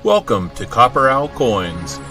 Welcome to CopperOwlCoins.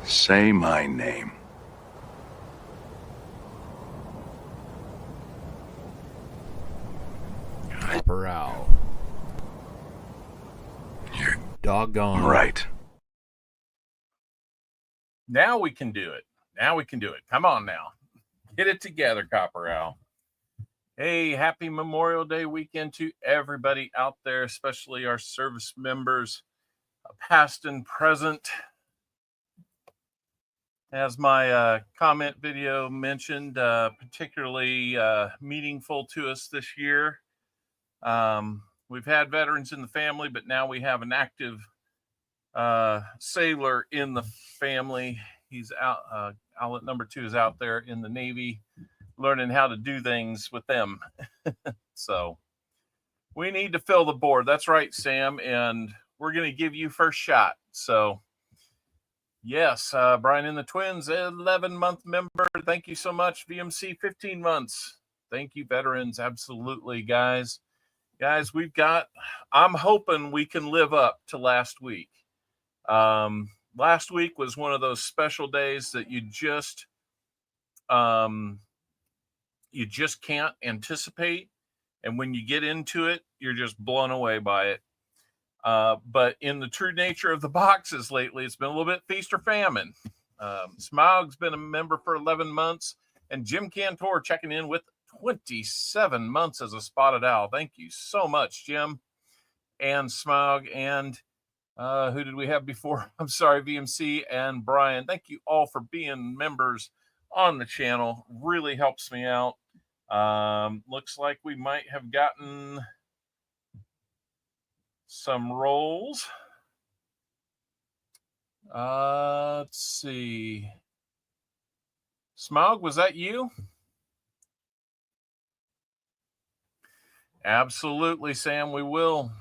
Say my name. CopperOwl. You're doggone right. Now we can do it. Now we can do it. Come on now. Get it together, CopperOwl. Hey, happy Memorial Day weekend to everybody out there, especially our service members, past and present. As my comment video mentioned, particularly meaningful to us this year. We've had veterans in the family, but now we have an active sailor in the family. He's out. Outlet number 2 is out there in the Navy, learning how to do things with them. So we need to fill the board. That's right, Sam. And we're going to give you first shot. So yes, Brian and the Twins, 11-month member. Thank you so much. VMC, 15 months. Thank you, veterans. Absolutely, guys. Guys, I'm hoping we can live up to last week. Last week was one of those special days that you just can't anticipate. And when you get into it, you're just blown away by it. But in the true nature of the boxes lately, it's been a little bit feast or famine. Smog's been a member for 11 months, and Jim Cantor checking in with 27 months as a spotted owl. Thank you so much, Jim and Smog. And who did we have before? I'm sorry, VMC and Brian. Thank you all for being members on the channel. Really helps me out. Looks like we might have gotten some rolls. Let's see. Smog, was that you? Absolutely, Sam, we will.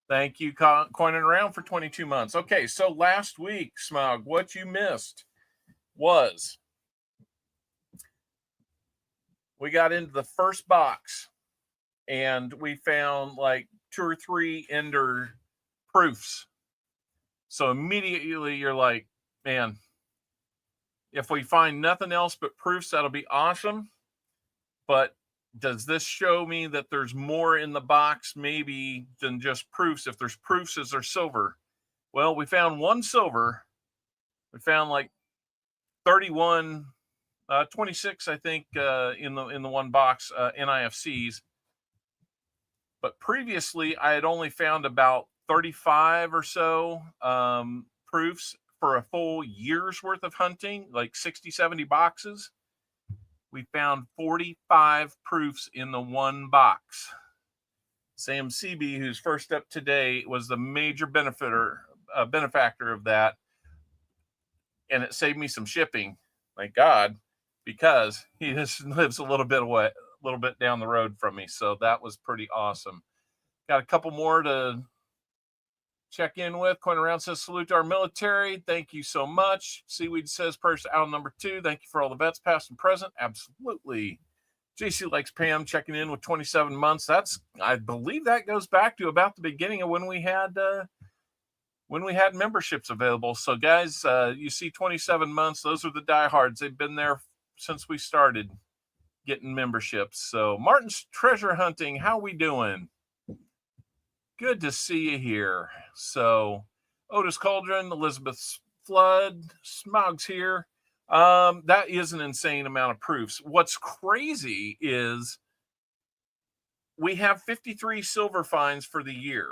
Thank you, coining around for 22 months. Okay, so last week, Smog, what you missed was we got into the first box and we found like 2 or 3 ender proofs. So immediately you're like, man, if we find nothing else but proofs, that'll be awesome. But does this show me that there's more in the box maybe than just proofs? If there's proofs, is there silver? Well, we found one silver. We found like 31, 26, I think, in the one box, NIFCs. But previously, I had only found about 35 or so proofs for a full year's worth of hunting, like 60, 70 boxes. We found 45 proofs in the one box. Sam CB, who's first up today, was the major benefactor of that. And it saved me some shipping, thank God, because he just lives a little bit away, a little bit down the road from me. So that was pretty awesome. Got a couple more to check in with. Coin Around says, salute to our military. Thank you so much. Seaweed says, purse owl number 2. Thank you for all the vets, past and present. Absolutely. JC Likes Pam checking in with 27 months. I believe that goes back to about the beginning of when we had memberships available. So guys, you see 27 months. Those are the diehards. They've been there since we started getting memberships. So Martin's Treasure Hunting, how we doing? Good to see you here. So Otis Cauldron, Elizabeth Flood, Smog's here. That is an insane amount of proofs. What's crazy is we have 53 silver finds for the year.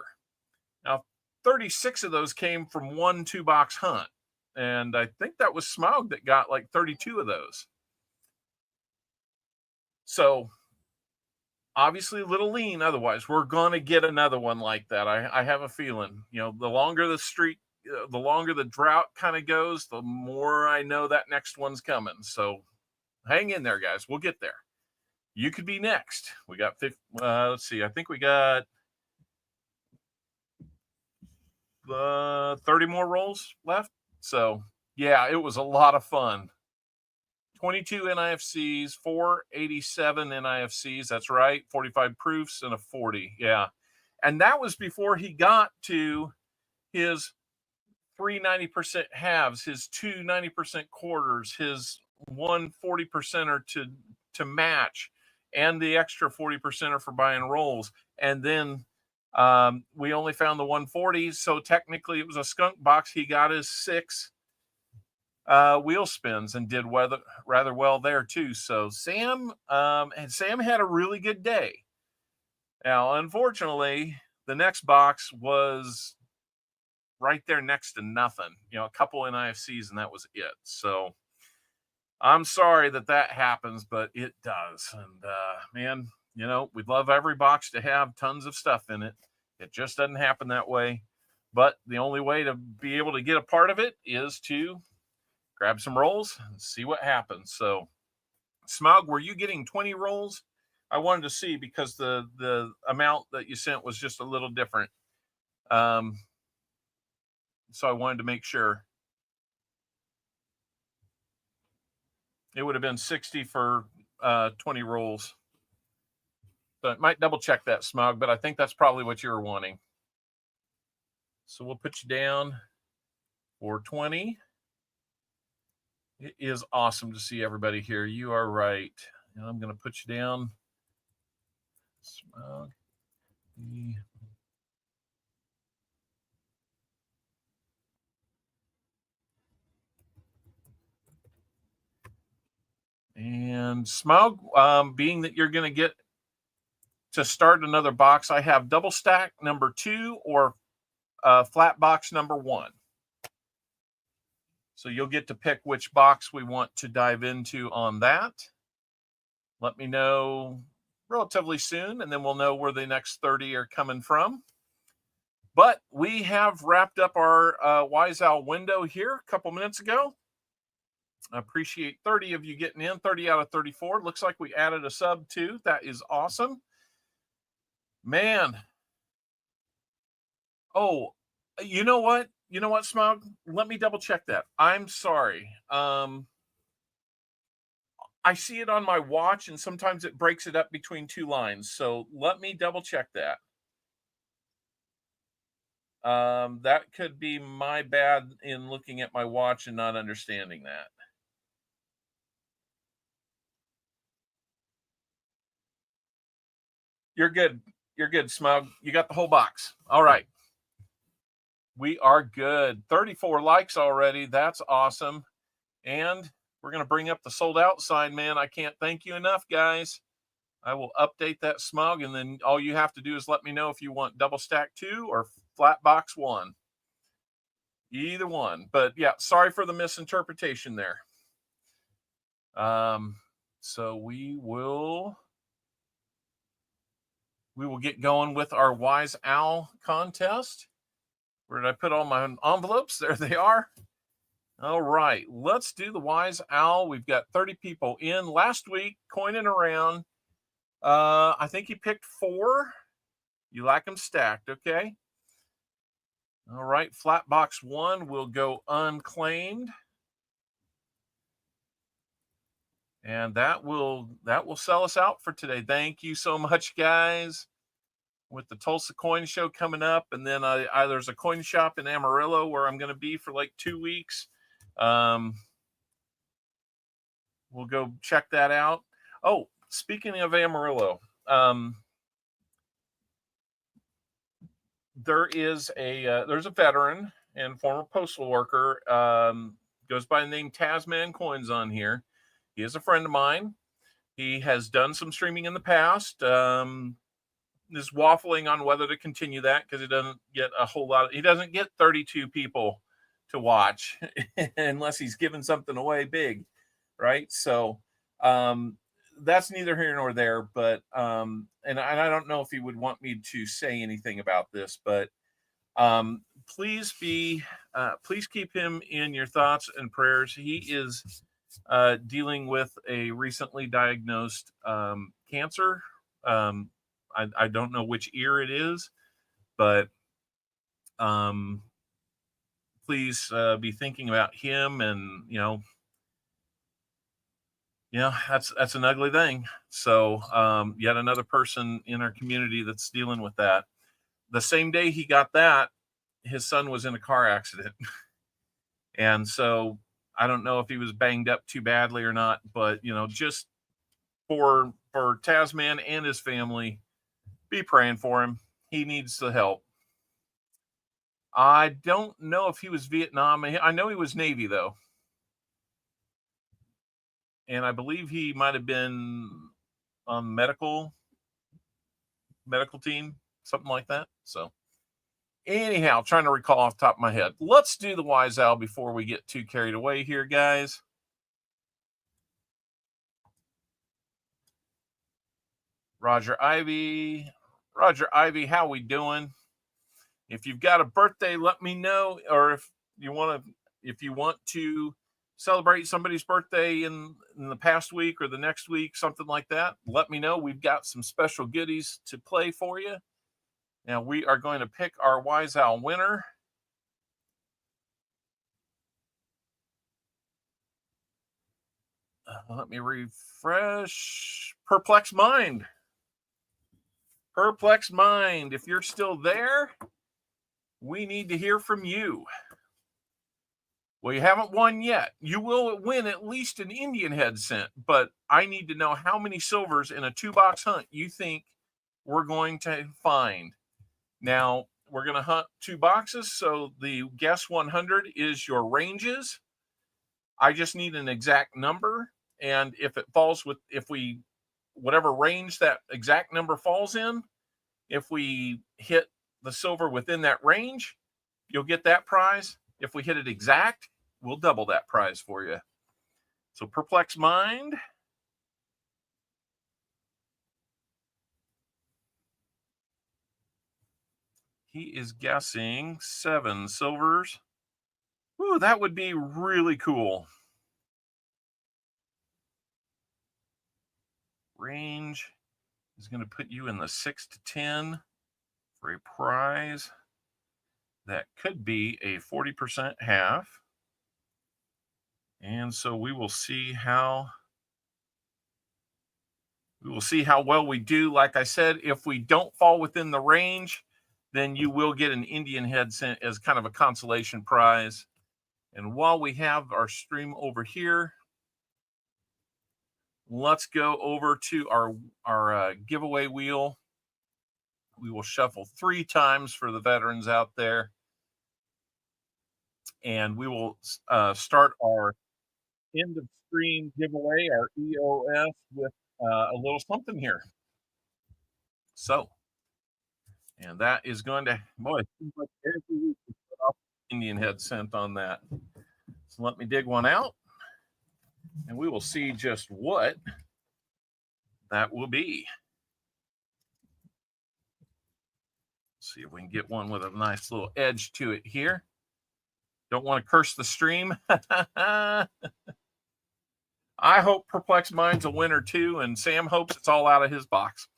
Now, 36 of those came from one 2-box hunt. And I think that was Smog that got like 32 of those. So obviously a little lean. Otherwise, we're going to get another one like that. I have a feeling, the longer the streak, the longer the drought kind of goes, the more I know that next one's coming. So hang in there, guys. We'll get there. You could be next. We got 50. Let's see. I think we got 30 more rolls left. So yeah, it was a lot of fun. 22 NIFCs, 487 NIFCs. That's right. 45 proofs and a 40. Yeah. And that was before he got to his 390% halves, his 290% quarters, his 140%er to match, and the extra 40%er for buying rolls. And then we only found the 140. So technically it was a skunk box. He got his 6 wheel spins and did rather well there too. So Sam had a really good day. Now, unfortunately, the next box was right there next to nothing, a couple NIFCs, and that was it. So I'm sorry that happens, but it does. And man, we'd love every box to have tons of stuff in it. It just doesn't happen that way. But the only way to be able to get a part of it is to grab some rolls and see what happens. So Smug, were you getting 20 rolls? I wanted to see because the amount that you sent was just a little different. So I wanted to make sure. It would have been 60 for 20 rolls. So I might double check that, Smug, but I think that's probably what you were wanting. So we'll put you down for 20. It is awesome to see everybody here. You are right. And I'm going to put you down. Smug. And Smug, being that you're going to get to start another box, I have double stack number 2 or flat box number 1. So you'll get to pick which box we want to dive into on that. Let me know relatively soon, and then we'll know where the next 30 are coming from. But we have wrapped up our Wise Owl window here a couple minutes ago. I appreciate 30 of you getting in, 30 out of 34. Looks like we added a sub too. That is awesome. Man. Oh, you know what? You know what, Smug? Let me double check that. I'm sorry. I see it on my watch, and sometimes it breaks it up between 2 lines. So let me double check that. That could be my bad in looking at my watch and not understanding that. You're good. You're good, Smug. You got the whole box. All right. We are good. 34 likes already. That's awesome. And we're going to bring up the sold out sign, man. I can't thank you enough, guys. I will update that, Smug, and then all you have to do is let me know if you want double stack 2 or flat box 1. Either one. But yeah, sorry for the misinterpretation there. So we will get going with our Wise Owl contest. Where did I put all my envelopes? There they are. All right, let's do the Wise Owl. We've got 30 people in. Last week, coining around. I think you picked 4. You like them stacked, okay? All right, flat box 1 will go unclaimed. And that will sell us out for today. Thank you so much, guys. With the Tulsa Coin Show coming up, and then there's a coin shop in Amarillo where I'm going to be for like 2 weeks. We'll go check that out. Oh, speaking of Amarillo, there's a veteran and former postal worker, goes by the name Tasman Coins on here. He is a friend of mine. He has done some streaming in the past. Is waffling on whether to continue that because he doesn't get a whole lot. He doesn't get 32 people to watch unless he's giving something away big, right? So that's neither here nor there, but and I don't know if he would want me to say anything about this, but please keep him in your thoughts and prayers. He is dealing with a recently diagnosed cancer. I don't know which ear it is, but please be thinking about him. And that's an ugly thing. So yet another person in our community that's dealing with that. The same day he got that, his son was in a car accident. And so I don't know if he was banged up too badly or not, but just for Tasman and his family, be praying for him. He needs the help. I don't know if he was Vietnam. I know he was Navy though. And I believe he might have been on medical team, something like that. So anyhow, trying to recall off the top of my head. Let's do the Wise Owl before we get too carried away here, guys. Roger Ivy, how we doing? If you've got a birthday, let me know. Or if you want to celebrate somebody's birthday in the past week or the next week, something like that, let me know. We've got some special goodies to play for you. Now we are going to pick our Wise Owl winner. Let me refresh. Perplexed Mind. Perplexed Mind, if you're still there, we need to hear from you. Well, you haven't won yet. You will win at least an Indian head cent, but I need to know how many silvers in a 2-box hunt you think we're going to find. Now, we're going to hunt 2 boxes, so the guess 100 is your ranges. I just need an exact number, and if it falls with, whatever range that exact number falls in, if we hit the silver within that range, you'll get that prize. If we hit it exact, we'll double that prize for you. So Perplexed Mind. He is guessing 7 silvers. Ooh, that would be really cool. Range is going to put you in the 6 to 10 for a prize that could be a 40% half. And so we will see how well we do. Like I said, if we don't fall within the range, then you will get an Indian head cent as kind of a consolation prize. And while we have our stream over here, let's go over to our giveaway wheel. We will shuffle 3 times for the veterans out there. And we will start our end of stream giveaway, our EOS, with a little something here. So, and that is going to, boy, it seems like every week we put off Indian head cent on that. So let me dig one out, and we will see just what that will be. See if we can get one with a nice little edge to it here. Don't want to curse the stream. I hope Perplexed Mind's a winner too, and Sam hopes it's all out of his box.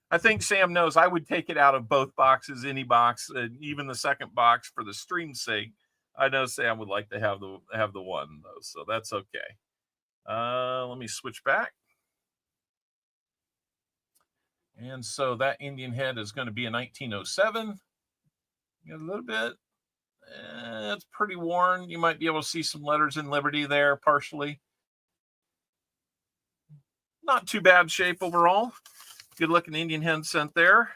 I think Sam knows I would take it out of both boxes, any box, even the second box for the stream's sake. I know Sam would like to have the one though, so that's okay. Let me switch back. And so that Indian head is going to be a 1907. A little bit. It's pretty worn. You might be able to see some letters in Liberty there partially. Not too bad shape overall. Good looking Indian head cent there.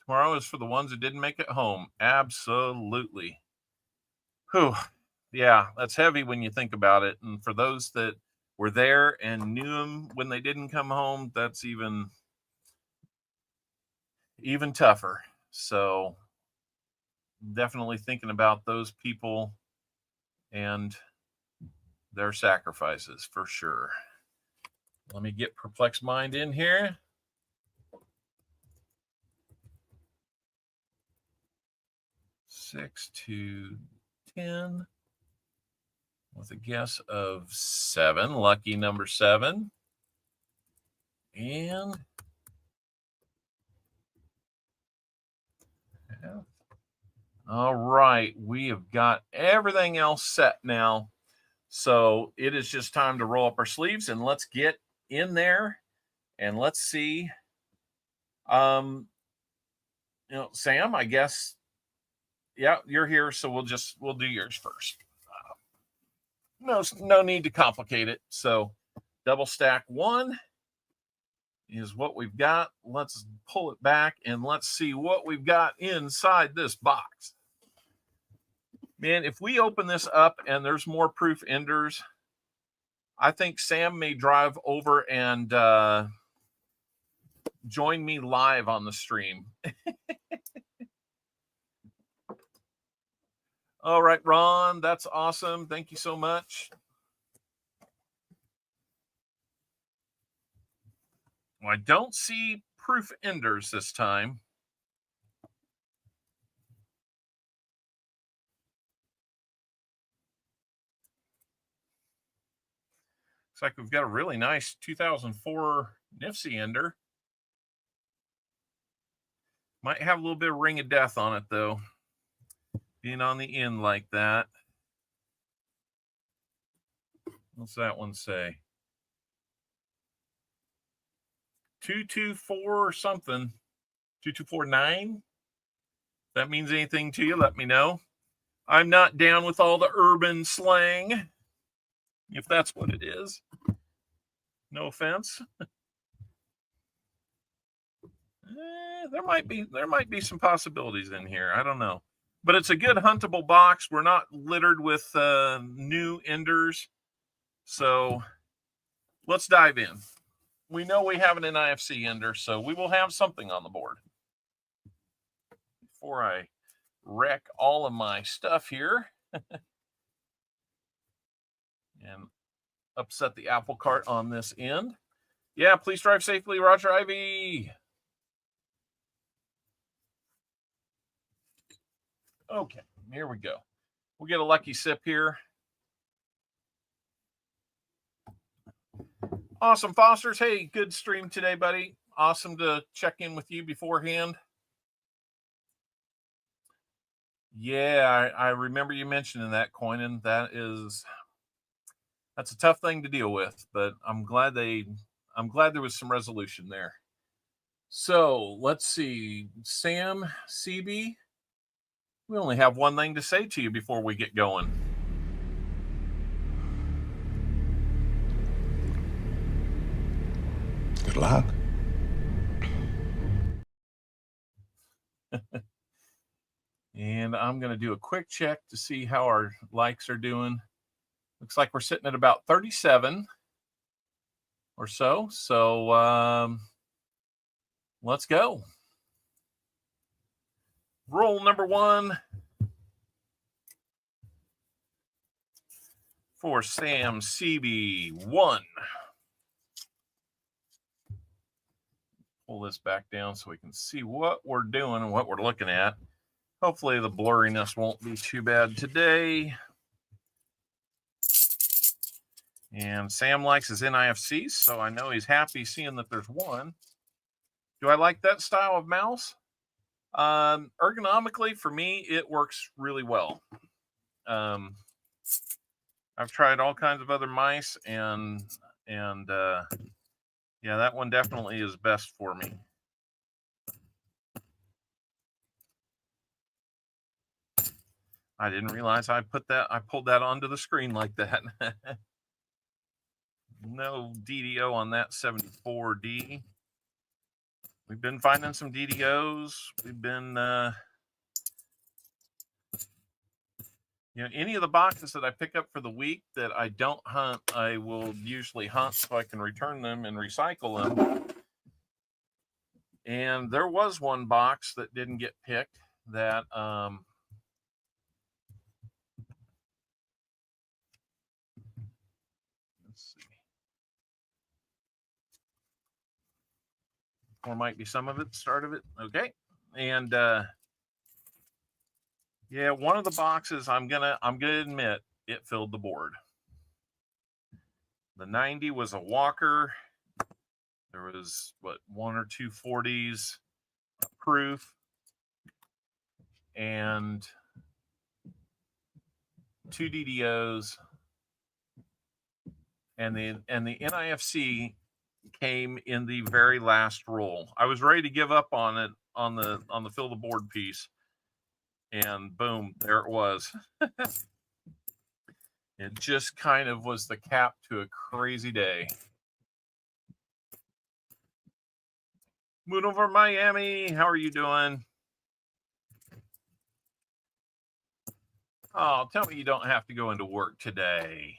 Tomorrow is for the ones that didn't make it home. Absolutely. Whew. Yeah, that's heavy when you think about it. And for those that were there and knew them when they didn't come home, that's even tougher. So definitely thinking about those people and their sacrifices for sure. Let me get Perplexed Mind in here. Six to 10 with a guess of 7. Lucky number 7. And yeah. All right, we have got everything else set now. So it is just time to roll up our sleeves and let's get in there and let's see. You know, Sam, I guess, yeah, you're here, so we'll do yours first. No need to complicate it. So double stack 1 is what we've got. Let's pull it back and let's see what we've got inside this box. Man, if we open this up and there's more proof enders, I think Sam may drive over and join me live on the stream. All right, Ron, that's awesome. Thank you so much. Well, I don't see proof enders this time. Looks like we've got a really nice 2004 Nifty ender. Might have a little bit of ring of death on it, though. Being on the end like that. What's that one say? 224 or something. 2249? If that means anything to you, let me know. I'm not down with all the urban slang, if that's what it is. No offense. There might be some possibilities in here. I don't know. But it's a good huntable box. We're not littered with new enders. So let's dive in. We know we have an NIFC ender, so we will have something on the board. Before I wreck all of my stuff here and upset the apple cart on this end. Yeah, please drive safely, Roger Ivy. Okay, here we go. We'll get a lucky sip here. Awesome, Fosters. Hey, good stream today, buddy. Awesome to check in with you beforehand. Yeah, I remember you mentioning that, Coinan. That's a tough thing to deal with, but I'm glad there was some resolution there. So let's see, Sam CB. We only have one thing to say to you before we get going. Good luck. And I'm going to do a quick check to see how our likes are doing. Looks like we're sitting at about 37 or so. So let's go. Roll number 1 for Sam CB1. Pull this back down so we can see what we're doing and what we're looking at. Hopefully the blurriness won't be too bad today. And Sam likes his NIFCs, so I know he's happy seeing that there's one. Do I like that style of mouse? Ergonomically, for me, it works really well. I've tried all kinds of other mice, and yeah, that one definitely is best for me. I didn't realize I pulled that onto the screen like that. No DDO on that 74D. We've been finding some DDOs. We've been, any of the boxes that I pick up for the week that I don't hunt, I will usually hunt so I can return them and recycle them. And there was one box that didn't get picked that let's see. Or might be some of it, start of it. Okay. And yeah, one of the boxes I'm gonna admit it filled the board. The 90 was a walker. There was what, 1 or 2 40s, a proof, and 2 DDOs, and the NIFC came in the very last roll. I was ready to give up on it on the fill the board piece, and boom, there it was. It just kind of was the cap to a crazy day. Moon over Miami, how are you doing? Oh, tell me you don't have to go into work today.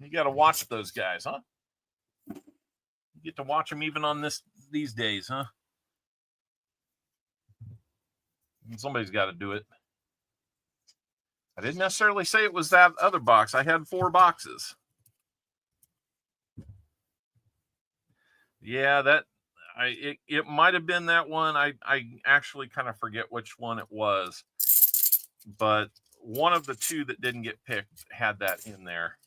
You got to watch those guys, huh? You get to watch them even on these days, huh? Somebody's got to do it. I didn't necessarily say it was that other box. I had 4 boxes. Yeah, it might have been that one. I actually kind of forget which one it was, but one of the 2 that didn't get picked had that in there.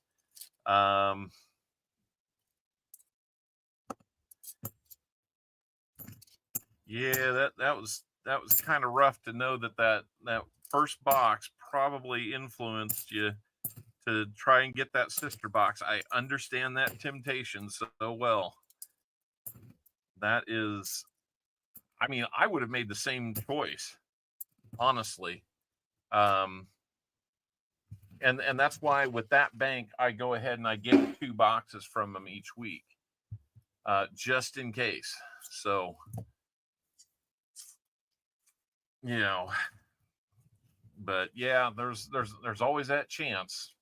Yeah, that was kind of rough to know that first box probably influenced you to try and get that sister box. I understand that temptation so well. That is, I mean, I would have made the same choice, honestly. And that's why with that bank, I go ahead and I get 2 boxes from them each week, just in case. So, you know, but yeah, there's always that chance.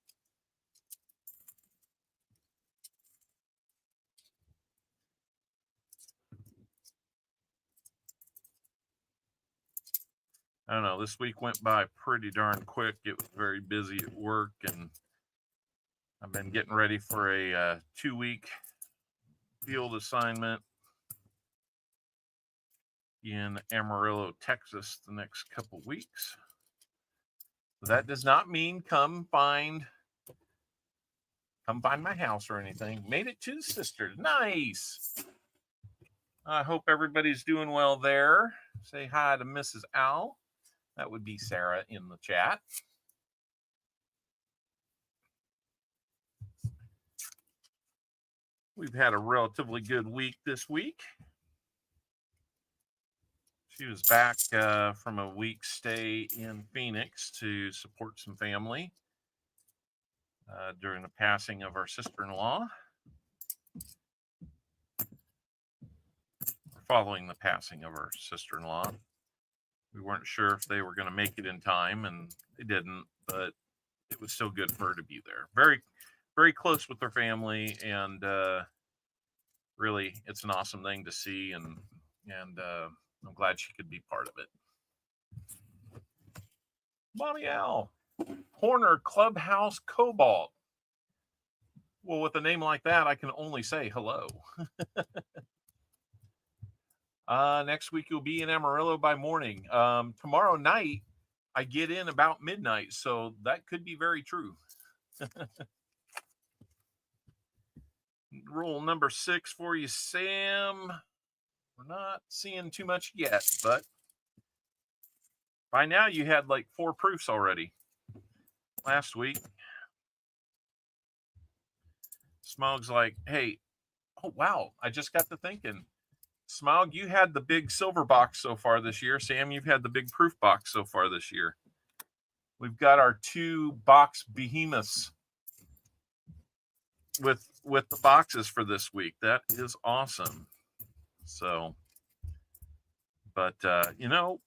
I don't know. This week went by pretty darn quick. It was very busy at work, and I've been getting ready for a 2-week field assignment in Amarillo, Texas, the next couple weeks. That does not mean come find my house or anything. Made it to the sisters. Nice. I hope everybody's doing well there. Say hi to Mrs. Owl. That would be Sarah in the chat. We've had a relatively good week this week. She was back from a week stay in Phoenix to support some family during the passing of our sister-in-law. Following the passing of our sister-in-law. We weren't sure if they were going to make it in time, and they didn't, but it was still good for her to be there. Very, very close with her family, and really, it's an awesome thing to see, and I'm glad she could be part of it. Mommy Al, Horner Clubhouse Cobalt. Well, with a name like that, I can only say hello. Next week you'll be in Amarillo by morning. Tomorrow night I get in about midnight, so that could be very true. Rule number 6 for you, Sam. We're not seeing too much yet, but by now you had like 4 proofs already last week. Smog's like, hey, oh wow, I just got to thinking. Smog, you had the big silver box so far this year. Sam, you've had the big proof box so far this year. We've got our 2 box behemoths with the boxes for this week. That is awesome. So, but you know,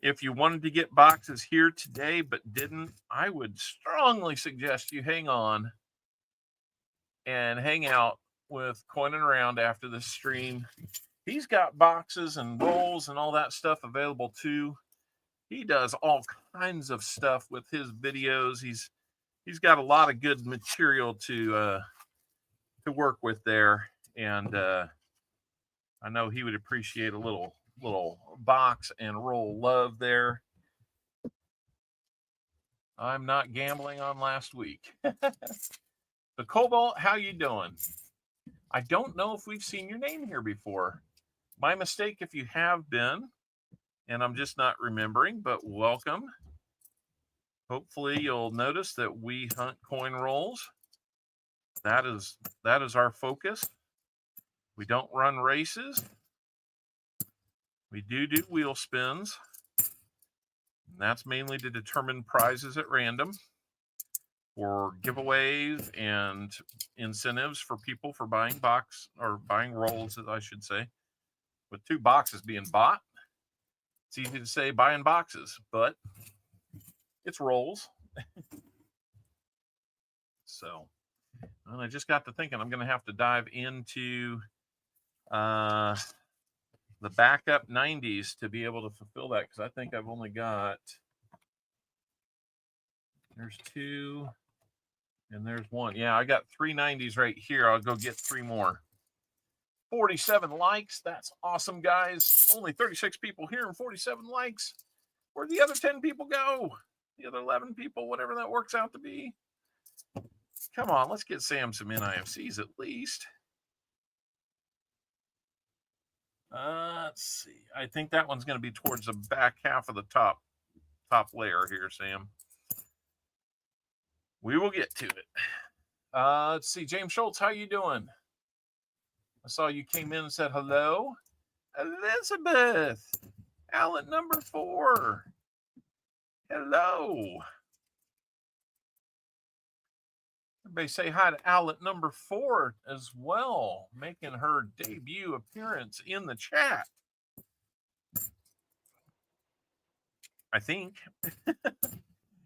if you wanted to get boxes here today but didn't, I would strongly suggest you hang on and hang out with Coin and Around after the stream. he's got boxes and rolls and all that stuff available too. He does all kinds of stuff with his videos. He's got a lot of good material to work with there, and I know he would appreciate a little box and roll love there. I'm not gambling on last week. The Cobalt, how you doing? I don't know if we've seen your name here before. My mistake if you have been, and I'm just not remembering, but welcome. Hopefully you'll notice that we hunt coin rolls. That is our focus. We don't run races. We do wheel spins. And that's mainly to determine prizes at random, or giveaways and incentives for people for buying box or buying rolls, as I should say. With 2 boxes being bought, it's easy to say buying boxes, but it's rolls. So, and I just got to thinking I'm going to have to dive into the backup 90s to be able to fulfill that, because I think I've only got, there's 2 and there's 1. Yeah, I got 3 90s right here. I'll go get 3 more. 47 likes. That's awesome, guys. Only 36 people here and 47 likes. Where'd the other 10 people go? The other 11 people, whatever that works out to be. Come on, let's get Sam some NIFCs at least. Let's see. I think that one's going to be towards the back half of the top layer here, Sam. We will get to it. Let's see. James Schultz, how you doing? I saw you came in and said hello. Elizabeth, Allen number 4. Hello. Everybody say hi to Allen number 4 as well, making her debut appearance in the chat. I think.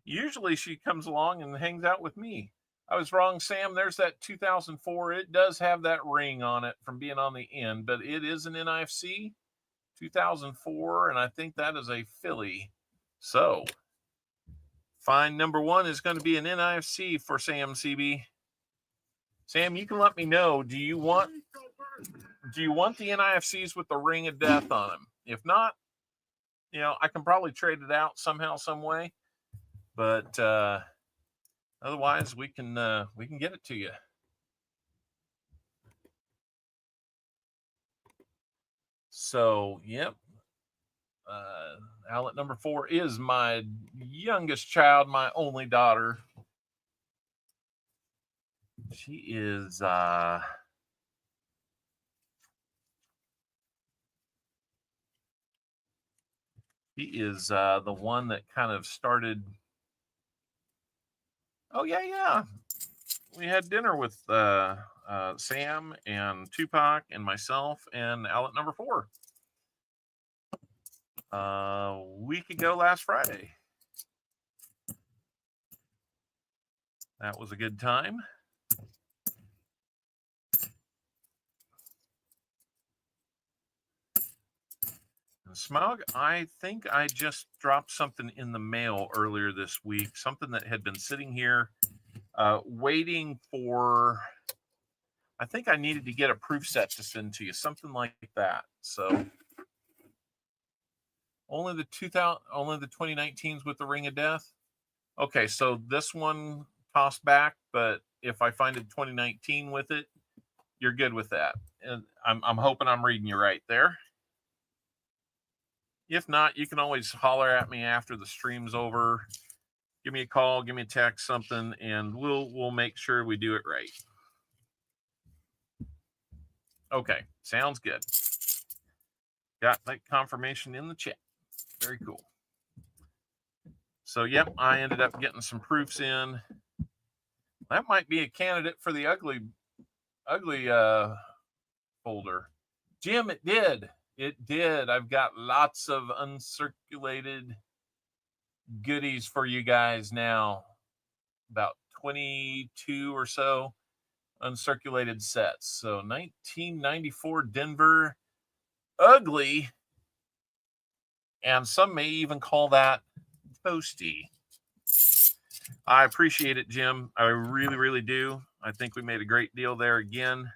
Usually she comes along and hangs out with me. I was wrong, Sam. There's that 2004. It does have that ring on it from being on the end, but it is an NIFC 2004, and I think that is a Philly. So, find number 1 is going to be an NIFC for Sam CB. Sam, you can let me know. Do you want the NIFCs with the ring of death on them? If not, you know, I can probably trade it out somehow, some way. But otherwise, we can get it to you. So, yep. Outlet number 4 is my youngest child, my only daughter. She is the one that kind of started. Oh yeah. We had dinner with Sam and Tupac and myself and Outlet number 4 a week ago last Friday. That was a good time. Smog, I think I just dropped something in the mail earlier this week, something that had been sitting here waiting for. I think I needed to get a proof set to send to you, something like that. So only the 2019s with the Ring of Death. Okay, so this one tossed back, but if I find a 2019 with it, you're good with that. And I'm hoping I'm reading you right there. If not, you can always holler at me after the stream's over. Give me a call, give me a text, something, and we'll make sure we do it right. Okay, sounds good. Got that confirmation in the chat. Very cool. So, yep, I ended up getting some proofs in. That might be a candidate for the ugly folder. Jim, it did. It did. I've got lots of uncirculated goodies for you guys now. About 22 or so uncirculated sets. So 1994 Denver ugly, and some may even call that toasty. I appreciate it, Jim. I really, really do. I think we made a great deal there again.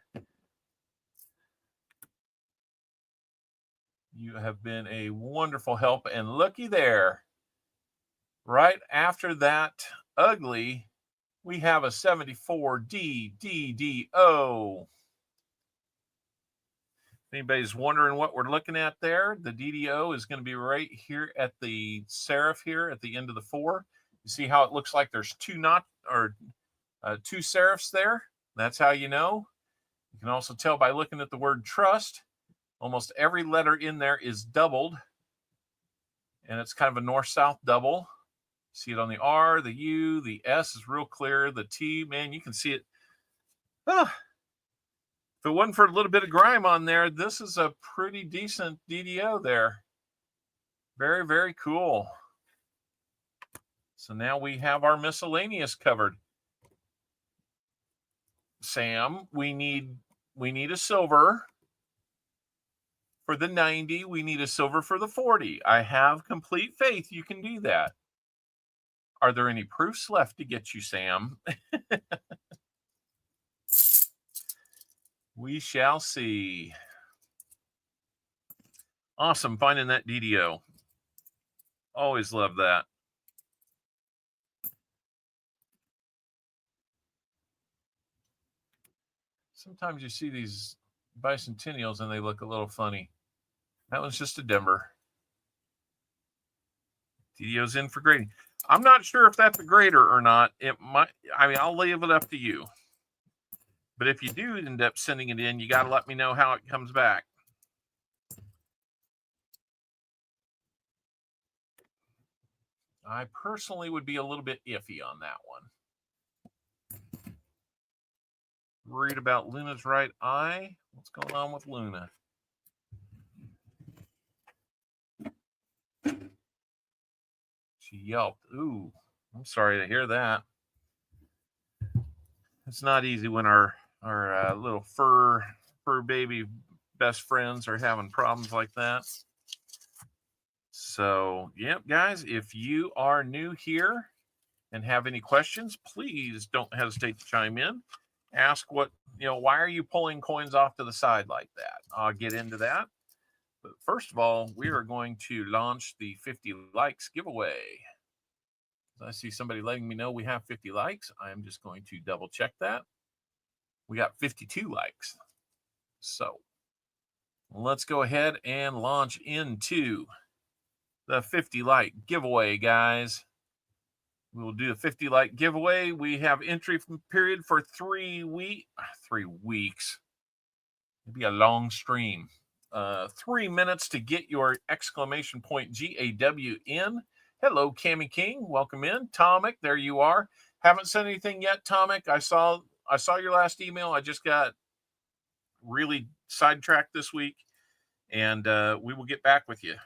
You have been a wonderful help, and looky there. Right after that ugly, we have a 74D DDO. If anybody's wondering what we're looking at there, the DDO is going to be right here at the serif here at the end of the 4. You see how it looks like there's two serifs there? That's how you know. You can also tell by looking at the word trust. Almost every letter in there is doubled, and it's kind of a north-south double. See it on the R, the U, the S is real clear. The T, man, you can see it. If it wasn't for a little bit of grime on there, this is a pretty decent DDO there. Very, very cool. So now we have our miscellaneous covered. Sam, we need a silver for the 90. We need a silver for the 40. I have complete faith you can do that. Are there any proofs left to get you, Sam? We shall see. Awesome finding that DDO. Always love that. Sometimes you see these bicentennials and they look a little funny. That one's just a Denver. DDO's in for grading. I'm not sure if that's a grader or not. It might. I mean, I'll leave it up to you. But if you do end up sending it in, you got to let me know how it comes back. I personally would be a little bit iffy on that one. Worried about Luna's right eye. What's going on with Luna? She yelped. Ooh, I'm sorry to hear that. It's not easy when our little fur baby best friends are having problems like that. So, yep, guys, if you are new here and have any questions, please don't hesitate to chime in. Ask why are you pulling coins off to the side like that? I'll get into that. But first of all, we are going to launch the 50 likes giveaway. I see somebody letting me know we have 50 likes. I am just going to double check that. We got 52 likes. So let's go ahead and launch into the 50 like giveaway, guys. We will do a 50 like giveaway. We have entry period for 3 weeks. It'll be a long stream. 3 minutes to get your exclamation point GAW in. Hello, Cammy King. Welcome in. Tomic, there you are. Haven't sent anything yet, Tomic. I saw your last email. I just got really sidetracked this week, and we will get back with you.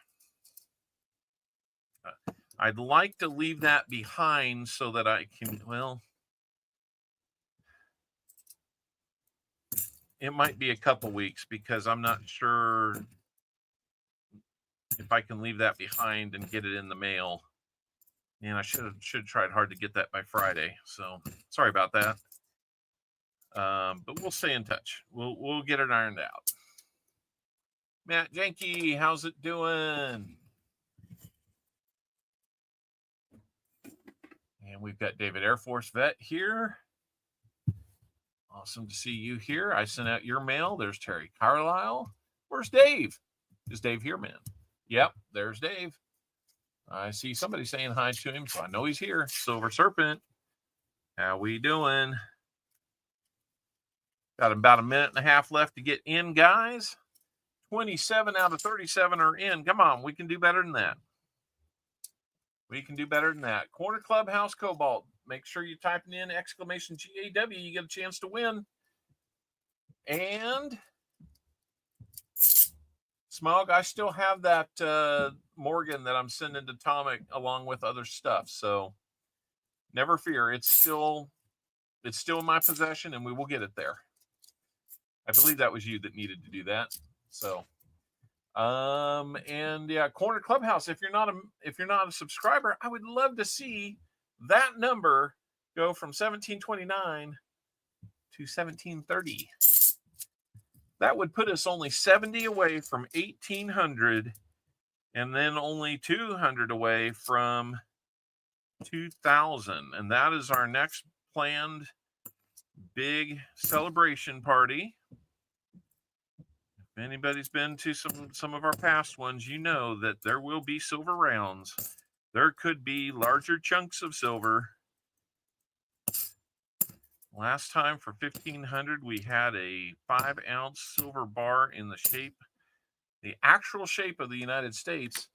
I'd like to leave that behind so that I can, it might be a couple weeks because I'm not sure if I can leave that behind and get it in the mail. And I should have tried hard to get that by Friday. So sorry about that. But we'll stay in touch. We'll get it ironed out. Matt Janke, how's it doing? And we've got David Air Force Vet here. Awesome to see you here. I sent out your mail. There's Terry Carlisle. Where's Dave? Is Dave here, man? Yep, there's Dave. I see somebody saying hi to him, so I know he's here. Silver Serpent, how we doing? Got about a minute and a half left to get in, guys. 27 out of 37 are in. Come on, we can do better than that. We can do better than that. Corner Clubhouse Cobalt. Make sure you're typing in exclamation GAW. You get a chance to win. And Smog, I still have that Morgan that I'm sending to Tomic along with other stuff. So never fear. It's still in my possession, and we will get it there. I believe that was you that needed to do that. So And yeah, Corner Clubhouse. If you're not a subscriber, I would love to see that number go from 1729 to 1730. That would put us only 70 away from 1800, and then only 200 away from 2000. And that is our next planned big celebration party. If anybody's been to some of our past ones, you know that there will be silver rounds. There could be larger chunks of silver. Last time for 1500, we had a 5-ounce silver bar in the actual shape of the United States.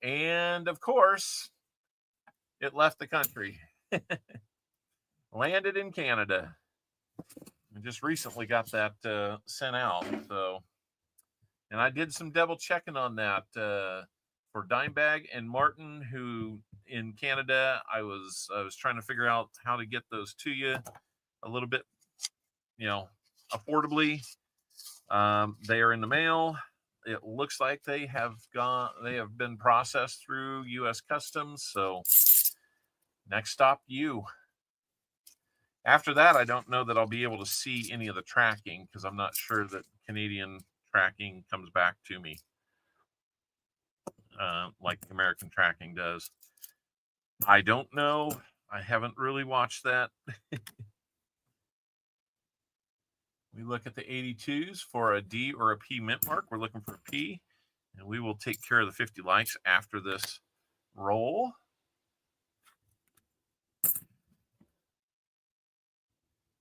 And of course, it left the country. Landed in Canada. I just recently got that sent out. So, and I did some double checking on that for Dimebag and Martin, who in Canada, I was trying to figure out how to get those to you a little bit, affordably. They are in the mail. It looks like they have been processed through U.S. Customs. So next stop, you. After that, I don't know that I'll be able to see any of the tracking because I'm not sure that Canadian tracking comes back to me like American tracking does. I don't know. I haven't really watched that. We look at the 82s for a D or a P mint mark. We're looking for a P, and we will take care of the 50 likes after this roll.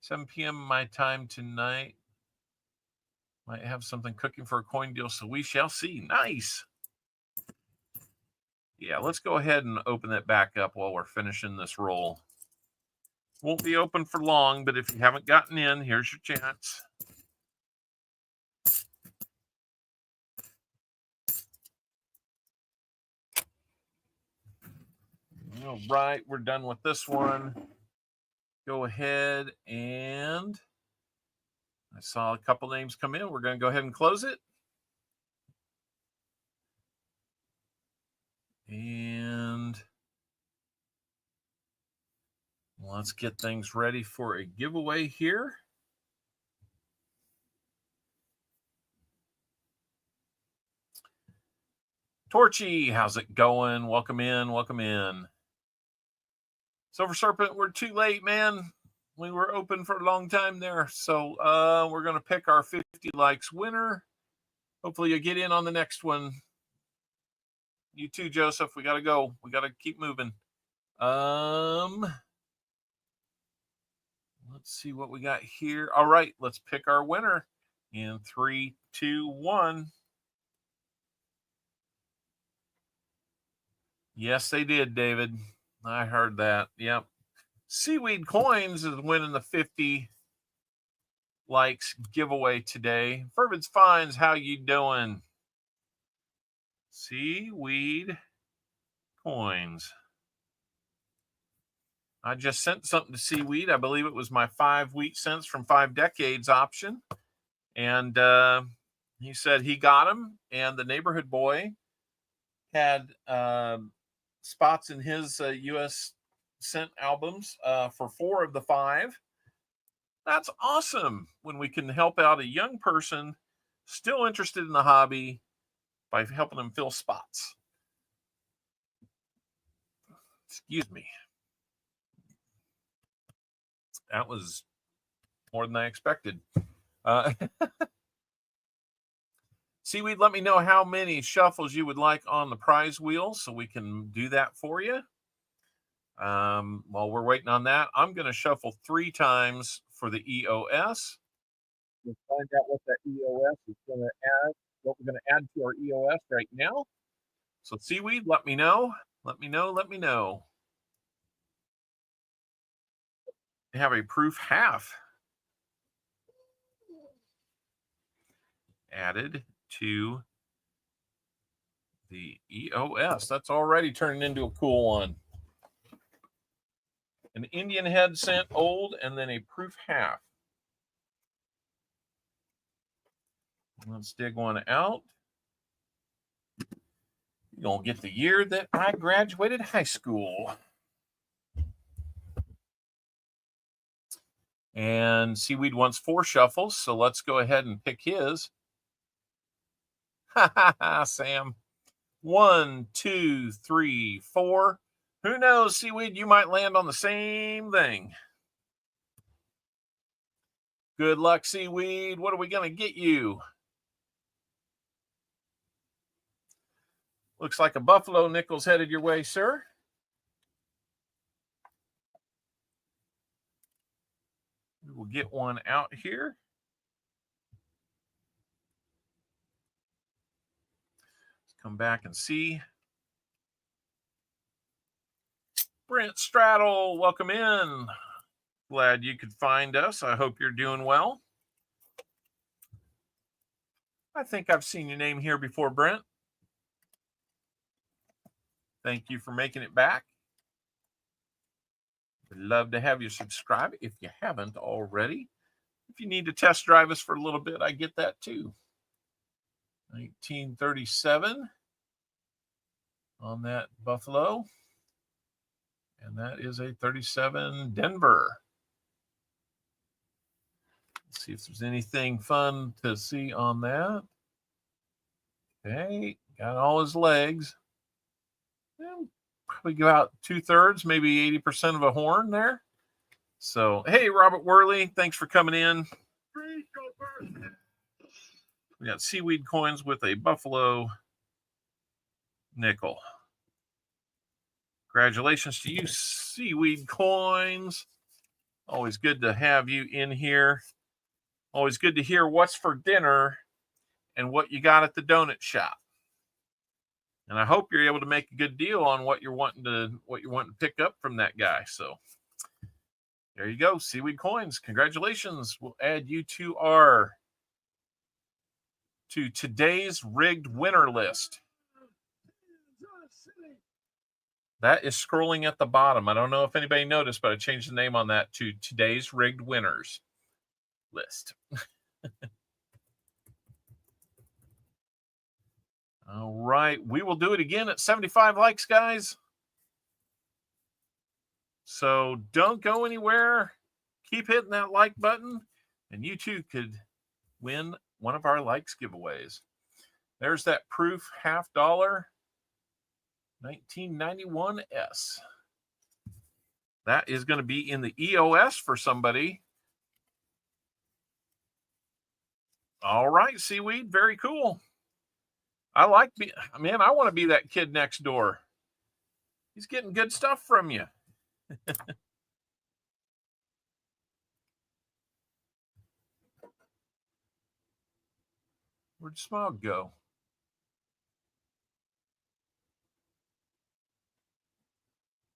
$7 p.m. my time tonight. Might have something cooking for a coin deal, so we shall see. Nice. Yeah, let's go ahead and open that back up while we're finishing this roll. Won't be open for long, but if you haven't gotten in, here's your chance. All right, we're done with this one. Go ahead and I saw a couple names come in. We're going to go ahead and close it. And let's get things ready for a giveaway here. Torchy, how's it going? Welcome in, welcome in. Silver Serpent, we're too late, man. We were open for a long time there. So we're going to pick our 50 likes winner. Hopefully you get in on the next one. You too, Joseph. We got to go. We got to keep moving. Let's see what we got here. All right, let's pick our winner in 3, 2, 1. Yes, they did, David. I heard that. Yep. Seaweed Coins is winning the 50 likes giveaway today. Fervid's Finds, how you doing? Seaweed Coins. I just sent something to Seaweed. I believe it was my 5 wheat cents from 5 decades option. And he said he got them. And the neighborhood boy had spots in his U.S. cent albums for 4 of the 5. That's awesome when we can help out a young person still interested in the hobby by helping them fill spots. Excuse me. That was more than I expected. Seaweed, let me know how many shuffles you would like on the prize wheel so we can do that for you. While we're waiting on that, I'm going to shuffle 3 times for the EOS. We'll find out what that EOS is going to add, what we're going to add to our EOS right now. So Seaweed, let me know. Let me know. Let me know. We have a proof half added to the EOS. That's already turning into a cool one. An Indian head cent old and then a proof half. Let's dig one out. You'll get the year that I graduated high school. And Seaweed wants 4 shuffles, so let's go ahead and pick his. Ha ha ha, Sam. 1, 2, 3, 4. Who knows, Seaweed, you might land on the same thing. Good luck, Seaweed. What are we going to get you? Looks like a Buffalo nickel's headed your way, sir. We will get one out here. Let's come back and see. Brent Straddle, welcome in. Glad you could find us. I hope you're doing well. I think I've seen your name here before, Brent. Thank you for making it back. We'd love to have you subscribe if you haven't already. If you need to test drive us for a little bit, I get that too. 1937 on that Buffalo. And that is a 37 Denver. Let's see if there's anything fun to see on that. Okay, got all his legs. And probably go out 2/3, maybe 80% of a horn there. So, hey, Robert Worley, thanks for coming in. We got Seaweed coins with a Buffalo nickel. Congratulations to you, Seaweed coins. Always good to have you in here. Always good to hear what's for dinner and what you got at the donut shop. And I hope you're able to make a good deal on what you're wanting to pick up from that guy. So there you go, Seaweed coins. Congratulations. We'll add you to today's rigged winner list. That is scrolling at the bottom. I don't know if anybody noticed, but I changed the name on that to today's rigged winners list. All right. We will do it again at 75 likes, guys. So don't go anywhere. Keep hitting that like button, and you too could win one of our likes giveaways. There's that proof $50 1991S. That is going to be in the EOS for somebody. All right, Seaweed. Very cool. I want to be that kid next door. He's getting good stuff from you. Where'd Smog go?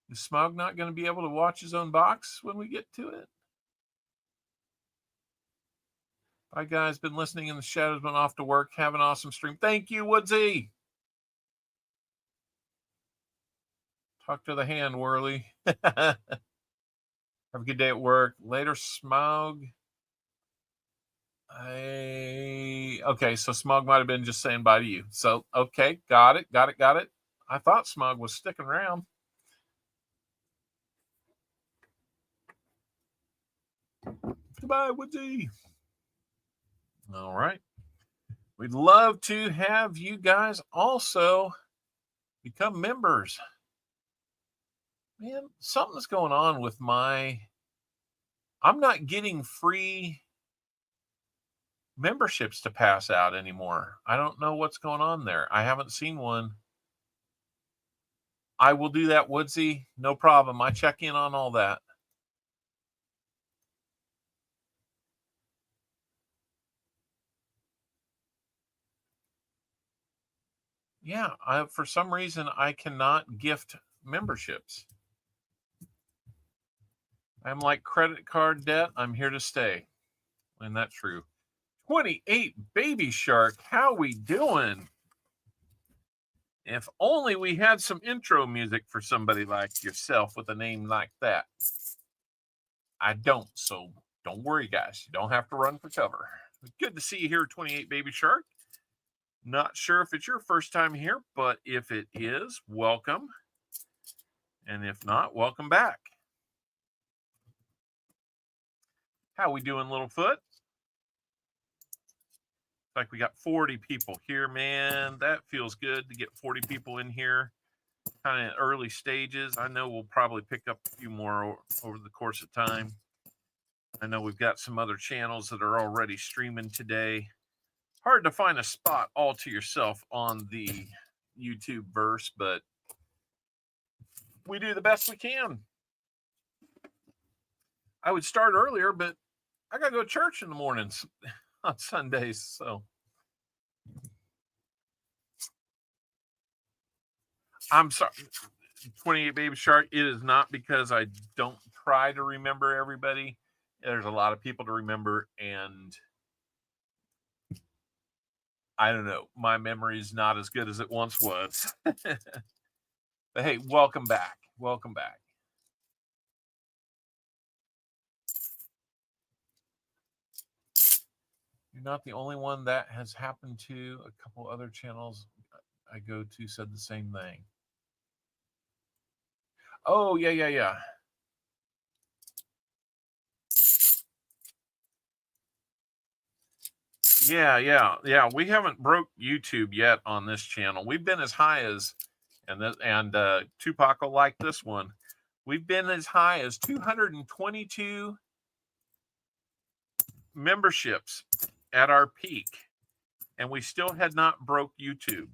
Is Smog not going to be able to watch his own box when we get to it? Bye, guys. Been listening in the shadows, been off to work. Have an awesome stream. Thank you, Woodsy. Talk to the hand, Worley. Have a good day at work. Later, Smog. Okay, so Smog might have been just saying bye to you. So, okay, got it. I thought Smog was sticking around. Goodbye, Woodsy. All right. We'd love to have you guys also become members. Man, something's going on with I'm not getting free memberships to pass out anymore. I don't know what's going on there. I haven't seen one. I will do that, Woodsy. No problem. I check in on all that. Yeah, for some reason, I cannot gift memberships. I'm like credit card debt. I'm here to stay. And that's true. 28 Baby Shark. How we doing? If only we had some intro music for somebody like yourself with a name like that. I don't, so don't worry, guys. You don't have to run for cover. Good to see you here, 28 Baby Shark. Not sure if it's your first time here, but if it is, welcome. And if not, welcome back. How we doing, Littlefoot? Like we got 40 people here, man. That feels good to get 40 people in here. Kind of early stages. I know we'll probably pick up a few more over the course of time. I know we've got some other channels that are already streaming today. Hard to find a spot all to yourself on the YouTube verse, but we do the best we can. I would start earlier, but I got to go to church in the mornings on Sundays, so. I'm sorry, 28 Baby Shark. It is not because I don't try to remember everybody. There's a lot of people to remember, and I don't know. My memory is not as good as it once was. But hey, welcome back. Welcome back. You're not the only one that has happened to. A couple other channels I go to said the same thing. Oh, yeah. Yeah. We haven't broke YouTube yet on this channel. We've been as high as, and Tupac will like this one. We've been as high as 222 memberships at our peak, and we still had not broke YouTube.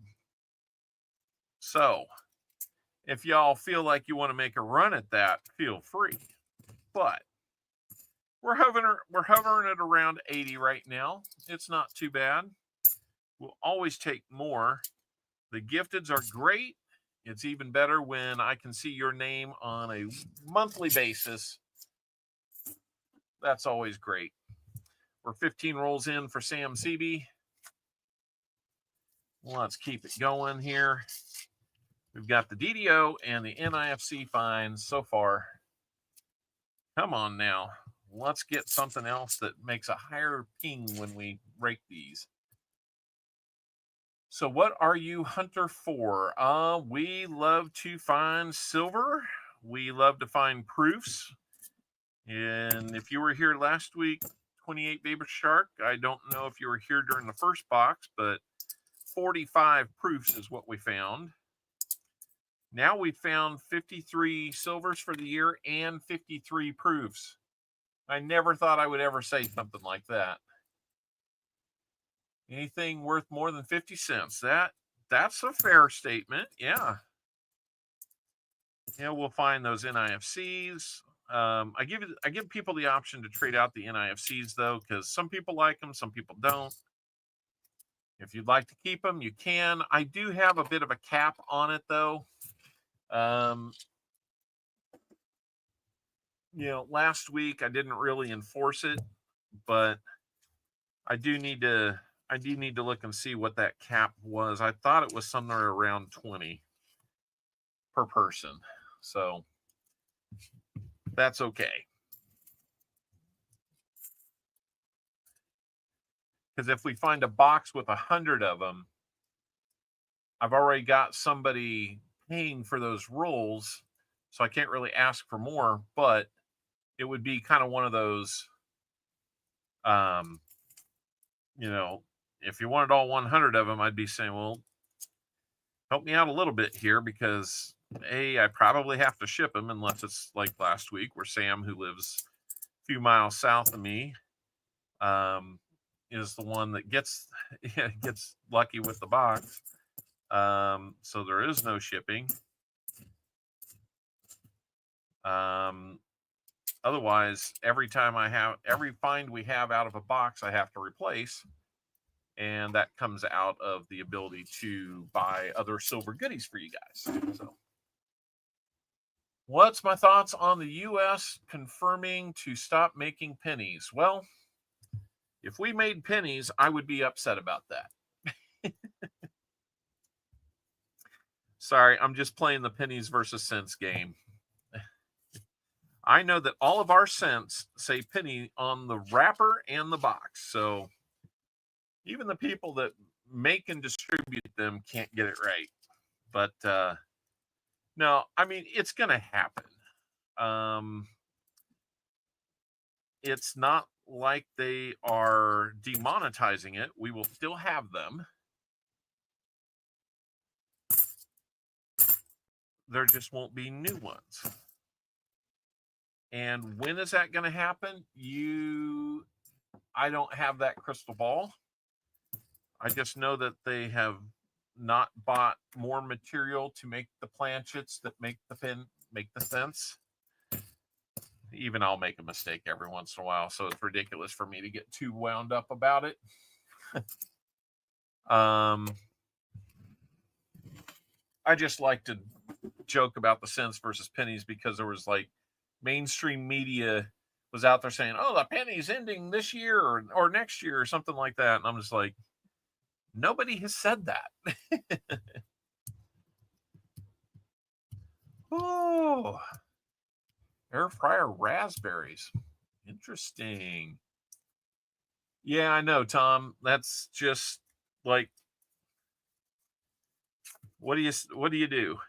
So if y'all feel like you want to make a run at that, feel free. But we're hovering at around 80 right now. It's not too bad. We'll always take more. The gifteds are great. It's even better when I can see your name on a monthly basis. That's always great. We're 15 rolls in for Sam CB. Let's keep it going here. We've got the DDO and the NIFC finds so far. Come on now. Let's get something else that makes a higher ping when we rake these. So what are you hunter for? We love to find silver. We love to find proofs. And if you were here last week, 28 Baby Shark, I don't know if you were here during the first box, but 45 proofs is what we found. Now we've found 53 silvers for the year and 53 proofs. I never thought I would ever say something like that. Anything worth more than 50 cents. That's a fair statement. Yeah. Yeah, we'll find those NIFCs. I give people the option to trade out the NIFCs though, because some people like them, some people don't. If you'd like to keep them, you can. I do have a bit of a cap on it though. Last week I didn't really enforce it, but I do need to look and see what that cap was. I thought it was somewhere around 20 per person. So that's okay. Because if we find a box with 100 of them, I've already got somebody paying for those rolls, so I can't really ask for more, but it would be kind of one of those, if you wanted all 100 of them, I'd be saying, well, help me out a little bit here because I probably have to ship them unless it's like last week where Sam, who lives a few miles south of me, is the one that gets lucky with the box. So there is no shipping. Otherwise, every find we have out of a box, I have to replace. And that comes out of the ability to buy other silver goodies for you guys. So, what's my thoughts on the U.S. confirming to stop making pennies? Well, if we made pennies, I would be upset about that. Sorry, I'm just playing the pennies versus cents game. I know that all of our cents say penny on the wrapper and the box. So even the people that make and distribute them can't get it right. But no, I mean, it's going to happen. It's not like they are demonetizing it. We will still have them. There just won't be new ones. And when is that going to happen? I don't have that crystal ball. I just know that they have not bought more material to make the planchets that make the pin make the sense. Even I'll make a mistake every once in a while, so it's ridiculous for me to get too wound up about it. I just like to joke about the cents versus pennies because there was like mainstream media was out there saying, "Oh, the penny's ending this year or next year or something like that," and I'm just like, nobody has said that. Oh, air fryer raspberries. Interesting. Yeah, I know, Tom. That's just like, what do you do?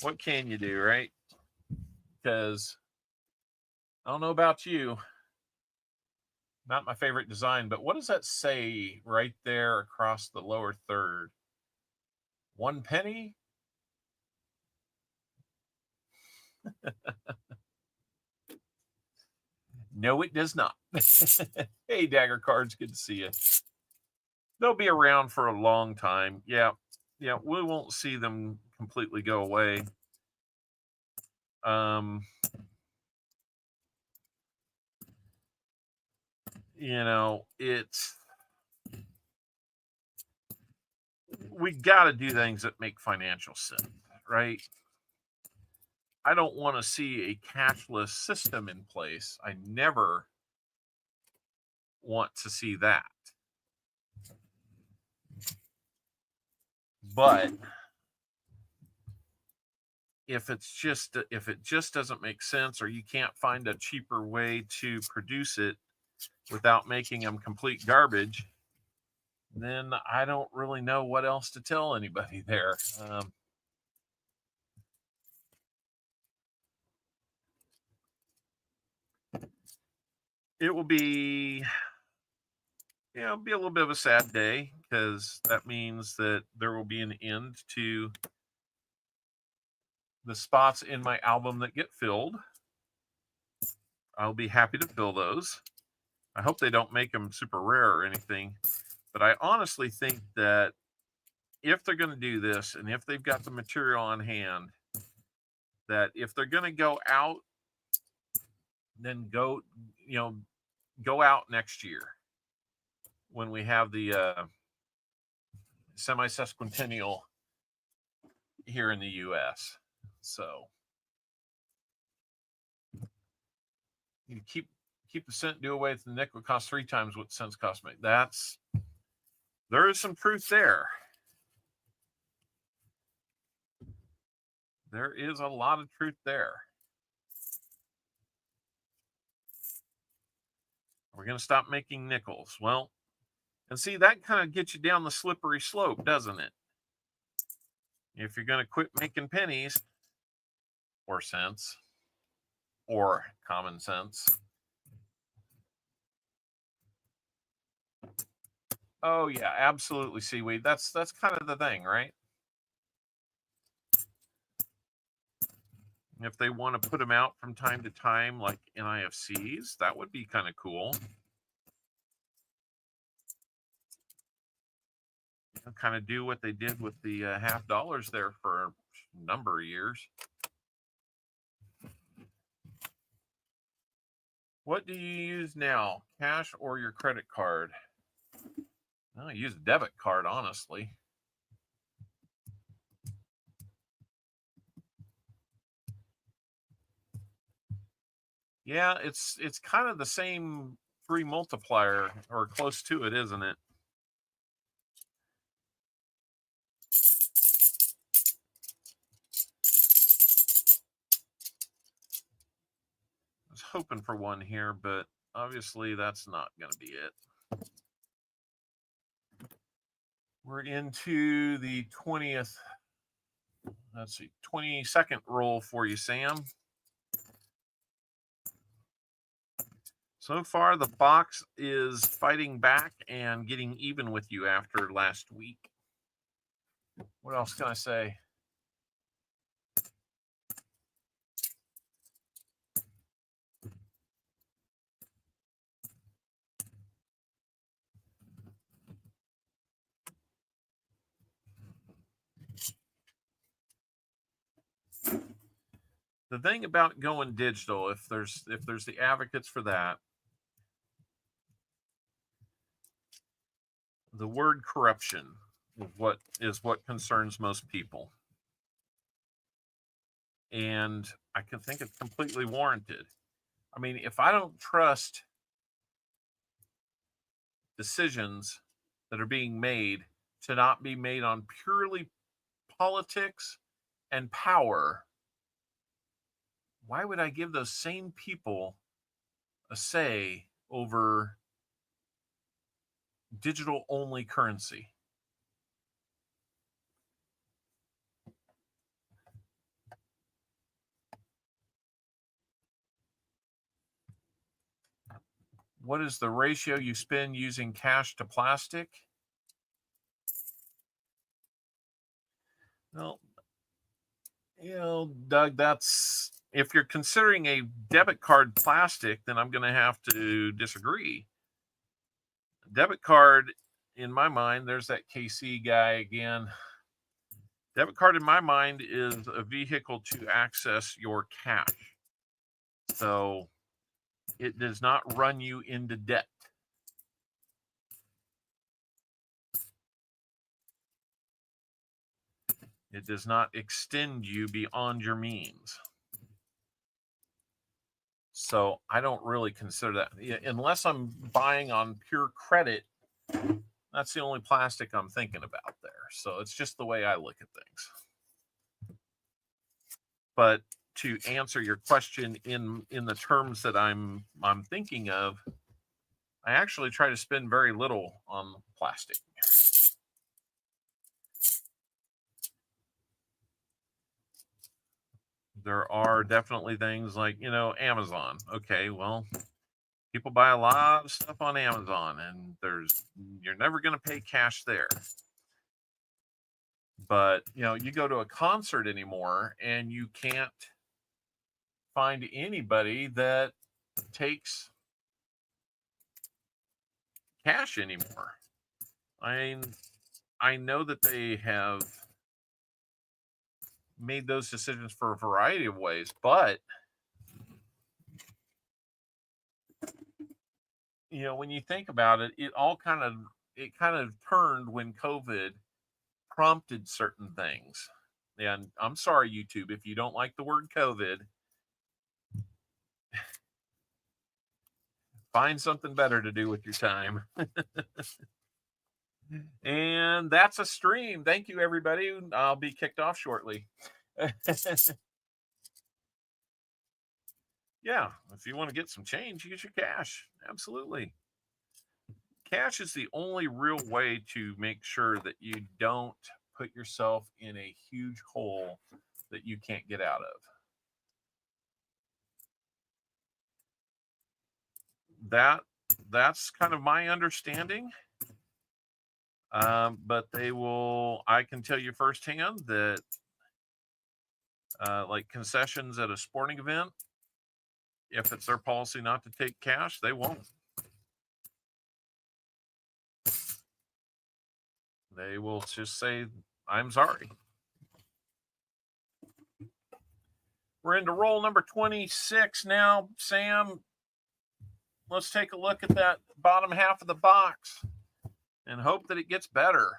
What can you do, right? Because I don't know about you. Not my favorite design, but what does that say right there across the lower third? 1 penny? No, it does not. Hey, Dagger Cards, good to see you. They'll be around for a long time. Yeah, we won't see them completely go away. We got to do things that make financial sense, right? I don't want to see a cashless system in place. I never want to see that. But if it just doesn't make sense, or you can't find a cheaper way to produce it without making them complete garbage, then I don't really know what else to tell anybody there. It will be, it'll be a little bit of a sad day, because that means that there will be an end to the spots in my album that get filled. I'll be happy to fill those. I hope they don't make them super rare or anything, but I honestly think that if they're going to do this, and if they've got the material on hand, that if they're going to go out, then go out next year when we have the semi-sesquicentennial here in the US. So you keep the cent, do away with the nickel, cost 3 times what cents cost me. There is some truth there. There is a lot of truth there. We're going to stop making nickels. Well, and see, that kind of gets you down the slippery slope, doesn't it? If you're going to quit making pennies or cents or common sense. Oh yeah, absolutely, seaweed. That's kind of the thing, right? If they want to put them out from time to time, like NIFCs, that would be kind of cool. Kind of do what they did with the $50 there for a number of years. What do you use now, cash or your credit card? I use a debit card, honestly. Yeah, it's kind of the same 3 multiplier, or close to it, isn't it? I was hoping for one here, but obviously that's not going to be it. We're into the 20th, let's see, 22nd roll for you, Sam. So far, the box is fighting back and getting even with you after last week. What else can I say? The thing about going digital, if there's the advocates for that, the word corruption is what concerns most people. And I can think it's completely warranted. I mean, if I don't trust decisions that are being made to not be made on purely politics and power, why would I give those same people a say over digital only currency? What is the ratio you spend using cash to plastic? Well, Doug, that's, if you're considering a debit card plastic, then I'm going to have to disagree. Debit card, in my mind, there's that KC guy again. Debit card, in my mind, is a vehicle to access your cash. So it does not run you into debt. It does not extend you beyond your means. So I don't really consider that, unless I'm buying on pure credit. That's the only plastic I'm thinking about there. So it's just the way I look at things. But to answer your question in the terms that I'm thinking of, I actually try to spend very little on plastic. There are definitely things like, Amazon. Okay, well, people buy a lot of stuff on Amazon, and you're never going to pay cash there. But, you go to a concert anymore, and you can't find anybody that takes cash anymore. I know that they have made those decisions for a variety of ways, but when you think about it, it kind of turned when COVID prompted certain things. And I'm sorry, YouTube, if you don't like the word COVID, find something better to do with your time. And that's a stream. Thank you, everybody. I'll be kicked off shortly. Yeah, if you want to get some change, use your cash. Absolutely. Cash is the only real way to make sure that you don't put yourself in a huge hole that you can't get out of. That's kind of my understanding. But I can tell you firsthand that like concessions at a sporting event, if it's their policy not to take cash, they won't. They will just say, I'm sorry. We're into roll number 26 now, Sam. Let's take a look at that bottom half of the box and hope that it gets better.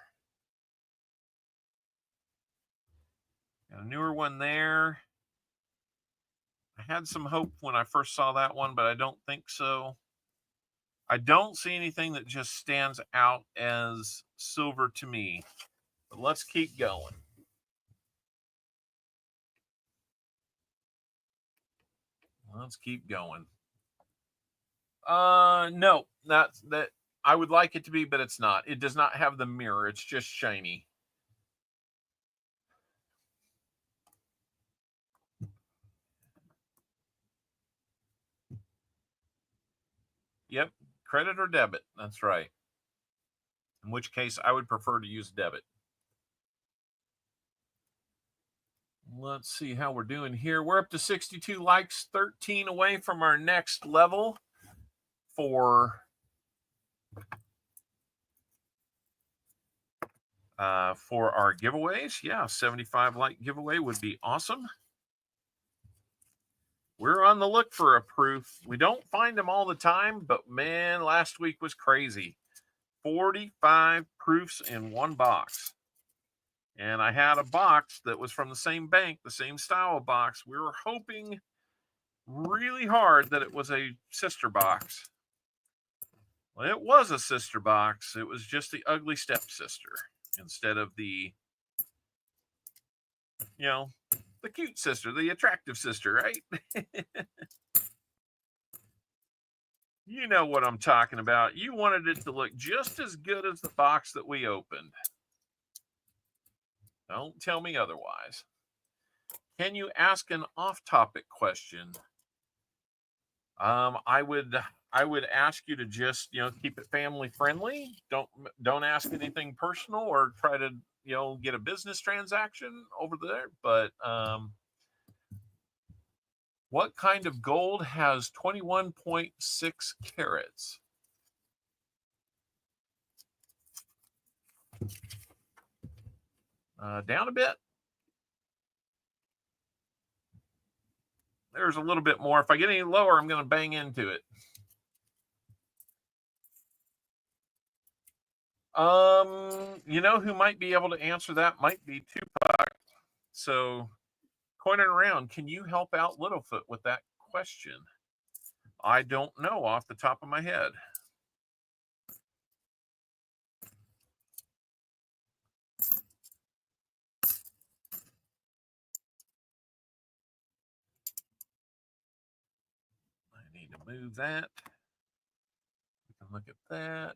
Got a newer one there. I had some hope when I first saw that one, but I don't think so. I don't see anything that just stands out as silver to me. But let's keep going. Let's keep going. No, that I would like it to be, but it's not. It does not have the mirror. It's just shiny. Yep, credit or debit. That's right. In which case, I would prefer to use debit. Let's see how we're doing here. We're up to 62 likes, 13 away from our next level for our giveaways. Yeah, 75 like giveaway would be awesome. We're on the look for a proof. We don't find them all the time, but man, last week was crazy. 45 proofs in one box. And I had a box that was from the same bank, the same style of box. We were hoping really hard that it was a sister box. Well, it was a sister box. It was just the ugly stepsister instead of the, you know, the cute sister, the attractive sister, right? You know what I'm talking about. You wanted it to look just as good as the box that we opened. Don't tell me otherwise. Can you ask an off-topic question? I would ask you to just, keep it family friendly. Don't ask anything personal or try to, get a business transaction over there. But what kind of gold has 21.6 carats? Down a bit. There's a little bit more. If I get any lower, I'm going to bang into it. You know who might be able to answer that might be Tupac. So, coin it around. Can you help out Littlefoot with that question? I don't know off the top of my head. I need to move that. We can look at that.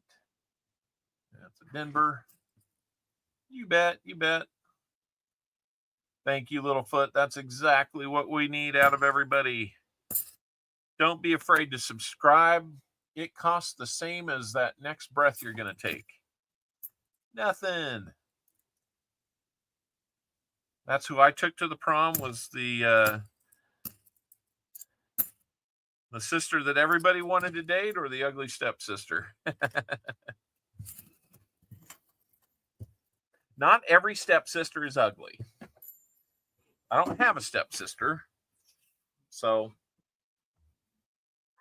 That's a Denver. You bet. You bet. Thank you, Littlefoot. That's exactly what we need out of everybody. Don't be afraid to subscribe. It costs the same as that next breath you're going to take. Nothing. That's who I took to the prom, was the sister that everybody wanted to date, or the ugly stepsister. Not every stepsister is ugly. I don't have a stepsister, so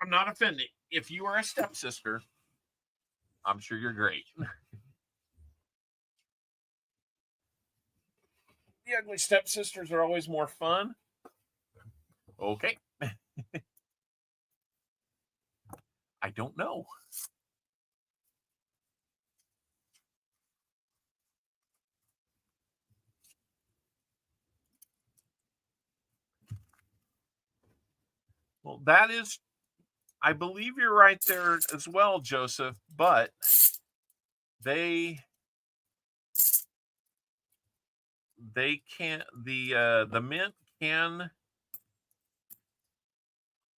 I'm not offended. If you are a stepsister, I'm sure you're great. The ugly stepsisters are always more fun. Okay. I don't know. Well, that is, I believe you're right there as well, Joseph, but they can't, the mint can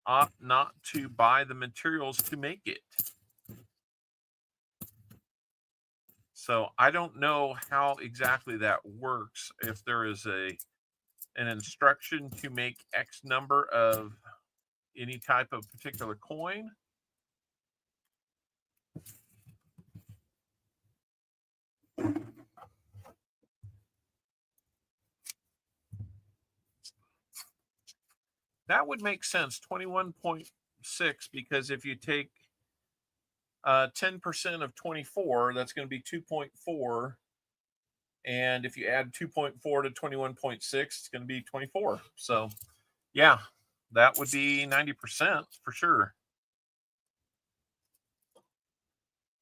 opt not to buy the materials to make it. So I don't know how exactly that works, if there is an instruction to make X number of any type of particular coin. That would make sense, 21.6, because if you take 10% of 24, that's going to be 2.4. And if you add 2.4 to 21.6, it's going to be 24. So, yeah, that would be 90% for sure.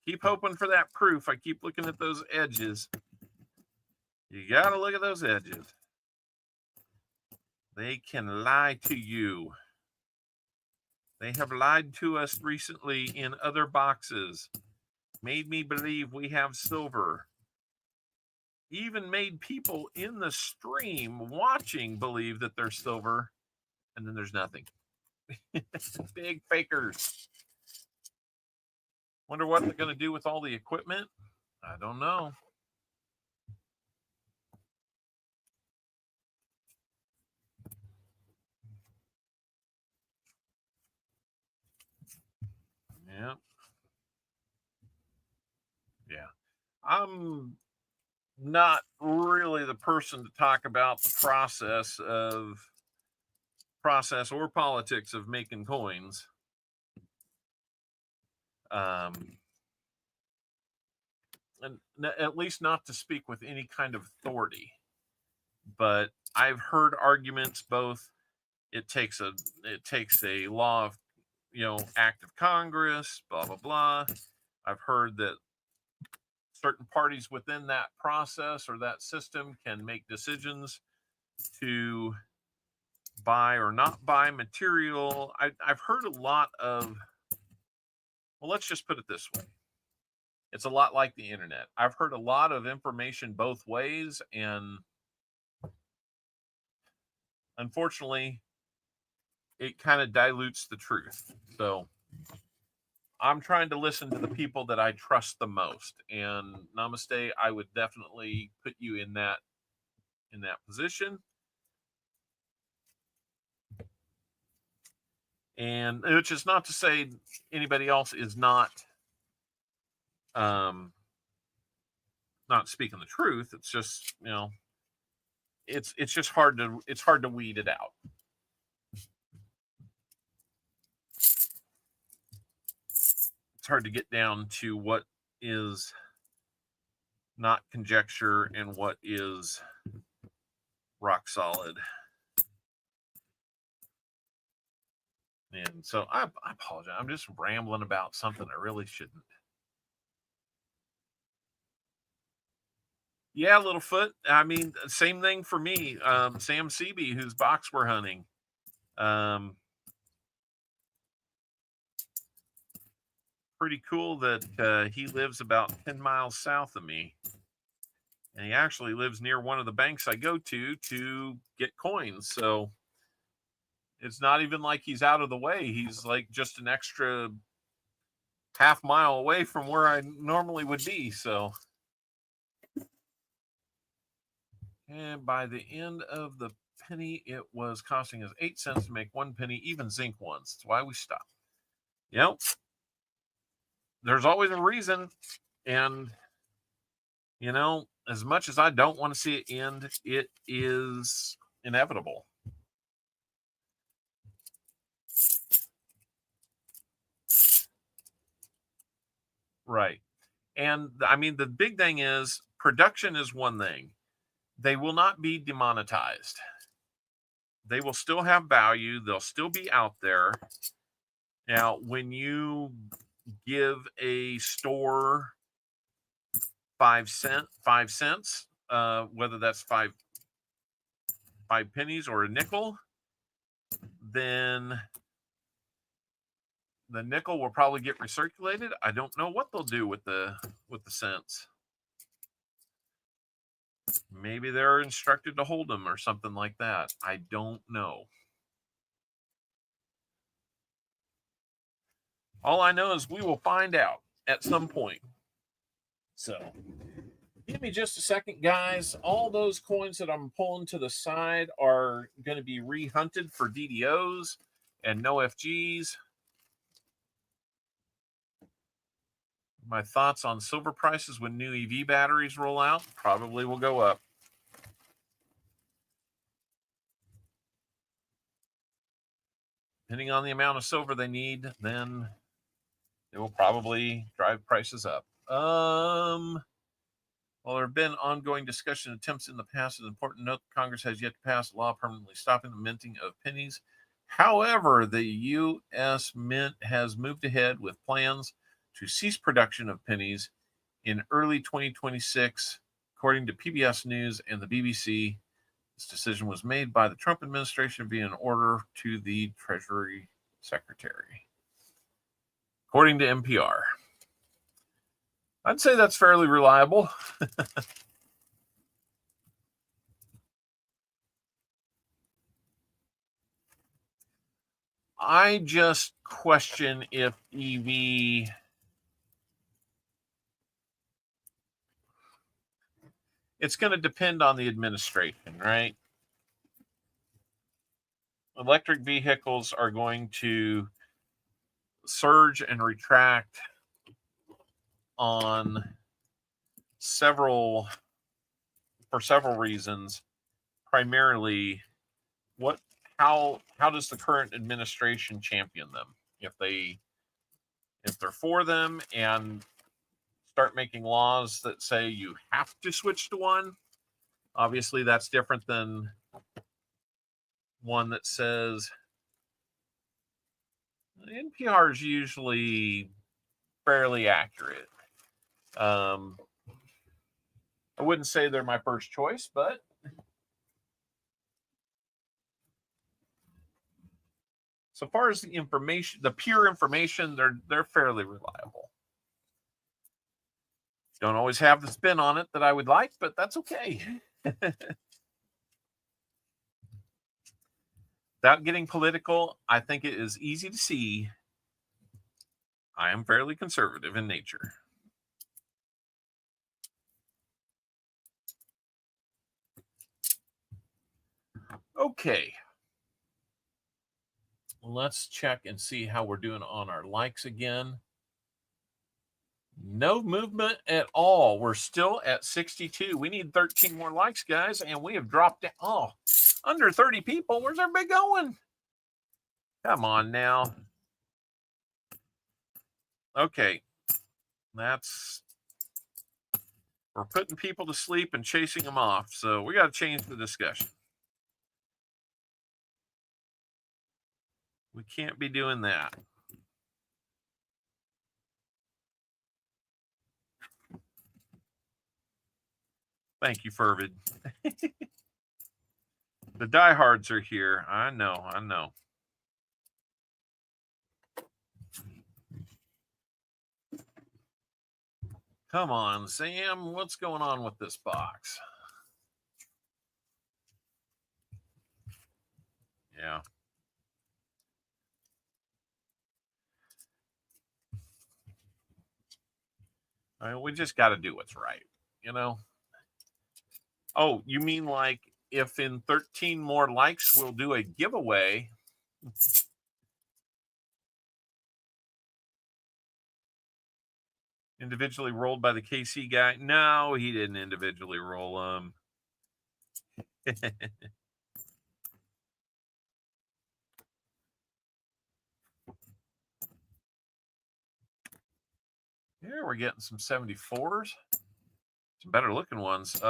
Keep hoping for that proof. I keep looking at those edges. You got to look at those edges. They can lie to you. They have lied to us recently in other boxes. Made me believe we have silver. Even made people in the stream watching believe that there's silver, and then there's nothing. Big fakers. Wonder what they're going to do with all the equipment. I don't know. Yeah. Yeah. I'm not really the person to talk about the process or politics of making coins. And at least not to speak with any kind of authority. But I've heard arguments both. It takes a law of, act of Congress, blah blah blah. I've heard that certain parties within that process or that system can make decisions to buy or not buy material. I've heard a lot of, well, let's just put it this way. It's a lot like the internet. I've heard a lot of information both ways, and unfortunately, it kind of dilutes the truth. So I'm trying to listen to the people that I trust the most. And Namaste, I would definitely put you in that position. And which is not to say anybody else is not speaking the truth. It's just, it's just hard to weed it out. It's hard to get down to what is not conjecture and what is rock solid. And so I apologize. I'm just rambling about something I really shouldn't. Yeah, Littlefoot. I mean, same thing for me. Sam Seaby, whose box we're hunting. Pretty cool that he lives about 10 miles south of me. And he actually lives near one of the banks I go to get coins. So it's not even like he's out of the way. He's like just an extra half mile away from where I normally would be. So, and by the end of the penny, it was costing us 8 cents to make 1 penny, even zinc ones. That's why we stopped. There's always a reason. And, as much as I don't want to see it end, it is inevitable. Right. And I mean, the big thing is production is one thing. They will not be demonetized. They will still have value. They'll still be out there. Now, when you give a store 5 cents, whether that's five pennies or a nickel, then the nickel will probably get recirculated. I don't know what they'll do with the cents. Maybe they're instructed to hold them or something like that. I don't know. All I know is we will find out at some point. So give me just a second, guys. All those coins that I'm pulling to the side are going to be rehunted for DDOs and no FGs. My thoughts on silver prices when new EV batteries roll out probably will go up. Depending on the amount of silver they need, then it will probably drive prices up. Well, there have been ongoing discussion attempts in the past. It's important to note that Congress has yet to pass a law permanently stopping the minting of pennies. However, the U.S. Mint has moved ahead with plans to cease production of pennies in early 2026, according to PBS News and the BBC. This decision was made by the Trump administration via an order to the Treasury Secretary, according to NPR. I'd say that's fairly reliable. I just question if EV it's going to depend on the administration, right? Electric vehicles are going to surge and retract on several reasons. Primarily, how does the current administration champion them? If they're for them and start making laws that say you have to switch to one, obviously that's different than one that says NPR is usually fairly accurate. I wouldn't say they're my first choice, but so far as the information, the pure information, they're fairly reliable. Don't always have the spin on it that I would like, but that's okay. Without getting political, I think it is easy to see I am fairly conservative in nature. Okay. Let's check and see how we're doing on our likes again. No movement at all. We're still at 62. We need 13 more likes, guys, and we have dropped down. Oh, under 30 people. Where's everybody going? Come on now. Okay. We're putting people to sleep and chasing them off, so we got to change the discussion. We can't be doing that. Thank you, Fervid. The diehards are here. I know. Come on, Sam. What's going on with this box? Yeah. I mean, we just got to do what's right, you know? Oh, you mean like if in 13 more likes, we'll do a giveaway? Individually rolled by the KC guy? No, he didn't individually roll them. Here we're getting some 74s. Some better looking ones. We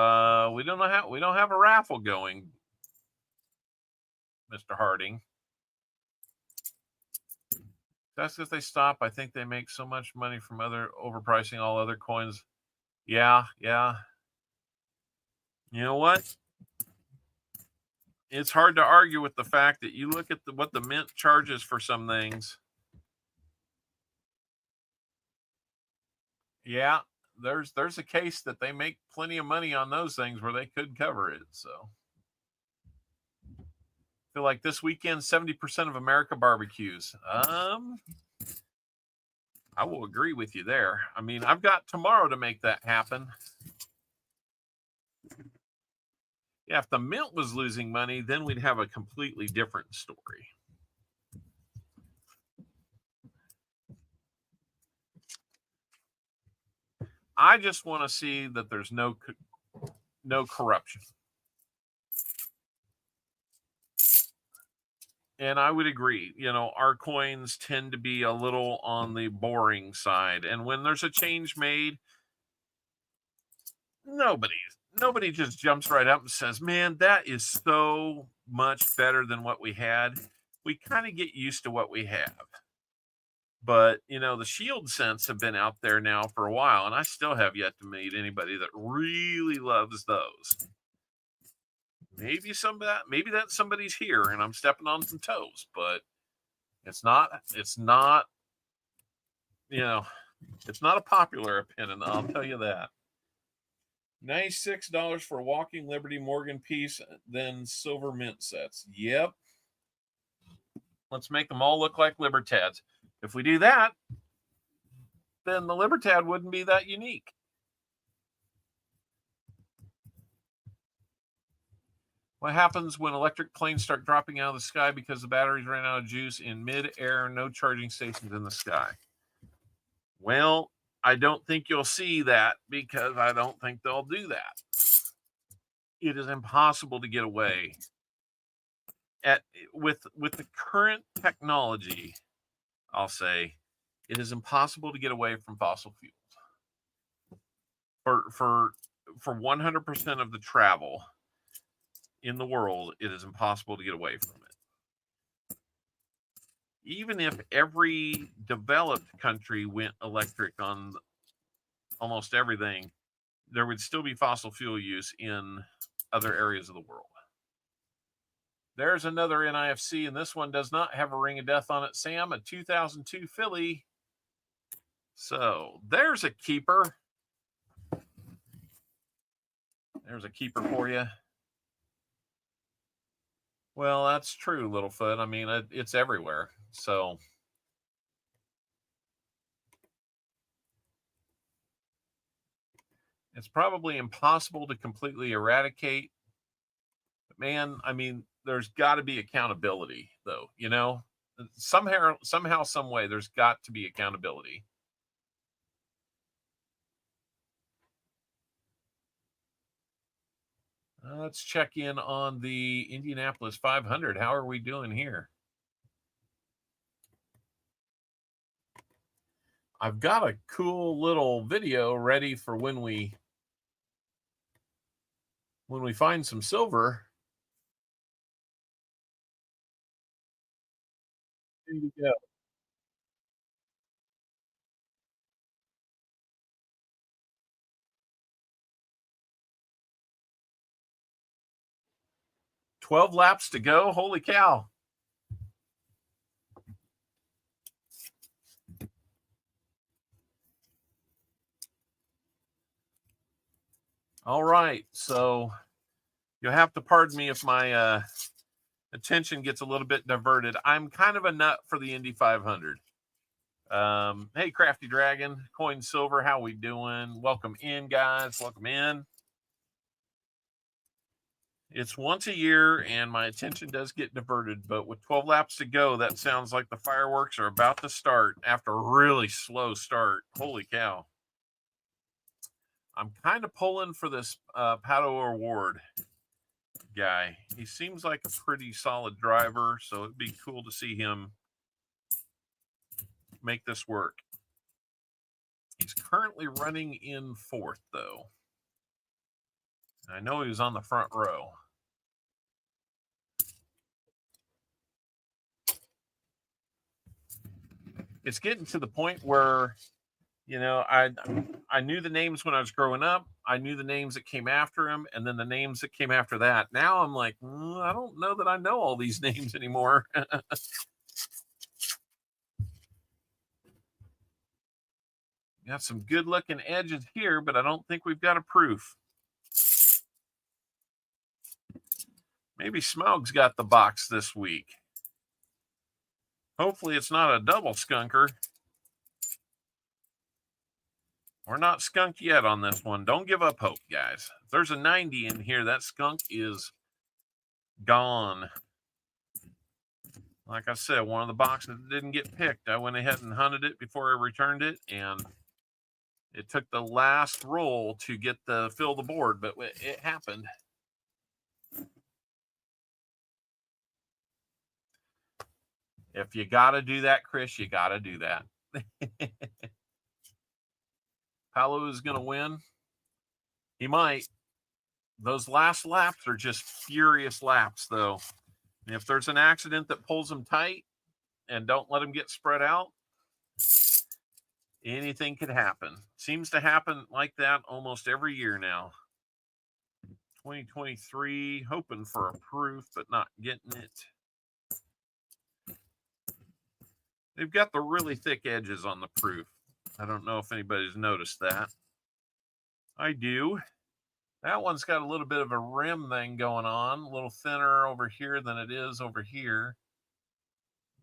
don't have a raffle going, Mr. Harding. That's if they stop. I think they make so much money from overpricing all other coins. Yeah. You know what? It's hard to argue with the fact that you look at what the mint charges for some things. Yeah, there's a case that they make plenty of money on those things where they could cover it. So I feel like this weekend 70% of America barbecues. I will agree with you there. I mean, I've got tomorrow to make that happen. Yeah, if the mint was losing money, then we'd have a completely different story. I just want to see that there's no corruption. And I would agree, our coins tend to be a little on the boring side. And when there's a change made, nobody just jumps right up and says, man, that is so much better than what we had. We kind of get used to what we have. But, the shield cents have been out there now for a while, and I still have yet to meet anybody that really loves those. Maybe that somebody's here and I'm stepping on some toes, but it's not, It's not a popular opinion, I'll tell you that. $96 for Walking Liberty Morgan piece, then silver mint sets. Yep. Let's make them all look like Libertads. If we do that, then the Libertad wouldn't be that unique. What happens when electric planes start dropping out of the sky because the batteries ran out of juice in mid-air, no charging stations in the sky? Well, I don't think you'll see that because I don't think they'll do that. It is impossible to get away with the current technology. I'll say it is impossible to get away from fossil fuels for 100% of the travel in the world. It is impossible to get away from it. Even if every developed country went electric on almost everything, there would still be fossil fuel use in other areas of the world. There's another NIFC, and this one does not have a ring of death on it, Sam. A 2002 Philly. So there's a keeper. There's a keeper for you. Well, that's true, Littlefoot. I mean, it's everywhere. So it's probably impossible to completely eradicate. But man, I mean, there's got to be accountability, though. You know, somehow, some way, there's got to be accountability. Let's check in on the Indianapolis 500. How are we doing here? I've got a cool little video ready for when we find some silver. Here you go. $12 laps to go. Holy cow. All right. So you'll have to pardon me if my attention gets a little bit diverted. I'm kind of a nut for the Indy 500. Hey, Crafty Dragon, Coin Silver, how we doing? Welcome in, guys. Welcome in. It's once a year, and my attention does get diverted, but with 12 laps to go, that sounds like the fireworks are about to start after a really slow start. Holy cow. I'm kind of pulling for this Pato Award guy. He seems like a pretty solid driver, so it'd be cool to see him make this work. He's currently running in fourth, though. I know he was on the front row. It's getting to the point where, you know, I knew the names when I was growing up. I knew the names that came after him, and then the names that came after that. Now I'm like, I don't know that I know all these names anymore. Got some good looking edges here, but I don't think we've got a proof. Maybe Smoug's got the box this week. Hopefully it's not a double skunker. We're not skunked yet on this one. Don't give up hope, guys. If there's a 90 in here, that skunk is gone. Like I said, one of the boxes that didn't get picked. I went ahead and hunted it before I returned it, and it took the last roll to get the fill the board, but it happened. If you got to do that, Chris, you got to do that. Paolo is going to win. He might. Those last laps are just furious laps, though. And if there's an accident that pulls them tight and don't let them get spread out, anything could happen. Seems to happen like that almost every year now. 2023, hoping for a proof, but not getting it. They've got the really thick edges on the proof. I don't know if anybody's noticed that. I do. That one's got a little bit of a rim thing going on, a little thinner over here than it is over here.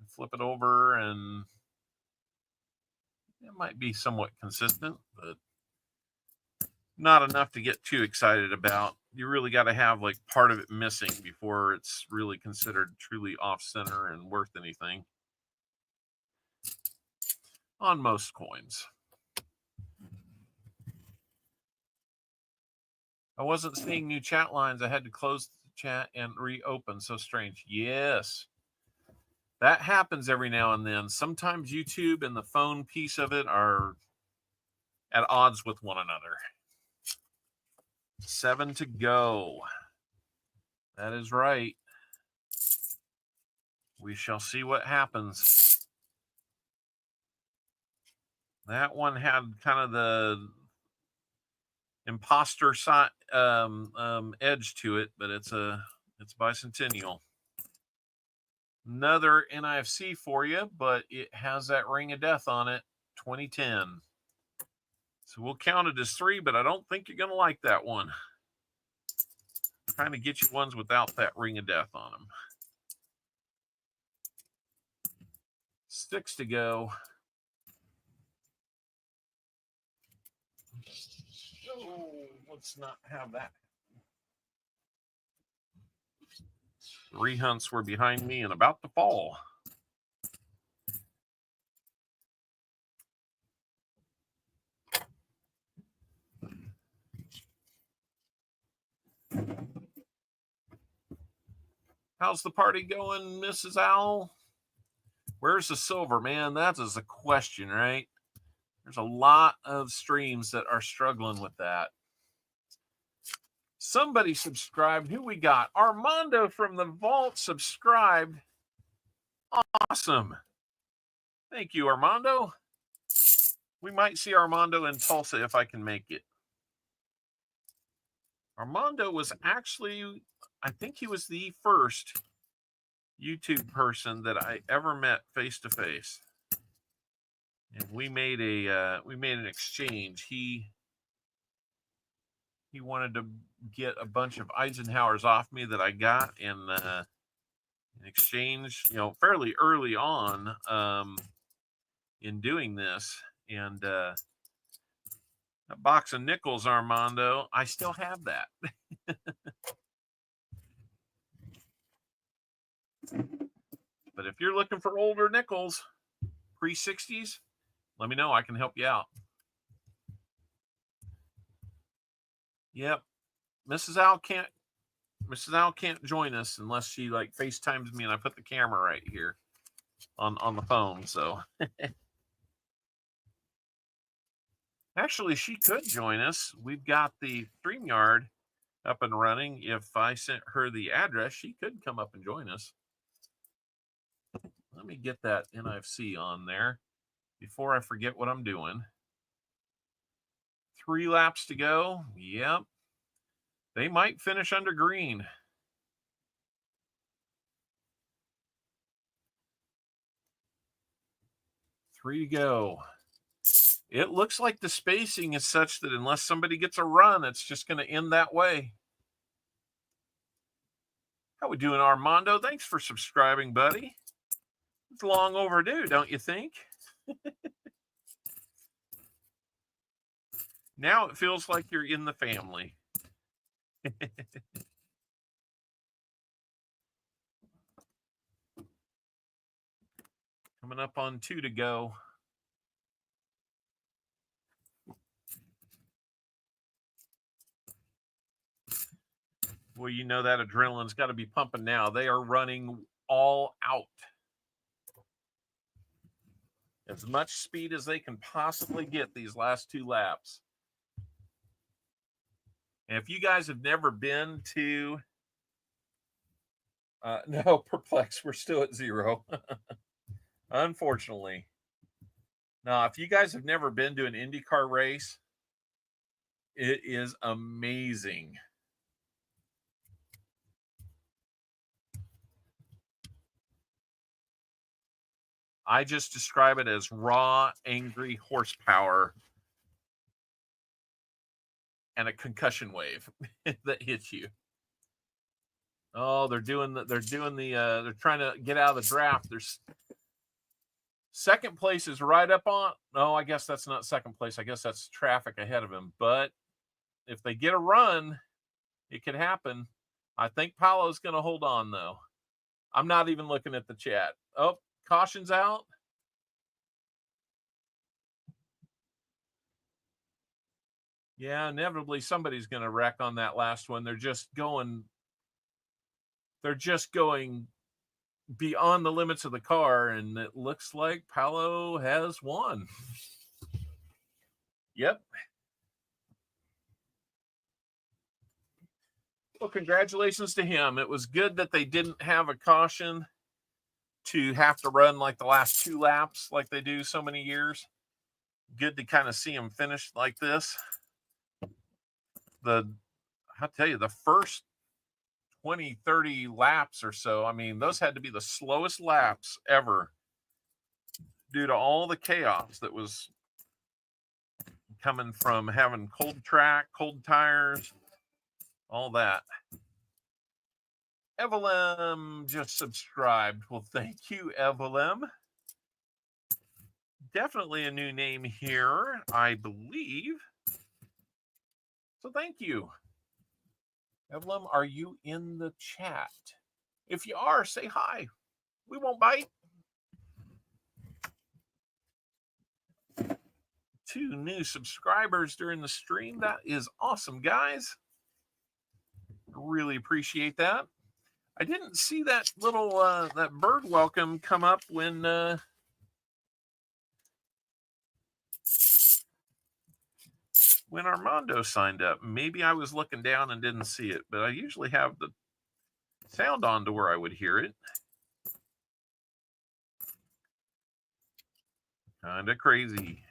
Flip it over and it might be somewhat consistent, but not enough to get too excited about. You really got to have like part of it missing before it's really considered truly off center and worth anything on most coins. I wasn't seeing new chat lines. I had to close the chat and reopen. So strange. Yes. That happens every now and then. Sometimes YouTube and the phone piece of it are at odds with one another. 7 to go. That is right. We shall see what happens. That one had kind of the imposter edge to it, but it's bicentennial. Another NIFC for you, but it has that ring of death on it, 2010. So we'll count it as 3, but I don't think you're going to like that one. I'm trying to get you ones without that ring of death on them. 6 to go. Oh, let's not have that. 3 hunts were behind me and about to fall. How's the party going, Mrs. Owl? Where's the silver, man? That is a question, right? There's a lot of streams that are struggling with that. Somebody subscribed. Who we got? Armando from the vault subscribed. Awesome. Thank you, Armando. We might see Armando in Tulsa if I can make it. Armando was actually, I think he was the first YouTube person that I ever met face to face. And we made an exchange. He wanted to get a bunch of Eisenhowers off me that I got in exchange, fairly early on in doing this. And a box of nickels, Armando, I still have that. But if you're looking for older nickels, pre-60s, let me know. I can help you out. Yep. Mrs. Owl can't join us unless she like FaceTimes me and I put the camera right here on the phone. So actually she could join us. We've got the StreamYard up and running. If I sent her the address, she could come up and join us. Let me get that NIFC on there before I forget what I'm doing. 3 laps to go. Yep. They might finish under green. Three to go. It looks like the spacing is such that unless somebody gets a run, it's just going to end that way. How we doing, Armando? Thanks for subscribing, buddy. It's long overdue, don't you think? Now it feels like you're in the family. Coming up on 2 to go. Well, you know that adrenaline's got to be pumping now. They are running all out. As much speed as they can possibly get these last 2 laps. And if you guys have never been to... no, perplex, we're still at 0. Unfortunately. Now, if you guys have never been to an IndyCar race, it is amazing. I just describe it as raw, angry horsepower and a concussion wave that hits you. Oh, they're trying to get out of the draft. There's second place is right up on. No, I guess that's not second place. I guess that's traffic ahead of him. But if they get a run, it could happen. I think Paolo's going to hold on, though. I'm not even looking at the chat. Oh, caution's out. Yeah, inevitably somebody's going to wreck on that last one. They're just going beyond the limits of the car, and it looks like Paolo has won. Yep. Well, congratulations to him. It was good that they didn't have a caution to have to run like the last 2 laps like they do so many years. Good to kind of see him finish like this. I'll tell you, the first 20, 30 laps or so, I mean, those had to be the slowest laps ever due to all the chaos that was coming from having cold track, cold tires, all that. Evelyn just subscribed. Well, thank you, Evelyn. Definitely a new name here, I believe. So thank you. Evelyn, are you in the chat? If you are, say hi. We won't bite. 2 new subscribers during the stream. That is awesome, guys. Really appreciate that. I didn't see that little that bird welcome come up when Armando signed up. Maybe I was looking down and didn't see it, but I usually have the sound on to where I would hear it. Kind of crazy.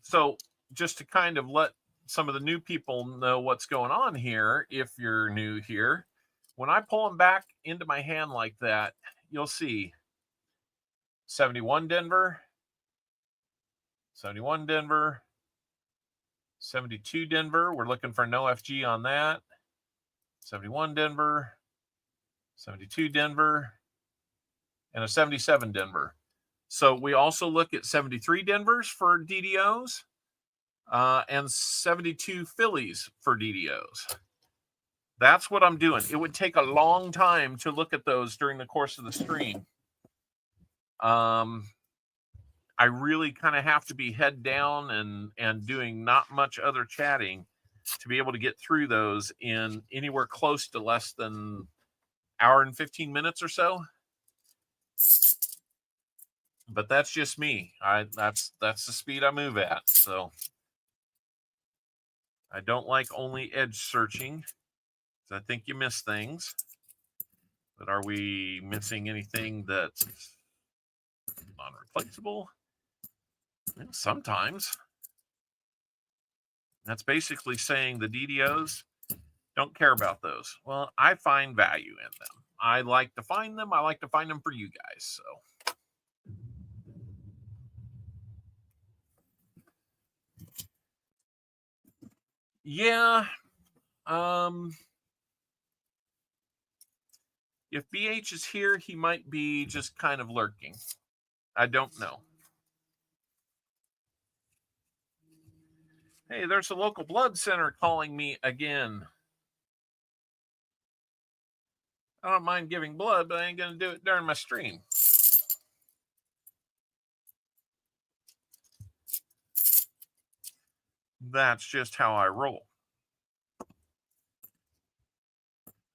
So just to kind of let some of the new people know what's going on here, if you're new here, when I pull them back into my hand like that, you'll see 71 Denver, 71 Denver, 72 Denver. We're looking for no FG on that. 71 Denver, 72 Denver, and a 77 Denver. So we also look at 73 Denvers for DDOs and 72 Phillies for DDOs. That's what I'm doing. It would take a long time to look at those during the course of the stream. I really kind of have to be head down and doing not much other chatting to be able to get through those in anywhere close to less than hour and 15 minutes or so. But that's just me. That's the speed I move at. So I don't like only edge searching. I think you miss things. But are we missing anything that's non-replaceable? Sometimes. That's basically saying the DDOs don't care about those. Well, I find value in them. I like to find them. I like to find them for you guys. So. Yeah. If BH is here, he might be just kind of lurking. I don't know. Hey, there's a local blood center calling me again. I don't mind giving blood, but I ain't going to do it during my stream. That's just how I roll.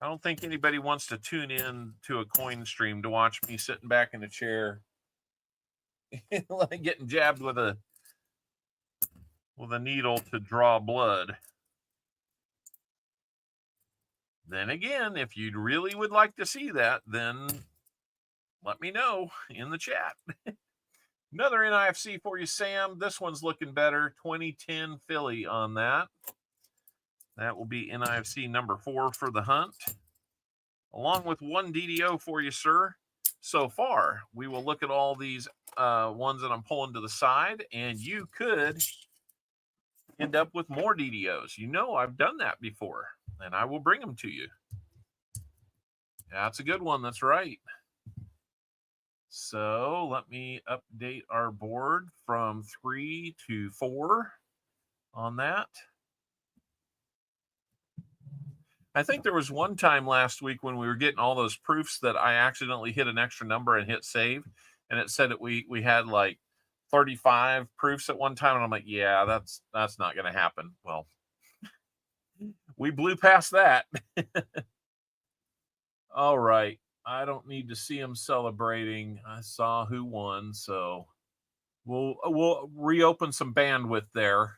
I don't think anybody wants to tune in to a coin stream to watch me sitting back in a chair getting jabbed with a needle to draw blood. Then again, if you really would like to see that, then let me know in the chat. Another NIFC for you, Sam. This one's looking better. 2010 Philly on that. That will be NIFC number 4 for the hunt, along with 1 DDO for you, sir. So far, we will look at all these ones that I'm pulling to the side, and you could end up with more DDOs. You know, I've done that before, and I will bring them to you. That's a good one. That's right. So let me update our board from 3 to 4 on that. I think there was one time last week when we were getting all those proofs that I accidentally hit an extra number and hit save, and it said that we had like 35 proofs at one time, and I'm like, yeah, that's not going to happen. Well, we blew past that. All right. I don't need to see them celebrating. I saw who won, so we'll reopen some bandwidth there.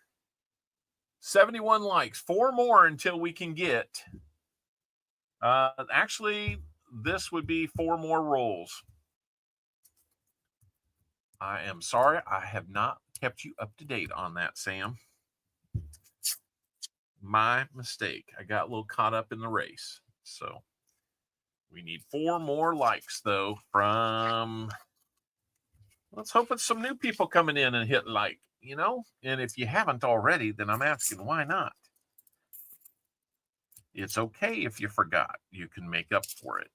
71 likes, 4 more until we can get. Actually, this would be 4 more rolls. I am sorry, I have not kept you up to date on that, Sam. My mistake. I got a little caught up in the race. So we need 4 more likes, though, from... Let's hope it's some new people coming in and hit like, you know? And if you haven't already, then I'm asking, why not? It's okay if you forgot. You can make up for it.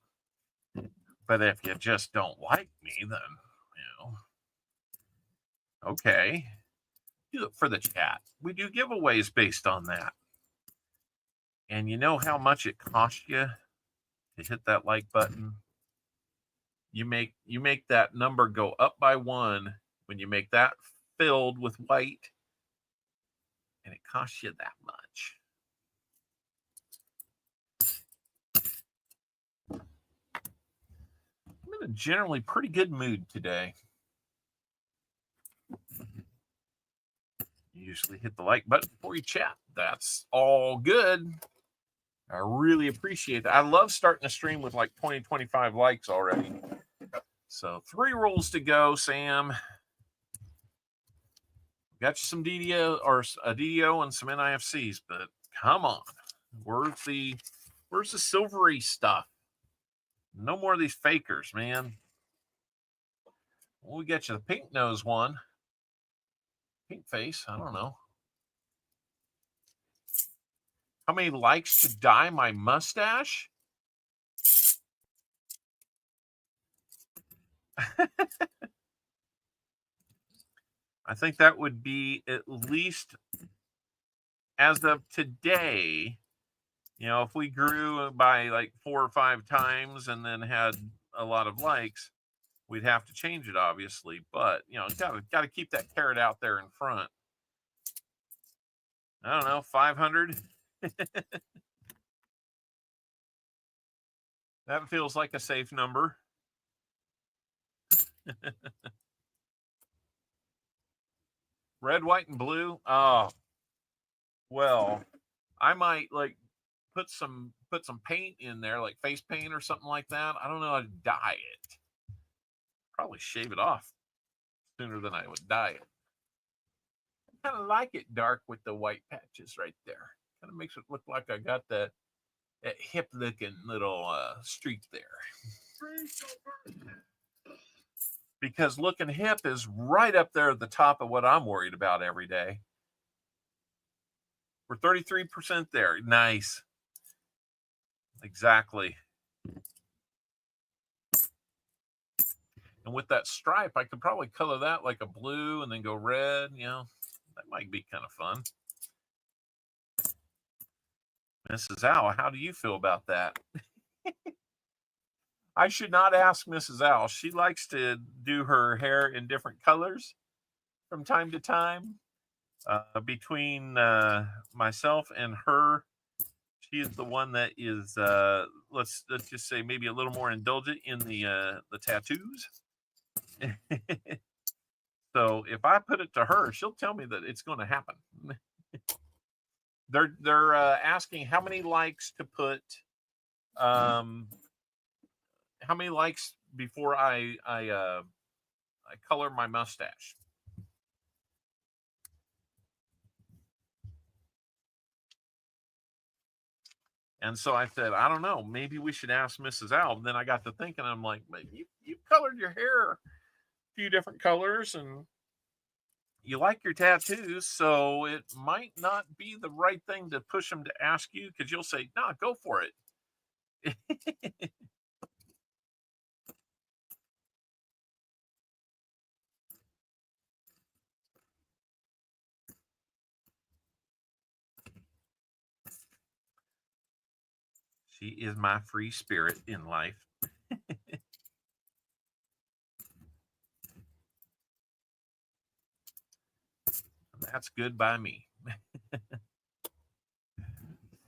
But if you just don't like me, then, you know, okay. Do it for the chat. We do giveaways based on that. And you know how much it costs you to hit that like button? You make that number go up by 1 when you make that filled with white, and it costs you that much. I'm in a generally pretty good mood today. You usually hit the like button before you chat. That's all good. I really appreciate that. I love starting a stream with like 20, 25 likes already. So 3 rolls to go, Sam. Got you some DDO or a DDO and some NIFCs, but come on. Where's the silvery stuff? No more of these fakers, man. Well, we got you the pink nose one. Pink face, I don't know. How many likes to dye my mustache? I think that would be at least, as of today, you know, if we grew by like 4 or 5 times and then had a lot of likes, we'd have to change it, obviously. But, you know, got to keep that carrot out there in front. I don't know, 500? That feels like a safe number. Red, white, and blue. Oh, well, I might like put some paint in there, like face paint or something like that. I don't know how to dye it. Probably shave it off sooner than I would dye it. I kind of like it dark with the white patches right there. Kind of makes it look like I got that hip looking little streak there. Because looking hip is right up there at the top of what I'm worried about every day. We're 33% there. Nice. Exactly. And with that stripe, I could probably color that like a blue and then go red. You know, that might be kind of fun. Mrs. Owl, how do you feel about that? I should not ask Mrs. Owl. She likes to do her hair in different colors from time to time. Between myself and her, she is the one that is let's just say maybe a little more indulgent in the tattoos. So if I put it to her, she'll tell me that it's going to happen. They're asking how many likes to put, how many likes before I color my mustache. And so I said, I don't know, maybe we should ask Mrs. Al. And then I got to thinking, I'm like, you've colored your hair a few different colors and you like your tattoos, so it might not be the right thing to push them to ask you, because you'll say, no, go for it. She is my free spirit in life. That's good by me.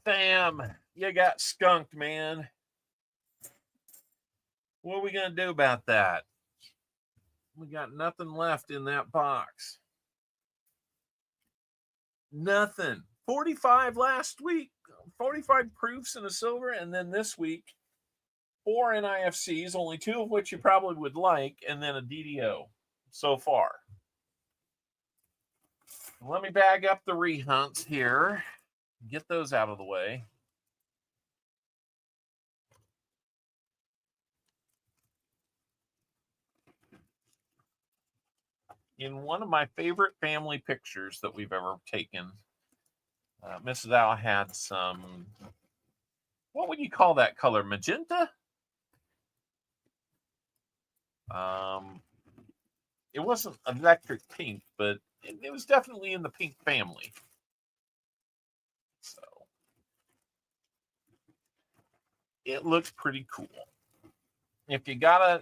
Sam, you got skunked, man. What are we going to do about that? We got nothing left in that box. Nothing. 45 last week, 45 proofs in a silver, and then this week, 4 NIFCs, only 2 of which you probably would like, and then a DDO so far. Let me bag up the rehunts here. Get those out of the way. In one of my favorite family pictures that we've ever taken, Mrs. Al had some, what would you call that color? Magenta? It wasn't electric pink, but it was definitely in the pink family. So it looks pretty cool. If you're gonna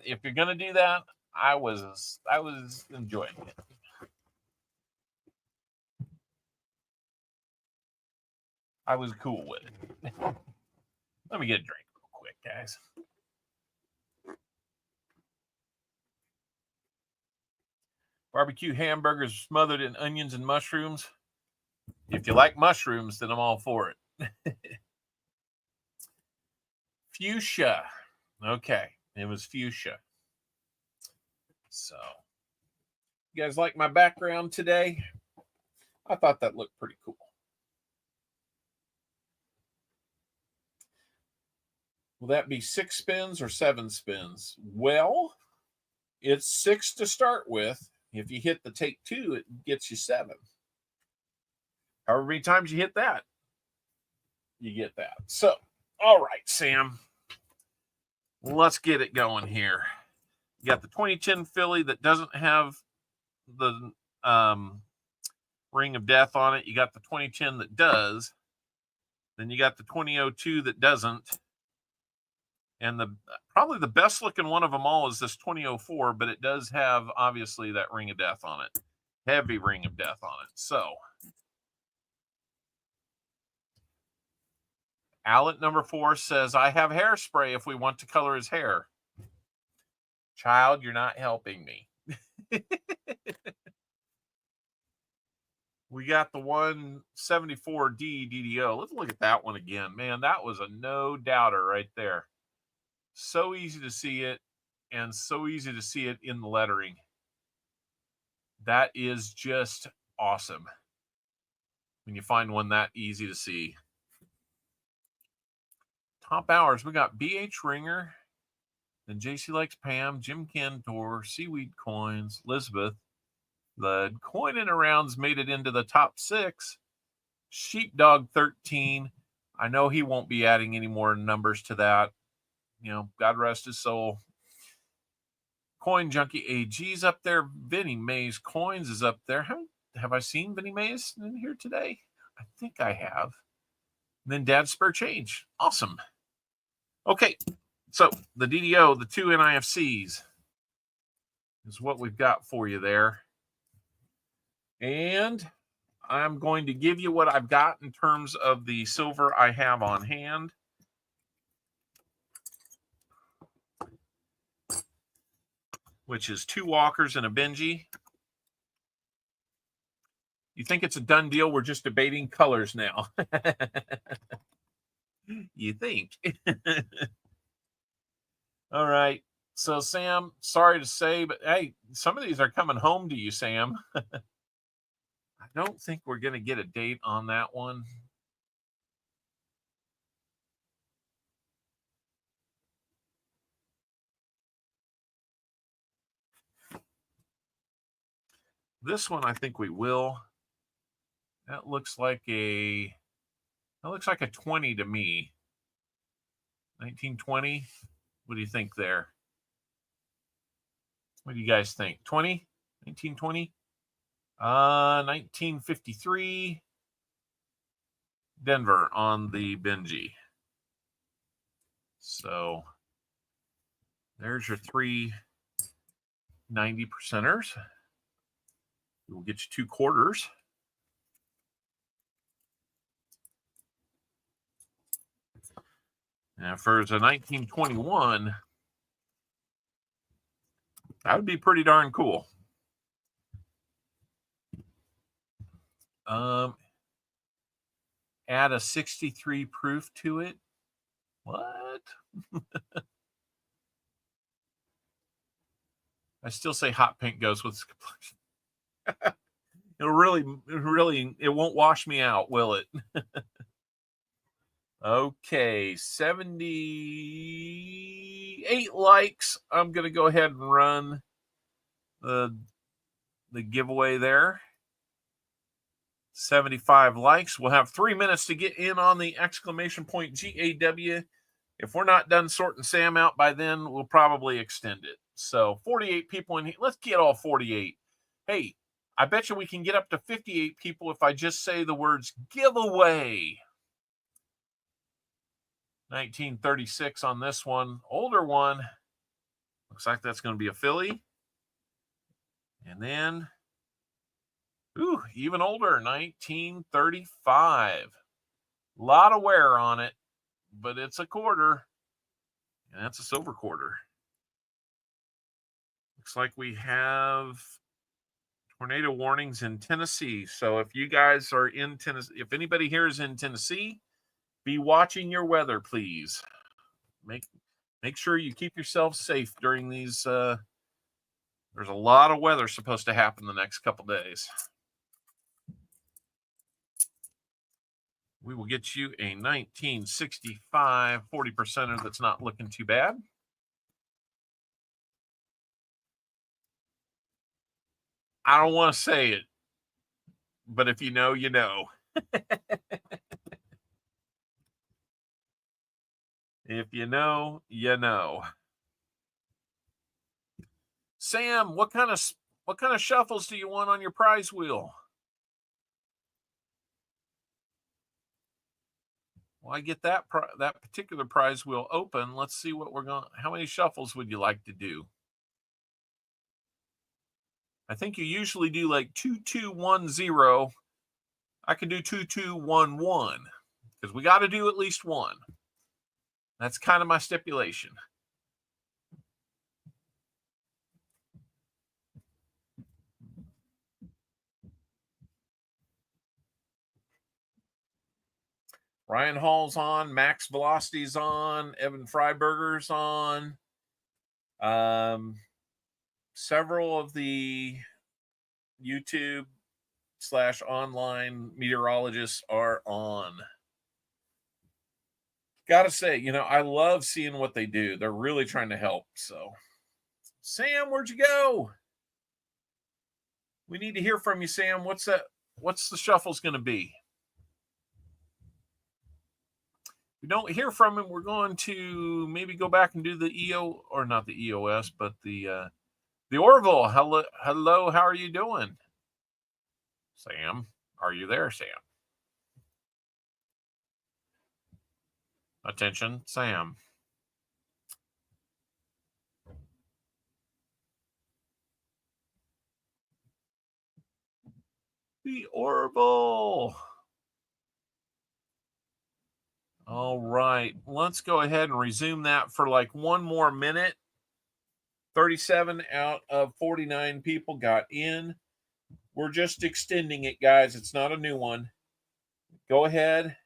do that, I was enjoying it. I was cool with it. Let me get a drink real quick, guys. Barbecue hamburgers smothered in onions and mushrooms. If you like mushrooms, then I'm all for it. Fuchsia. Okay, it was fuchsia. So, you guys like my background today? I thought that looked pretty cool. Will that be 6 spins or 7 spins? Well, it's 6 to start with. If you hit the take 2, it gets you 7. However many times you hit that, you get that. So, all right, Sam, let's get it going here. You got the 2010 Philly that doesn't have the ring of death on it. You got the 2010 that does. Then you got the 2002 that doesn't. And probably the best looking one of them all is this 2004, but it does have obviously that ring of death on it. Heavy ring of death on it. So Allet number 4 says, I have hairspray if we want to color his hair. Child, you're not helping me. We got the 174D DDO. Let's look at that one again. Man, that was a no doubter right there. So easy to see it, and so easy to see it in the lettering. That is just awesome when you find one that easy to see. Top hours, we got BH Ringer, then JC Likes Pam, Jim Cantor, Seaweed Coins, Elizabeth. The coin in arounds made it into the top 6. Sheepdog 13. I know he won't be adding any more numbers to that. You know, God rest his soul. Coin Junkie AG's up there. Vinny Mays Coins is up there. Have I seen Vinny Mays in here today? I think I have. And then Dad's Spare Change. Awesome. Okay, so the DDO, the 2 NIFCs is what we've got for you there. And I'm going to give you what I've got in terms of the silver I have on hand. Which is 2 Walkers and a Benji. You think it's a done deal? We're just debating colors now. You think. All right. So, Sam, sorry to say, but hey, some of these are coming home to you, Sam. I don't think we're going to get a date on that one. This one, I think we will. That looks like a 20 to me. 1920. What do you think there? What do you guys think? 20? 1920? 1953. Denver on the Benji. So there's your 3 90%ers. We'll get you 2 quarters. Now, for the 1921, that would be pretty darn cool. Add a 63 proof to it. What? I still say hot pink goes with complexion. It won't wash me out, will it? Okay, 78 likes. I'm going to go ahead and run the giveaway there. 75 likes. We'll have 3 minutes to get in on the exclamation point GAW. If we're not done sorting Sam out by then, we'll probably extend it. So 48 people in here. Let's get all 48. Hey, I bet you we can get up to 58 people if I just say the words giveaway. 1936 on this one. Older one. Looks like that's going to be a Philly. And then, ooh, even older, 1935. A lot of wear on it, but it's a quarter. And that's a silver quarter. Looks like we have tornado warnings in Tennessee. So if you guys are in Tennessee, if anybody here is in Tennessee, be watching your weather, please. Make sure you keep yourself safe during these. There's a lot of weather supposed to happen the next couple days. We will get you a 1965 40%er that's not looking too bad. I don't want to say it, but if you know, you know. If you know, you know. Sam, what kind of shuffles do you want on your prize wheel? Well, I get that particular prize wheel open. Let's see what we're going. How many shuffles would you like to do? I think you usually do like 2210. I can do 2211 because we got to do at least one. That's kind of my stipulation. Ryan Hall's on, Max Velocity's on, Evan Freiberger's on. Several of the YouTube/online meteorologists are on. Gotta say, I love seeing what they do. They're really trying to help. So, Sam, where'd you go? We need to hear from you, Sam. What's the shuffle's going to be? If we don't hear from him, we're going to maybe go back and do the not the EOS, but the Orville. Hello, how are you doing? Sam, are you there, Sam? Attention, Sam. The Orville. All right, let's go ahead and resume that for like one more minute. 37 out of 49 people got in. We're just extending it, guys. It's not a new one. Go ahead.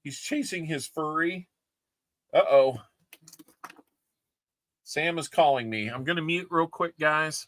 He's chasing his furry. Uh-oh. Sam is calling me. I'm going to mute real quick, guys.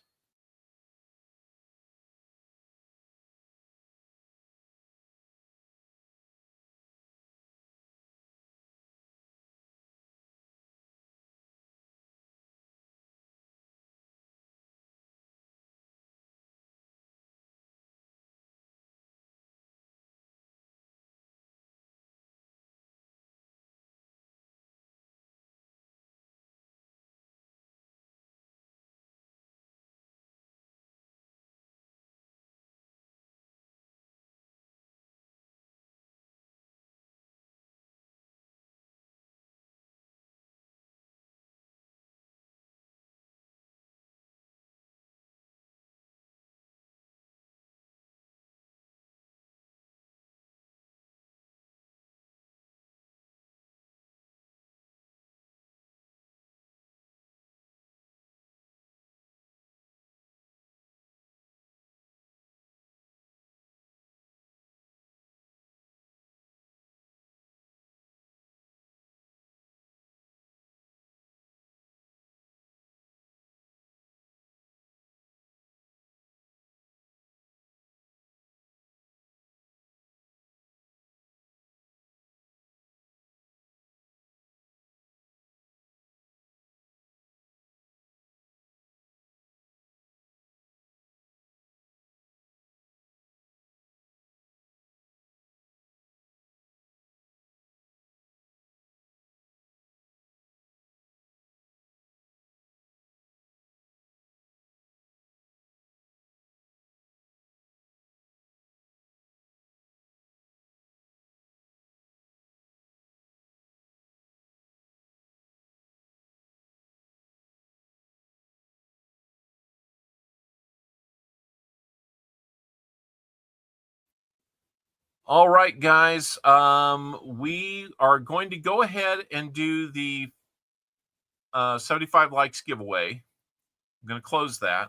All right, guys. We are going to go ahead and do the 75 likes giveaway. I'm going to close that.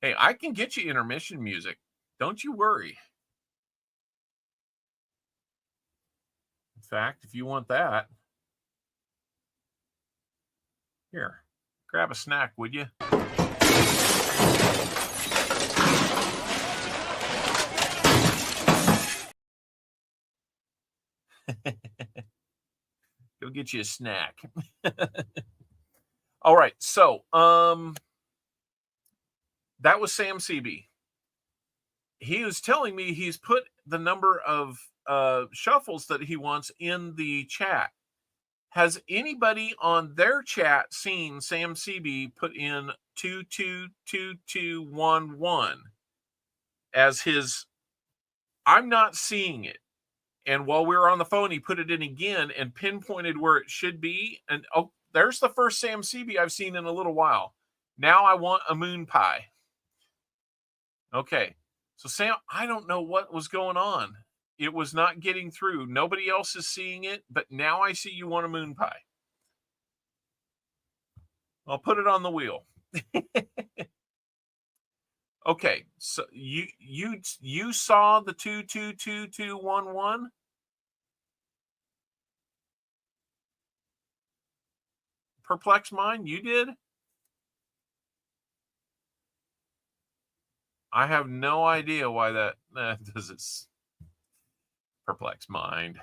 Hey, I can get you intermission music. Don't you worry. In fact, if you want that, here, grab a snack, would you? Go get you a snack. All right, so that was Sam CB. He was telling me he's put the number of shuffles that he wants in the chat. Has anybody on their chat seen Sam CB put in 222211 as his? I'm not seeing it. And while we were on the phone, he put it in again and pinpointed where it should be. And oh, there's the first Sam CB I've seen in a little while. Now I want a moon pie. Okay. So Sam, I don't know what was going on. It was not getting through. Nobody else is seeing it, but now I see you want a moon pie. I'll put it on the wheel. Okay, so you saw the 222211? Perplex Mind, you did? I have no idea why that does it. Perplex Mind.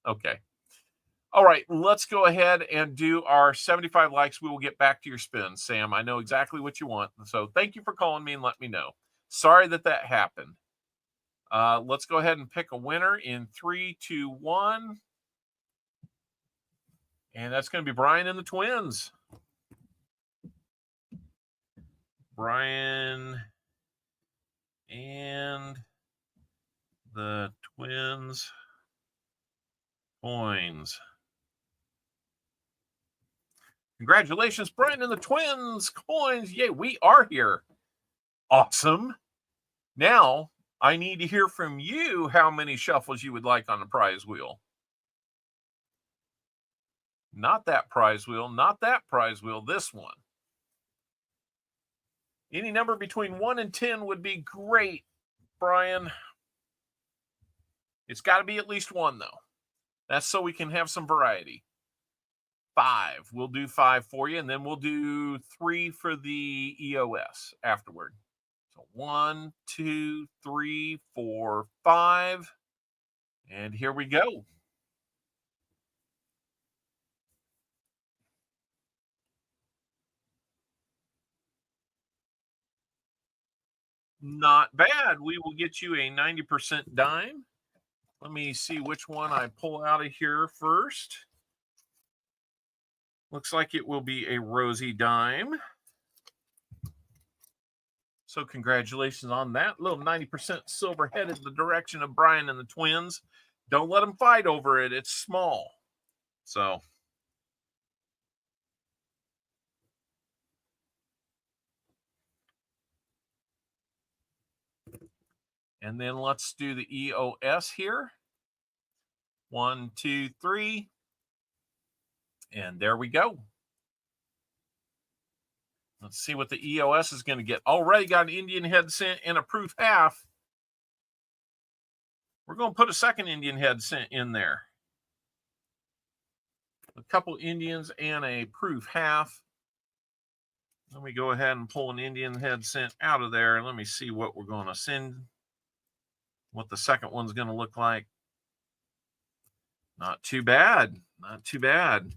Okay. All right, let's go ahead and do our 75 likes. We will get back to your spin, Sam. I know exactly what you want. So thank you for calling me and let me know. Sorry that happened. Let's go ahead and pick a winner in 3, 2, 1. And that's going to be Brian and the Twins. Brian and the Twins coins. Congratulations, Brian and the Twins coins. Yay, we are here. Awesome. Now, I need to hear from you how many shuffles you would like on the prize wheel. Not that prize wheel, not that prize wheel, this one. Any number between 1 and 10 would be great, Brian. It's got to be at least 1, though. That's so we can have some variety. 5. We'll do 5 for you, and then we'll do 3 for the EOS afterward. So 1, 2, 3, 4, 5. And here we go. Not bad. We will get you a 90% dime. Let me see which one I pull out of here first. Looks like it will be a rosy dime. So congratulations on that. Little 90% silver headed the direction of Brian and the Twins. Don't let them fight over it. It's small. So. And then let's do the EOS here. 1, 2, 3. And there we go. Let's see what the EOS is going to get. Already got an Indian head cent and a proof half. We're going to put a second Indian head cent in there. A couple Indians and a proof half. Let me go ahead and pull an Indian head cent out of there. Let me see what we're going to send. What the second one's going to look like. Not too bad. Not too bad.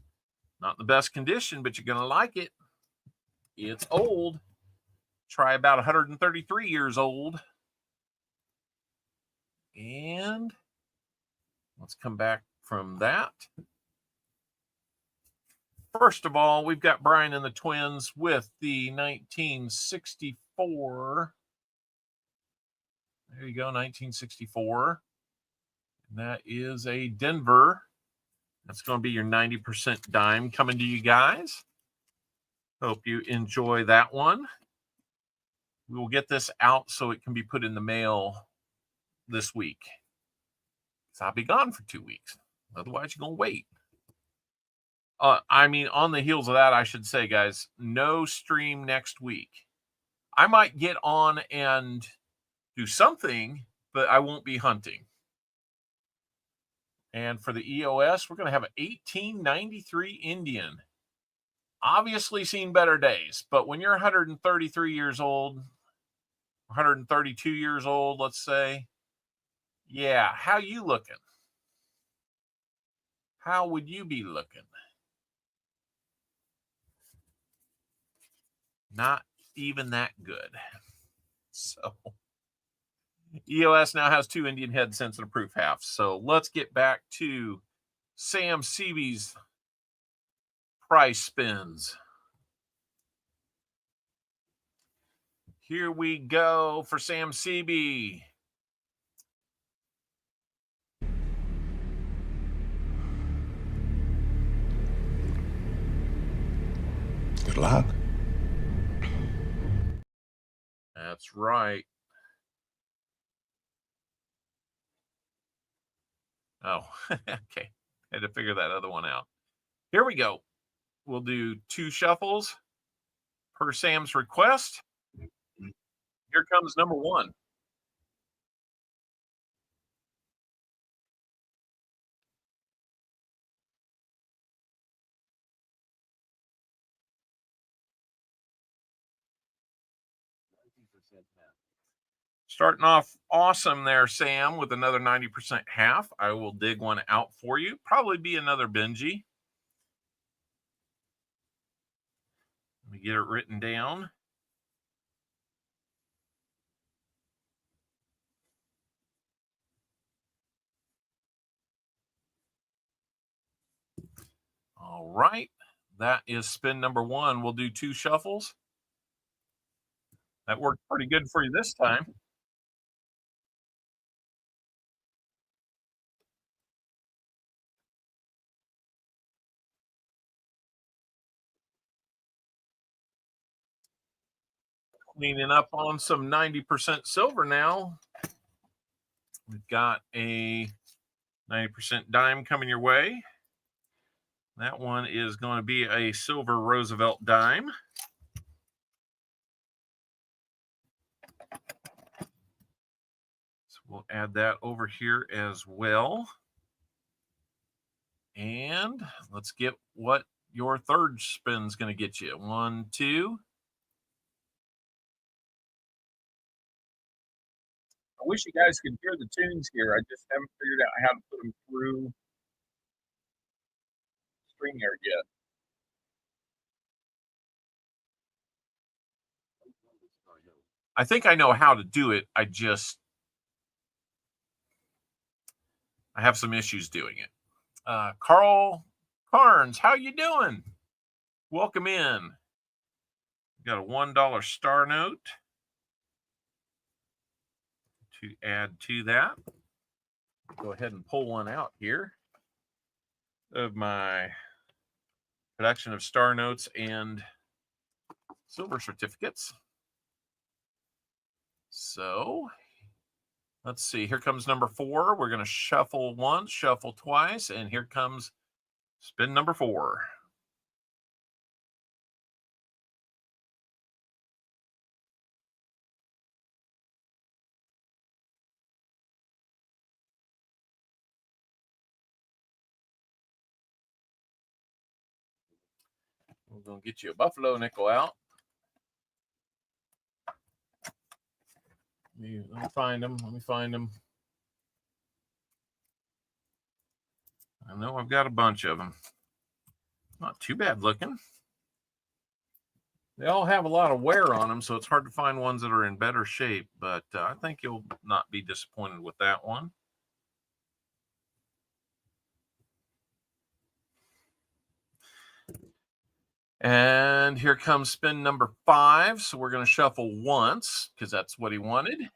Not the best condition, but you're going to like it. It's old. Try about 133 years old. And let's come back from that. First of all, we've got Brian and the Twins with the 1964. There you go, 1964. And that is a Denver. That's going to be your 90% dime coming to you guys. Hope you enjoy that one. We will get this out so it can be put in the mail this week. So I'll be gone for 2 weeks. Otherwise, you're going to wait. I mean, on the heels of that, I should say, guys, no stream next week. I might get on and do something, but I won't be hunting. And for the EOS, we're going to have an 1893 Indian. Obviously seen better days, but when you're 133 years old, 132 years old, let's say, yeah, how you looking? How would you be looking? Not even that good. So EOS now has 2 Indian head sensitive proof halves. So let's get back to Sam Seaby's price spins. Here we go for Sam Seaby. Good luck. That's right. Oh, okay. Had to figure that other one out. Here we go. We'll do 2 shuffles per Sam's request. Here comes number 1. Starting off awesome there, Sam, with another 90% half. I will dig one out for you. Probably be another Benji. Let me get it written down. All right. That is spin number 1. We'll do 2 shuffles. That worked pretty good for you this time. Cleaning up on some 90% silver now. We've got a 90% dime coming your way. That one is going to be a silver Roosevelt dime. So we'll add that over here as well. And let's get what your third spin's going to get you. 1, 2. I wish you guys could hear the tunes here. I just haven't figured out how to put them through StreamYard yet. I think I know how to do it. I have some issues doing it. Carl Carnes, how you doing? Welcome in. Got a $1 star note to add to that. Go ahead and pull one out here of my production of star notes and silver certificates. So let's see. Here comes number 4. We're going to shuffle once, shuffle twice, and here comes spin number 4. We're going to get you a buffalo nickel out. Let me find them. I know I've got a bunch of them. Not too bad looking. They all have a lot of wear on them, so it's hard to find ones that are in better shape, but I think you'll not be disappointed with that one. And here comes spin number 5. So we're going to shuffle once because that's what he wanted.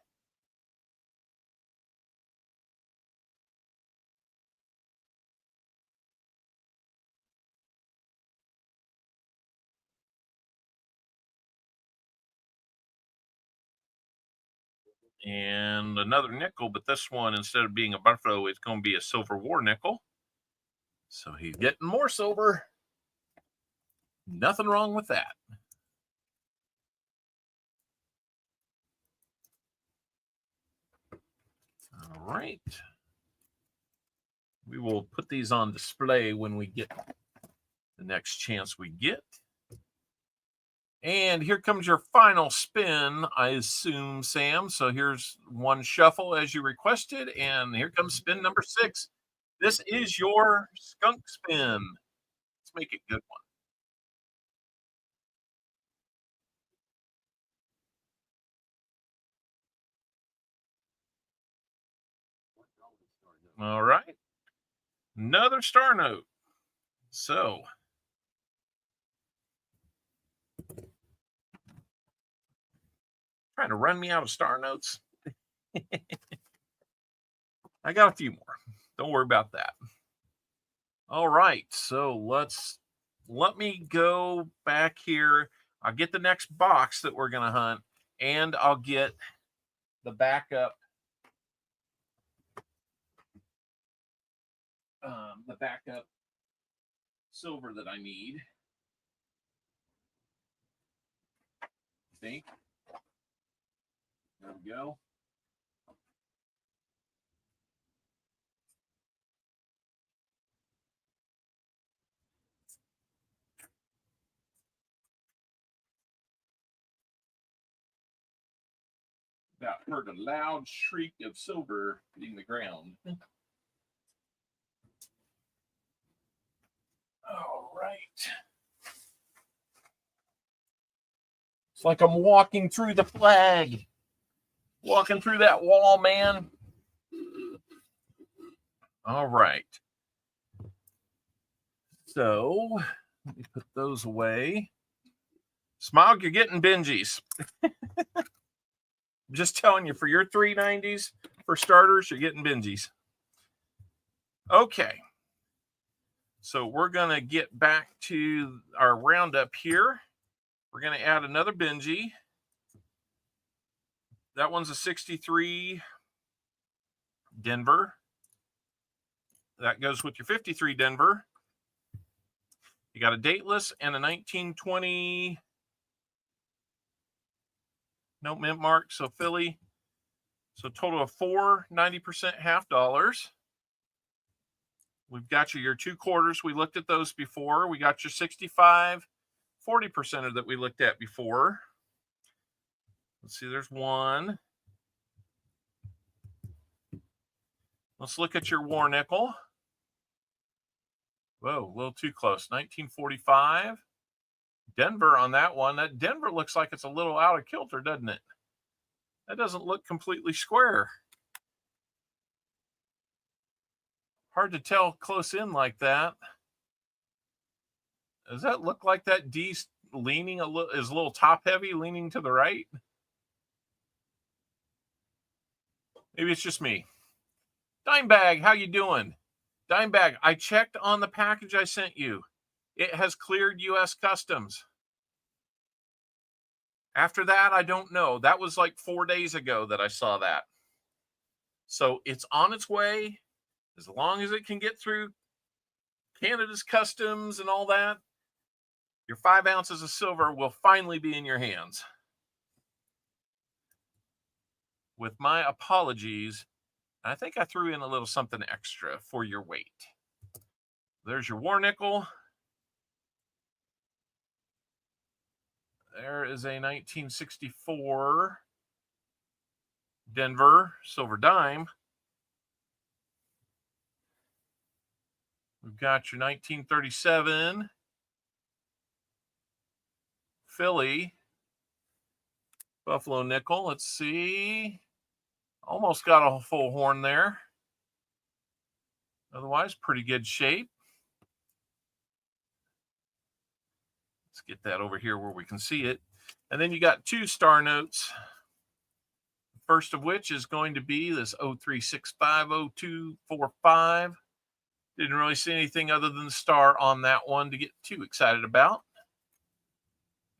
And another nickel, but this one, instead of being a buffalo, it's going to be a silver war nickel. So he's getting more silver. Nothing wrong with that. All right. We will put these on display when we get the next chance we get. And here comes your final spin, I assume, Sam. So here's one shuffle as you requested. And here comes spin number 6. This is your skunk spin. Let's make it a good one. All right. Another star note. So trying to run me out of star notes. I got a few more. Don't worry about that. All right. So let me go back here. I'll get the next box that we're going to hunt, and I'll get the backup. The backup silver that I need. See? There we go. That heard a loud shriek of silver hitting the ground. All right. It's like I'm walking through the flag. Walking through that wall, man. All right. So let me put those away. Smog, you're getting bingies. Just telling you, for your 390s, for starters, you're getting bingies. Okay. So we're going to get back to our roundup here. We're going to add another bingy. That one's a 63 Denver. That goes with your 53 Denver. You got a dateless and a 1920. No mint mark, so Philly. So total of 4 90% half dollars. We've got your 2 quarters. We looked at those before. We got your 65 40% that we looked at before. Let's see, there's one. Let's look at your war nickel. Whoa, a little too close. 1945. Denver on that one. That Denver looks like it's a little out of kilter, doesn't it? That doesn't look completely square. Hard to tell close in like that. Does that look like that D's leaning is a little top heavy, leaning to the right? Maybe it's just me. Dimebag, how you doing? Dimebag, I checked on the package I sent you. It has cleared U.S. Customs. After that, I don't know. That was like 4 days ago that I saw that. So it's on its way. As long as it can get through Canada's customs and all that, your 5 ounces of silver will finally be in your hands. With my apologies, I think I threw in a little something extra for your weight. There's your war nickel. There is a 1964 Denver silver dime. We've got your 1937 Philly Buffalo nickel. Let's see. Almost got a full horn there. Otherwise, pretty good shape. Let's get that over here where we can see it. And then you got 2 star notes. First of which is going to be this 03650245. Didn't really see anything other than the star on that one to get too excited about.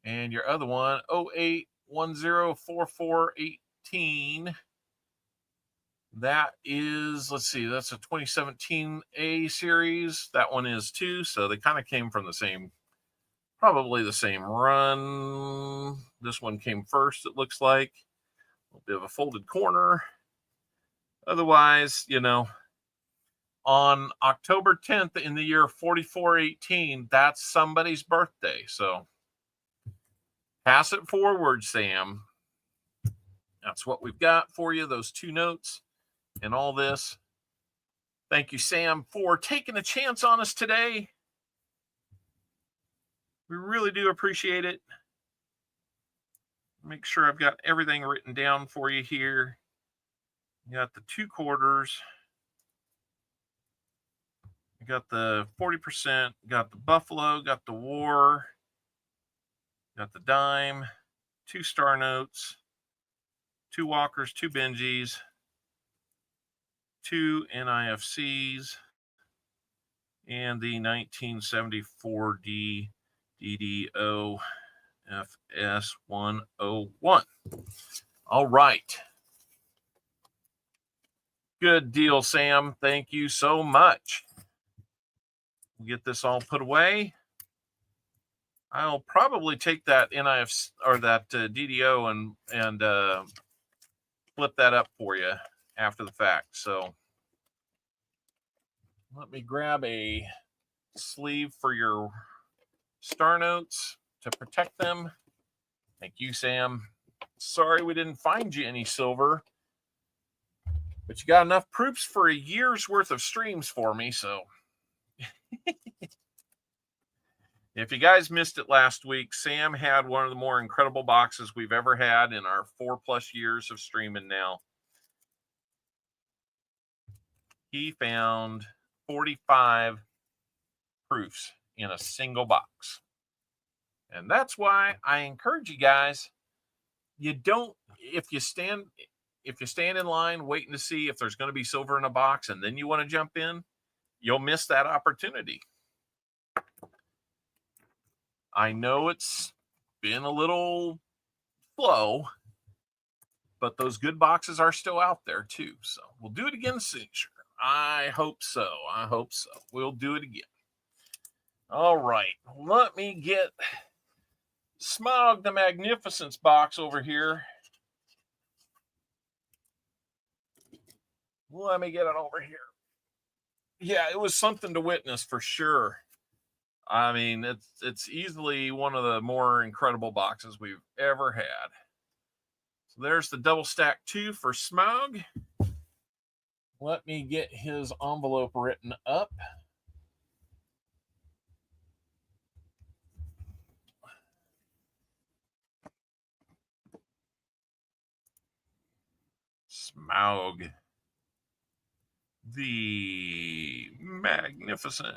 And your other one, 08104418. That is, let's see, that's a 2017 A series. That one is too. So they kind of came from the same, probably the same run. This one came first, it looks like. A little bit of a folded corner. Otherwise, you know, on October 10th in the year 4418, that's somebody's birthday. So pass it forward, Sam. That's what we've got for you, those two notes and all this. Thank you, Sam, for taking a chance on us today. We really do appreciate it. Make sure I've got everything written down for you here. You got the 2 quarters. You got the 40%, got the Buffalo, got the War, got the Dime, 2 star notes, 2 Walkers, 2 Benjis, 2 NIFCs, and the 1974D DDO FS101. All right. Good deal, Sam. Thank you so much. We'll get this all put away. I'll probably take that NIF or that DDO and flip that up for you after the fact. So let me grab a sleeve for your star notes to protect them. Thank you, Sam. Sorry we didn't find you any silver, but you got enough proofs for a year's worth of streams for me. So if you guys missed it last week, Sam had one of the more incredible boxes we've ever had in our 4+ years of streaming now. He found 45 proofs in a single box. And that's why I encourage you guys, you don't, if you stand in line waiting to see if there's going to be silver in a box and then you want to jump in, you'll miss that opportunity. I know it's been a little slow, but those good boxes are still out there too. So we'll do it again soon, sure. I hope so. I hope so. We'll do it again. All right. Let me get Smog the Magnificence box over here. Let me get it over here. Yeah, it was something to witness for sure. I mean, it's easily one of the more incredible boxes we've ever had. So there's the double stack 2 for Smog. Let me get his envelope written up. Smog the Magnificent.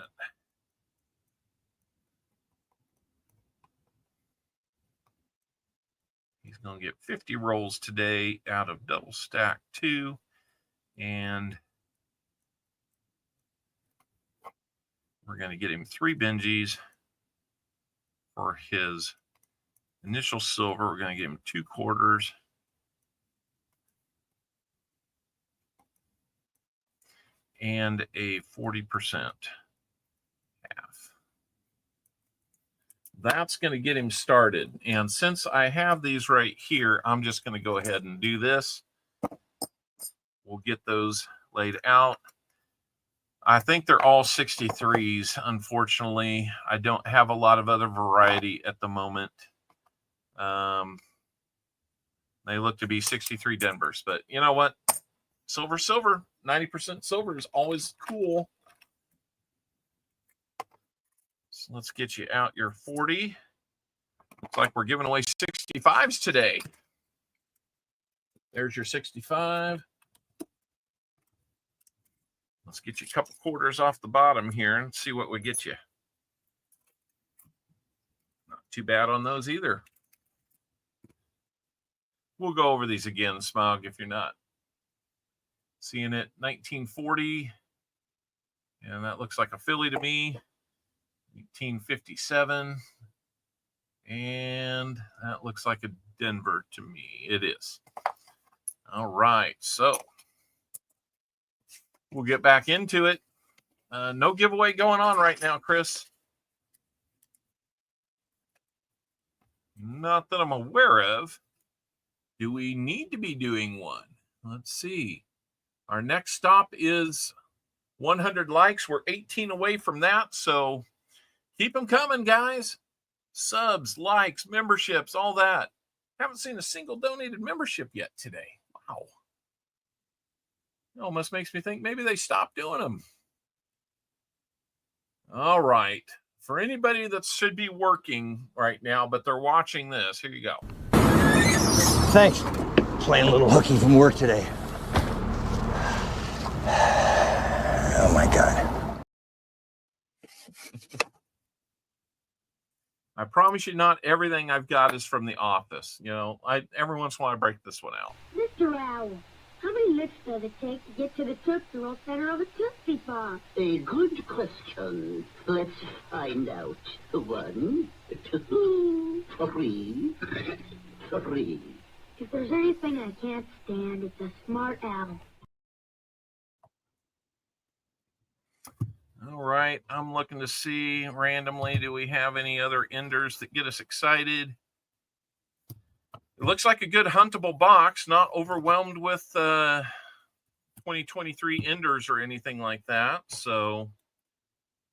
He's going to get 50 rolls today out of double stack 2. And we're going to get him 3 Benjis for his initial silver. We're going to give him 2 quarters. And a 40% half. That's going to get him started. And since I have these right here, I'm just going to go ahead and do this. We'll get those laid out. I think they're all 63s, unfortunately. I don't have a lot of other variety at the moment. They look to be 63 Denvers, but you know what? Silver, 90% silver is always cool. So let's get you out your 40. Looks like we're giving away 65s today. There's your 65. Let's get you a couple quarters off the bottom here and see what we get you. Not too bad on those either. We'll go over these again, Smog, if you're not seeing it. 1940. And that looks like a Philly to me. 1857. And that looks like a Denver to me. It is. All right. So we'll get back into it. No giveaway going on right now, Chris. Not that I'm aware of. Do we need to be doing one? Let's see. Our next stop is 100 likes. We're 18 away from that, so keep them coming, guys. Subs, likes, memberships, all that. Haven't seen a single donated membership yet today. Wow. It almost makes me think maybe they stopped doing them. All right. For anybody that should be working right now, but they're watching this, here you go. Thanks. Playing a little hooky from work today. Oh my God. I promise you not everything I've got is from the office. You know, every once in a while I break this one out. Mr. Owl, how many lifts does it take to get to the Tootsie Roll center of a Tootsie Pop? A good question. Let's find out. 1, 2, 3, 3. If there's anything I can't stand, it's a smart owl. All right, I'm looking to see randomly, do we have any other enders that get us excited? It looks like a good huntable box, not overwhelmed with 2023 enders or anything like that. So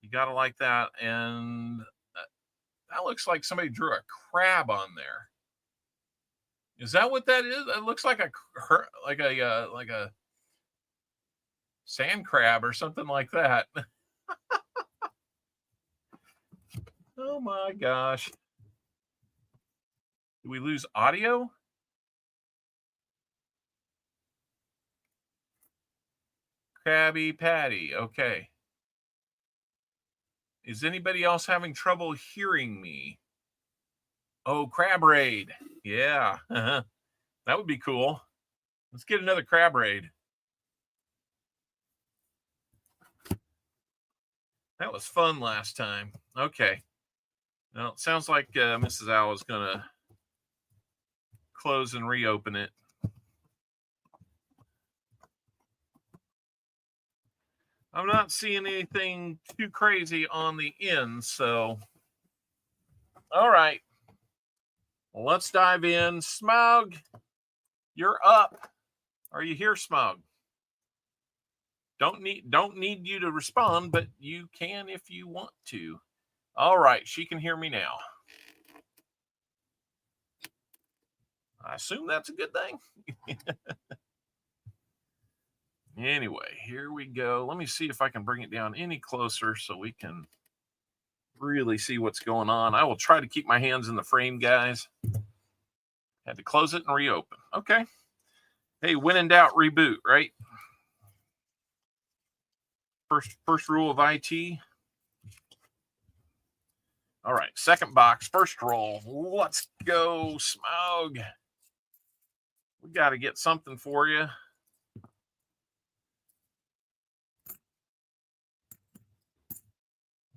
you got to like that. And that looks like somebody drew a crab on there. Is that what that is? It looks like a sand crab or something like that. Oh my gosh. Did we lose audio? Krabby Patty. Okay. Is anybody else having trouble hearing me? Oh, Crab Raid. Yeah. That would be cool. Let's get another Crab Raid. That was fun last time. Okay. Now, it sounds like Mrs. Owl is going to close and reopen it. I'm not seeing anything too crazy on the end, so all right. Well, let's dive in. Smug, you're up. Are you here, Smug? Don't need you to respond, but you can if you want to. All right, she can hear me now. I assume that's a good thing. Anyway, here we go. Let me see if I can bring it down any closer so we can really see what's going on. I will try to keep my hands in the frame, guys. Had to close it and reopen. Okay. Hey, when in doubt, reboot, right? First rule of IT. All right, second box, first roll. Let's go, Smug. We got to get something for you.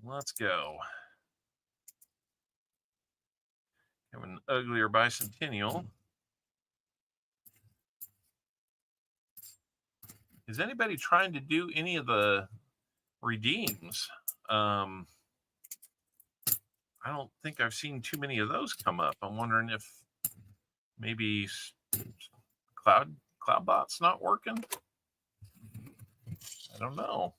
Let's go. Have an uglier bicentennial. Is anybody trying to do any of the redeems? I don't think I've seen too many of those come up. I'm wondering if maybe CloudBot's not working. I don't know.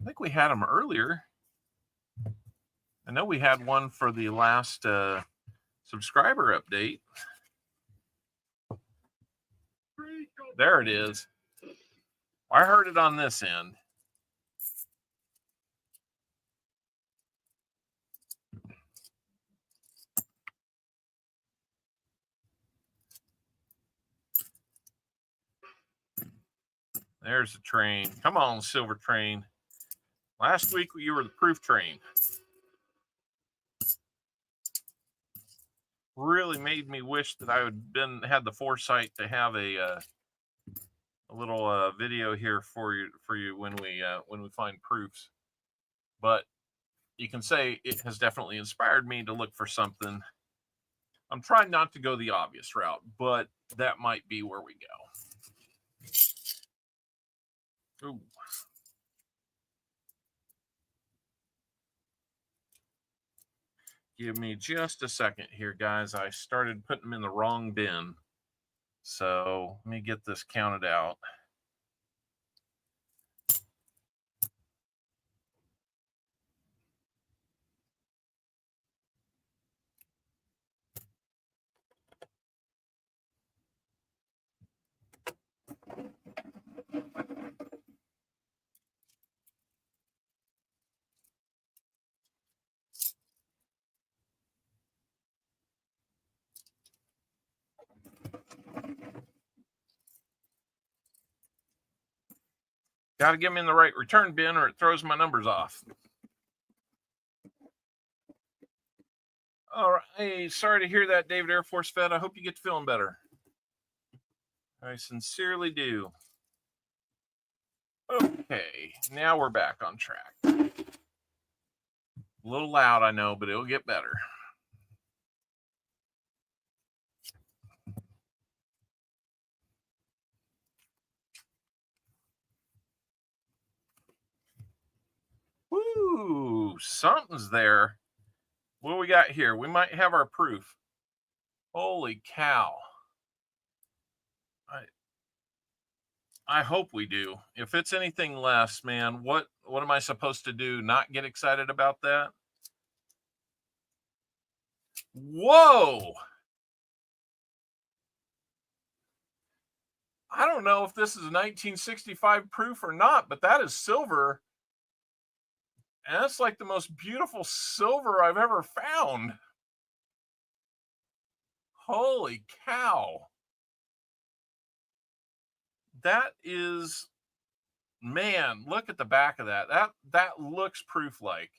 I think we had them earlier. I know we had one for the last subscriber update. There it is. I heard it on this end. There's the train. Come on, Silver Train. Last week you were the proof train. Really made me wish that I had the foresight to have a little video here for you when we find proofs. But you can say it has definitely inspired me to look for something. I'm trying not to go the obvious route, but that might be where we go. Ooh. Give me just a second here, guys. I started putting them in the wrong bin. So let me get this counted out. Got to get them in the right return bin or it throws my numbers off. All right. Hey, sorry to hear that, David Air Force Vet. I hope you get to feeling better. I sincerely do. Okay, now we're back on track. A little loud, I know, but it'll get better. Woo, something's there. What do we got here? We might have our proof. Holy cow. I hope we do. If it's anything less, man, what am I supposed to do? Not get excited about that? Whoa! I don't know if this is a 1965 proof or not, but that is silver. And that's like the most beautiful silver I've ever found. Holy cow. That is, man, look at the back of that. That looks proof-like.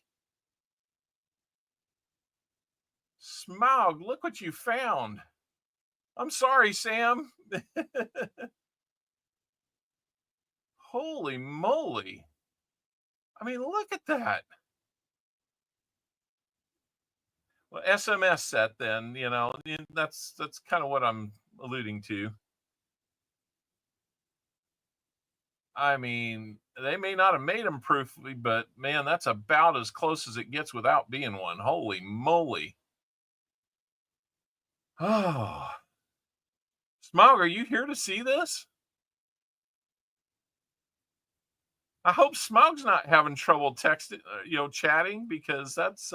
Smaug, look what you found. I'm sorry, Sam. Holy moly. I mean, look at that. Well, SMS set then, you know, that's kind of what I'm alluding to. I mean, they may not have made them proofly, but man, that's about as close as it gets without being one. Holy moly. Oh. Smaug, are you here to see this? I hope Smaug's not having trouble texting, chatting, because that's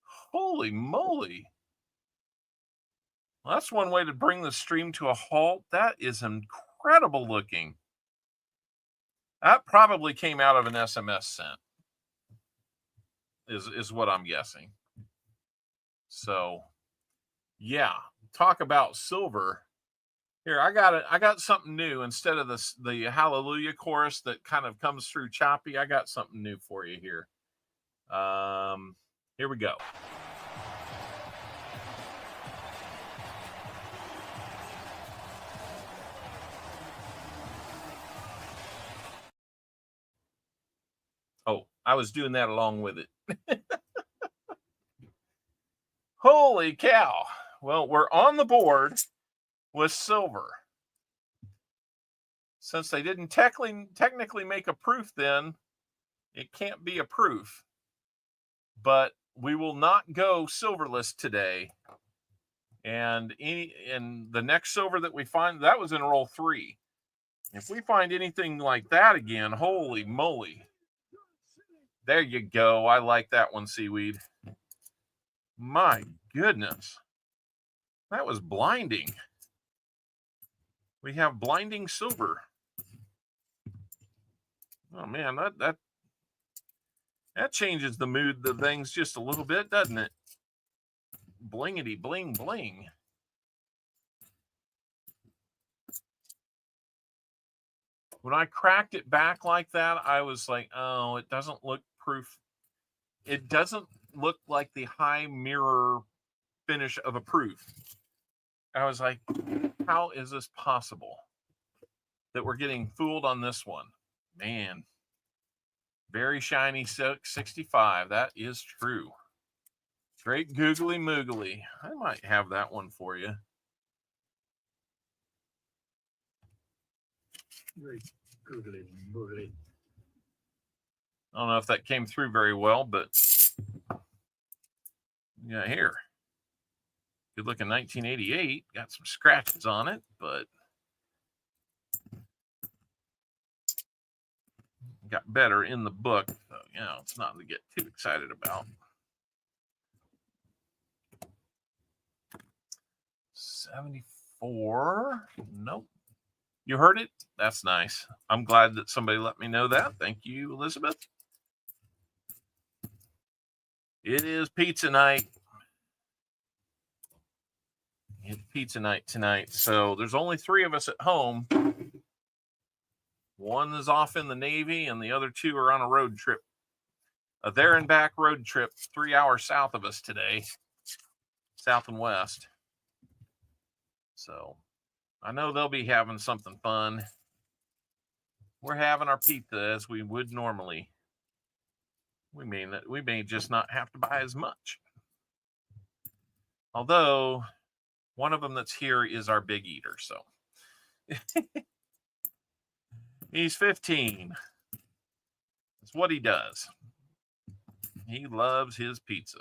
holy moly. Well, that's one way to bring the stream to a halt. That is incredible looking. That probably came out of an SMS sent, is what I'm guessing. So, yeah, talk about silver. Here, I got something new. Instead of the Hallelujah chorus that kind of comes through choppy, I got something new for you here. Here we go. Oh, I was doing that along with it. Holy cow. Well, we're on the board with silver. Since they didn't technically make a proof then, it can't be a proof. But we will not go silverless today. And the next silver that we find, that was in roll 3. If we find anything like that again, holy moly. There you go. I like that one, Seaweed. My goodness. That was blinding. We have blinding silver. Oh man, that changes the mood of things just a little bit, doesn't it? Blingity bling bling. When I cracked it back like that, I was like, oh, it doesn't look proof. It doesn't look like the high mirror finish of a proof. I was like, how is this possible that we're getting fooled on this one? Man, very shiny 65. That is true. Great googly moogly. I might have that one for you. I don't know if that came through very well, but yeah, here. Good looking 1988. Got some scratches on it, but got better in the book. So, you know, it's not to get too excited about. 74. Nope. You heard it? That's nice. I'm glad that somebody let me know that. Thank you, Elizabeth. It is pizza night. It's pizza night tonight. So there's only 3 of us at home. One is off in the Navy, and the other 2 are on a road trip. A there and back road trip 3 hours south of us today. South and west. So I know they'll be having something fun. We're having our pizza as we would normally. We may just not have to buy as much. Although one of them that's here is our big eater, so he's 15. That's what he does. He loves his pizza.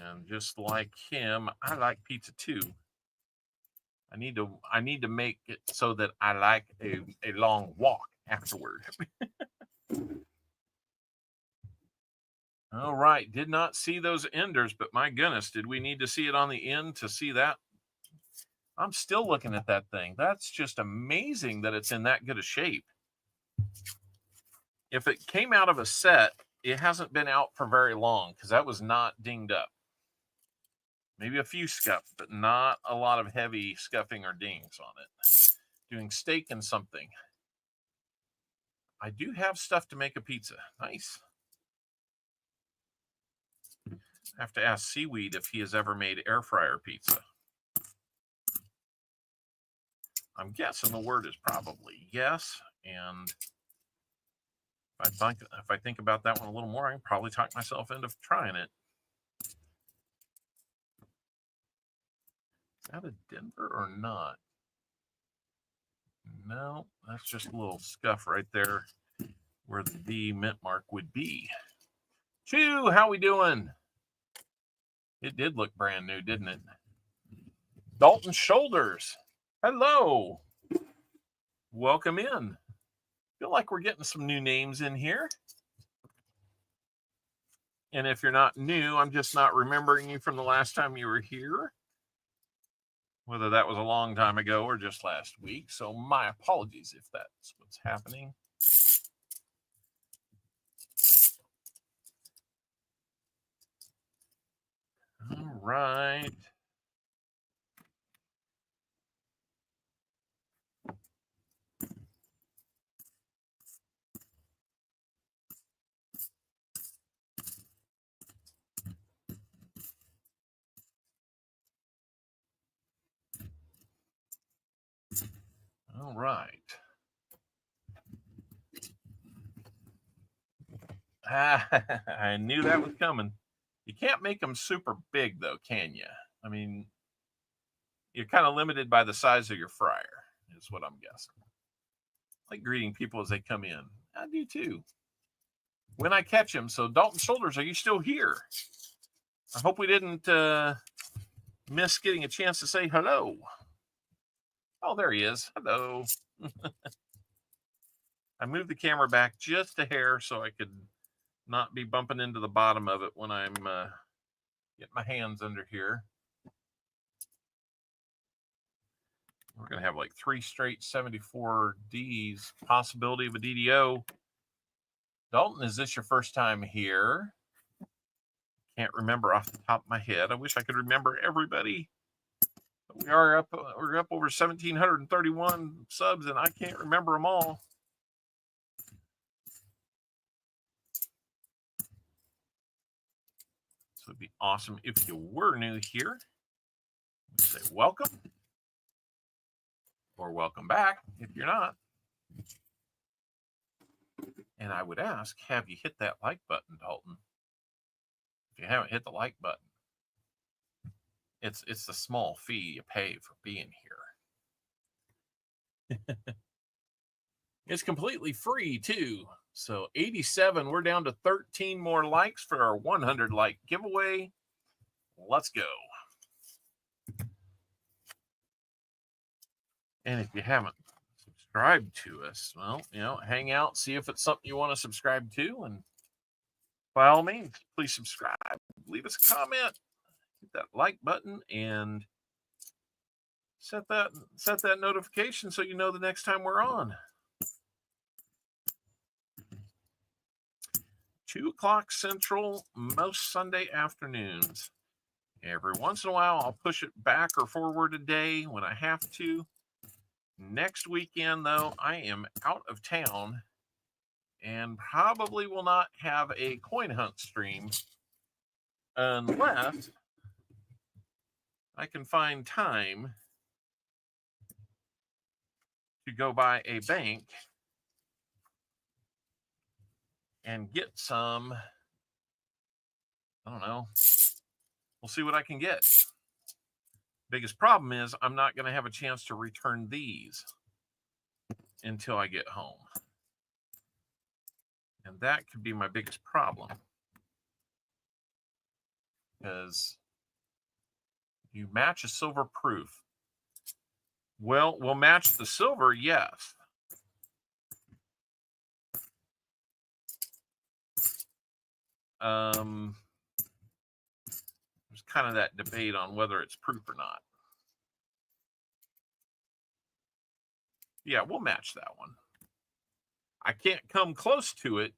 And just like him, I like pizza too. I need to make it so that I like a long walk afterward. All right. Did not see those enders, but my goodness, did we need to see it on the end to see that? I'm still looking at that thing. That's just amazing that it's in that good a shape. If it came out of a set, it hasn't been out for very long because that was not dinged up. Maybe a few scuffs, but not a lot of heavy scuffing or dings on it. Doing steak and something. I do have stuff to make a pizza. Nice. I have to ask Seaweed if he has ever made air fryer pizza. I'm guessing the word is probably yes. And if I think about that one a little more, I can probably talk myself into trying it. Is that a Denver or not? No, that's just a little scuff right there where the D mint mark would be. Chew, how we doing? It did look brand new, didn't it? Dalton Shoulders. Hello. Welcome in. Feel like we're getting some new names in here. And if you're not new, I'm just not remembering you from the last time you were here. Whether that was a long time ago or just last week. So my apologies if that's what's happening. All right. All right. I knew that was coming. You can't make them super big, though, can you? I mean, you're kind of limited by the size of your fryer, is what I'm guessing. I like greeting people as they come in. I do, too. When I catch them. So, Dalton Shoulders, are you still here? I hope we didn't miss getting a chance to say hello. Oh, there he is. Hello. I moved the camera back just a hair so I could not be bumping into the bottom of it when I'm getting my hands under here. We're going to have like 3 straight 74 Ds. Possibility of a DDO. Dalton, is this your first time here? Can't remember off the top of my head. I wish I could remember everybody. We're up over 1,731 subs, and I can't remember them all. So it'd be awesome if you were new here. Say welcome or welcome back if you're not. And I would ask, have you hit that like button, Dalton? If you haven't hit the like button, It's the small fee you pay for being here. It's completely free too. So 87, we're down to 13 more likes for our 100 like giveaway. Let's go. And if you haven't subscribed to us, well, hang out, see if it's something you want to subscribe to, and by all means, please subscribe. Leave us a comment, hit that like button, and set that notification so you know the next time we're on. 2 o'clock Central, most Sunday afternoons. Every once in a while, I'll push it back or forward a day when I have to. Next weekend, though, I am out of town and probably will not have a coin hunt stream unless I can find time to go by a bank and get some. I don't know. We'll see what I can get. Biggest problem is I'm not going to have a chance to return these until I get home. And that could be my biggest problem. Because you match a silver proof. Well, we'll match the silver, yes. There's kind of that debate on whether it's proof or not. Yeah, we'll match that one. I can't come close to it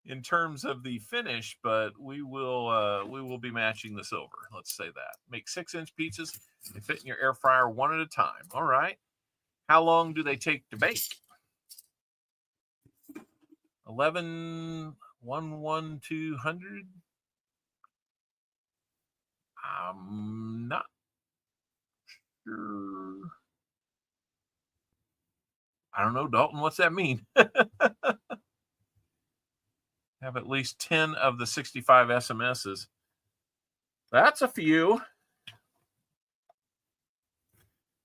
in terms of the finish, but we will be matching the silver. Let's say that. Make 6-inch pizzas. They fit in your air fryer one at a time. All right. How long do they take to bake? 11,11200. I'm not sure. I don't know, Dalton. What's that mean? Have at least 10 of the 65 SMSs. That's a few.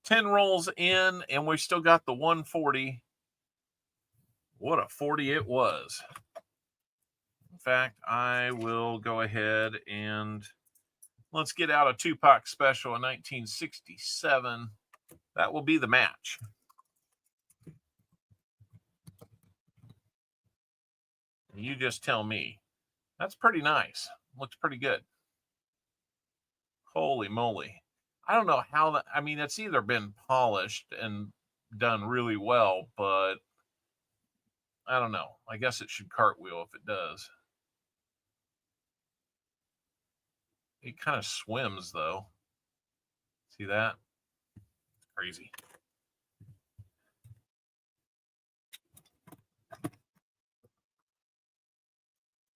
10 rolls in, and we still got the 140. What a 40 it was. In fact, I will go ahead and let's get out a Tupac special in 1967. That will be the match. You just tell me. That's pretty nice. Looks pretty good. Holy moly. I don't know how that, I mean, it's either been polished and done really well, but I don't know. I guess it should cartwheel if it does. It kind of swims, though. See that? It's crazy.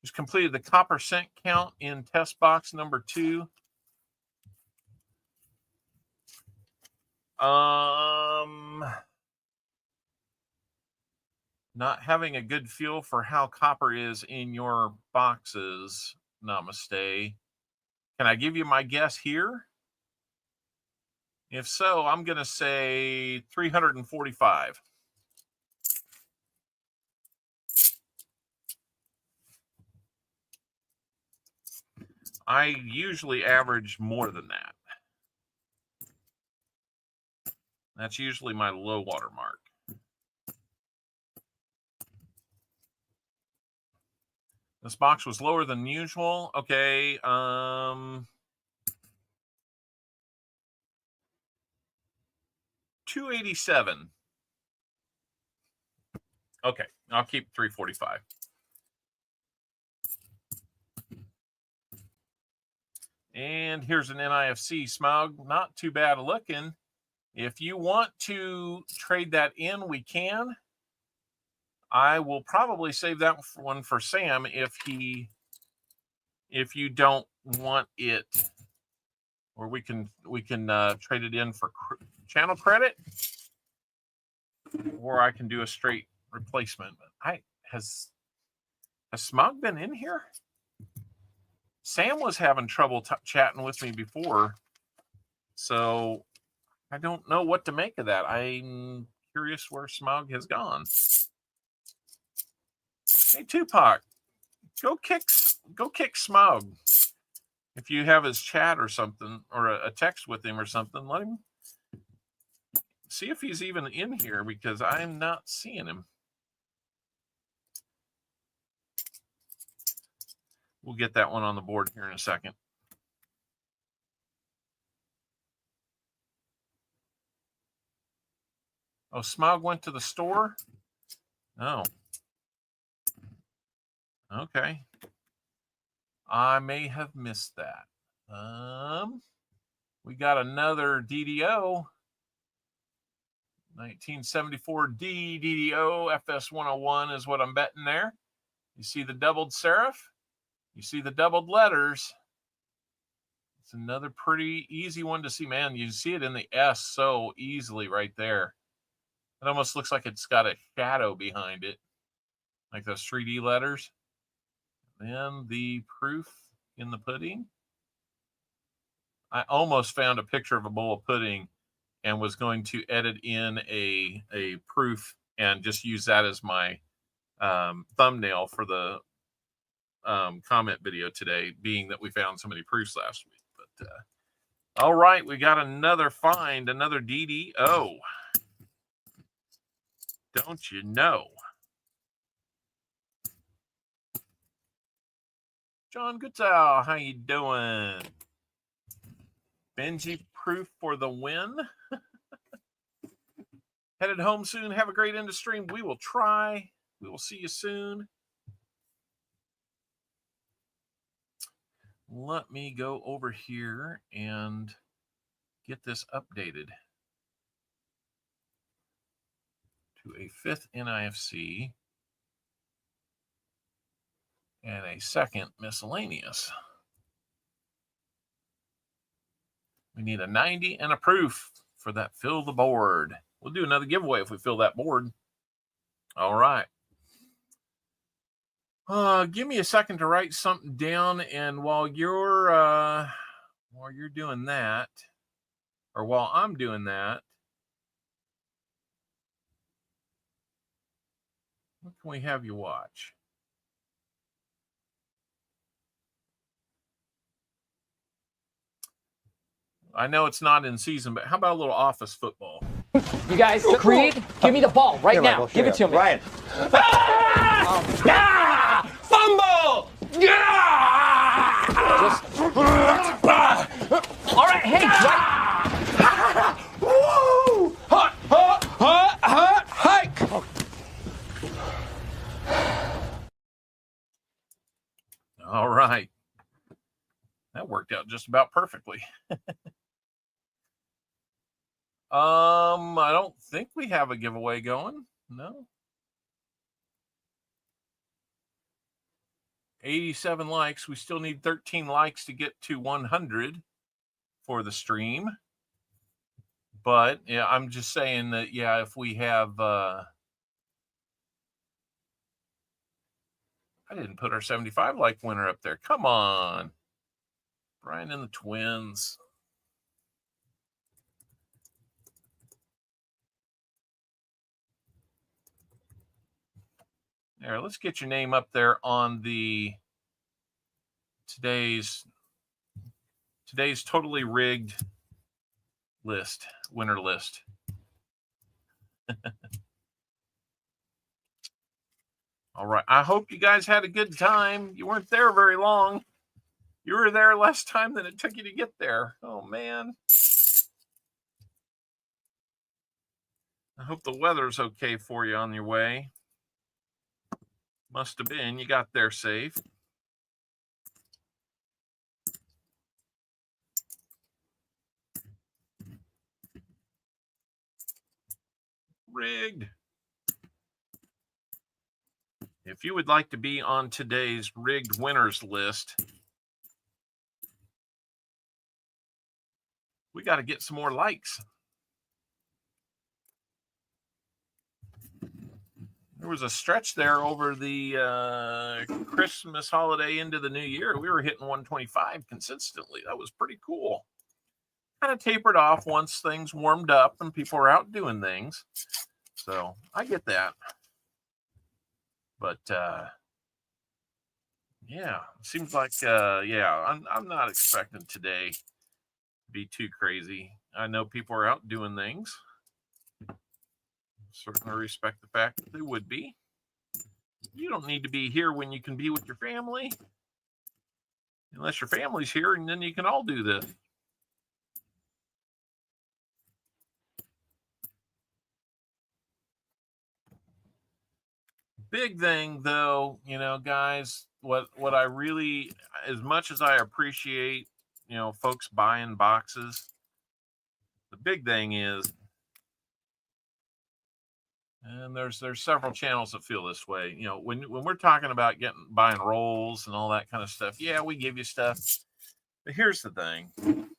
Just completed the copper cent count in test box number 2. Not having a good feel for how copper is in your boxes. Namaste. Can I give you my guess here? If so, I'm going to say 345. I usually average more than that. That's usually my low water mark. This box was lower than usual. Okay. 287. Okay, I'll keep 345. And here's an NIFC Smug. Not too bad looking. If you want to trade that in, we can. I will probably save that one for Sam if you don't want it, or we can trade it in for channel credit, or I can do a straight replacement. Has Smug been in here? Sam was having trouble chatting with me before, so I don't know what to make of that. I'm curious where Smog has gone. Hey, Tupac, go kick Smog. If you have his chat or something, or a text with him or something, let him see if he's even in here, because I'm not seeing him. We'll get that one on the board here in a second. Oh, Smog went to the store? Oh. Okay. I may have missed that. We got another DDO. 1974D DDO FS101 is what I'm betting there. You see the doubled serif? You see the doubled letters? It's another pretty easy one to see. Man, you see it in the S so easily right there. It almost looks like it's got a shadow behind it, like those 3D letters. Then the proof in the pudding. I almost found a picture of a bowl of pudding and was going to edit in a proof and just use that as my thumbnail for the comment video today, being that we found so many proofs last week. But all right, we got another find, another DDO. Don't you know? John Goodsell, how you doing? Benji proof for the win. Headed home soon. Have a great end of stream. We will try. We will see you soon. Let me go over here and get this updated to a 5th NIFC and a 2nd miscellaneous. We need a 90 and a proof for that fill the board. We'll do another giveaway if we fill that board. All right. Give me a second to write something down, and while you're doing that, or while I'm doing that, what can we have you watch? I know it's not in season, but how about a little office football? You guys, Creed, give me the ball right now. Give it to me. Ryan. Fumble! All right, hey, Woo! Hike! All right. That worked out just about perfectly. I don't think we have a giveaway going. No. 87 likes. We still need 13 likes to get to 100 for the stream. But yeah, I'm just saying that, yeah, if we have, I didn't put our 75 like winner up there. Come on. Brian and the Twins. There, let's get your name up there on the today's totally rigged list, winner list. All right. I hope you guys had a good time. You weren't there very long. You were there less time than it took you to get there. Oh, man. I hope the weather's okay for you on your way. Must have been. You got there safe. Rigged. If you would like to be on today's rigged winners list, we got to get some more likes. There was a stretch there over the Christmas holiday into the new year. We were hitting 125 consistently. That was pretty cool. Kind of tapered off once things warmed up and people were out doing things. So I get that. But yeah, seems like yeah, I'm not expecting today to be too crazy. I know people are out doing things. Certainly respect the fact that they would be. You don't need to be here when you can be with your family. Unless your family's here, and then you can all do this. Big thing, though, you know, guys, what I really, as much as I appreciate, you know, folks buying boxes, the big thing is, and there's several channels that feel this way. You know, when we're talking about buying rolls and all that kind of stuff, yeah, we give you stuff. But here's the thing.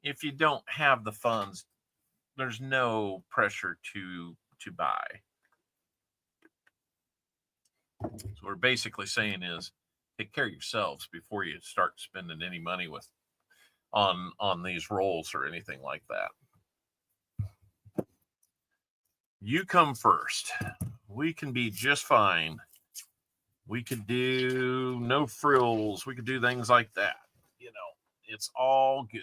If you don't have the funds, there's no pressure to buy. So what we're basically saying is take care of yourselves before you start spending any money on these rolls or anything like that. You come first. We can be just fine. We could do no frills. We could do things like that. You know, it's all good.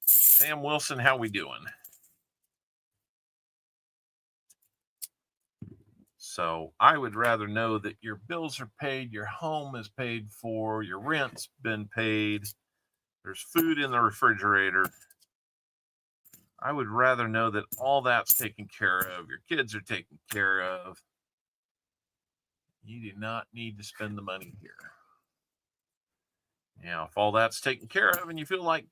Sam Wilson, how we doing? So I would rather know that your bills are paid, your home is paid for, your rent's been paid, there's food in the refrigerator. I would rather know that all that's taken care of. Your kids are taken care of. You do not need to spend the money here. Now, if all that's taken care of and you feel like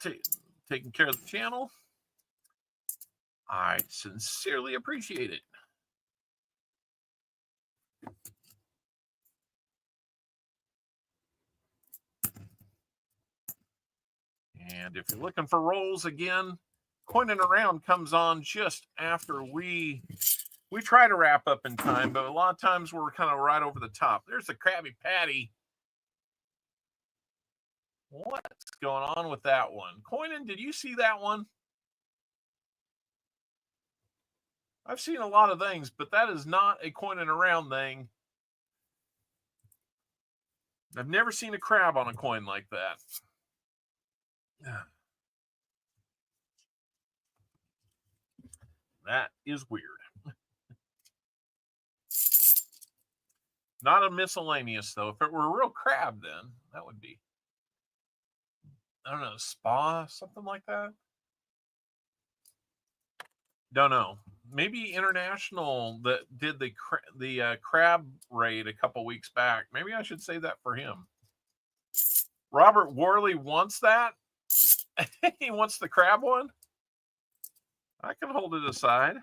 taking care of the channel, I sincerely appreciate it. And if you're looking for rolls again, Coining Around comes on just after we try to wrap up in time, but a lot of times we're kind of right over the top. There's the Krabby Patty. What's going on with that one? Coining, did you see that one? I've seen a lot of things, but that is not a Coining Around thing. I've never seen a crab on a coin like that. That is weird. Not a miscellaneous, though. If it were a real crab, then that would be, I don't know, spa, something like that. Don't know. Maybe International that did the crab raid a couple weeks back. Maybe I should say that for him. Robert Worley wants that. He wants the crab one. I can hold it aside.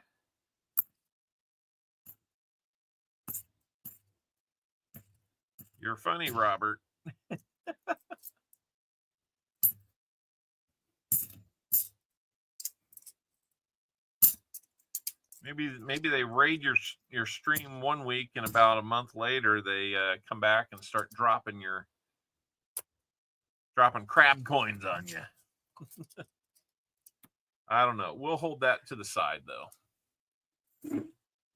You're funny, Robert. Maybe they raid your stream 1 week, and about a month later they come back and start dropping crab coins on you. I don't know. We'll hold that to the side, though.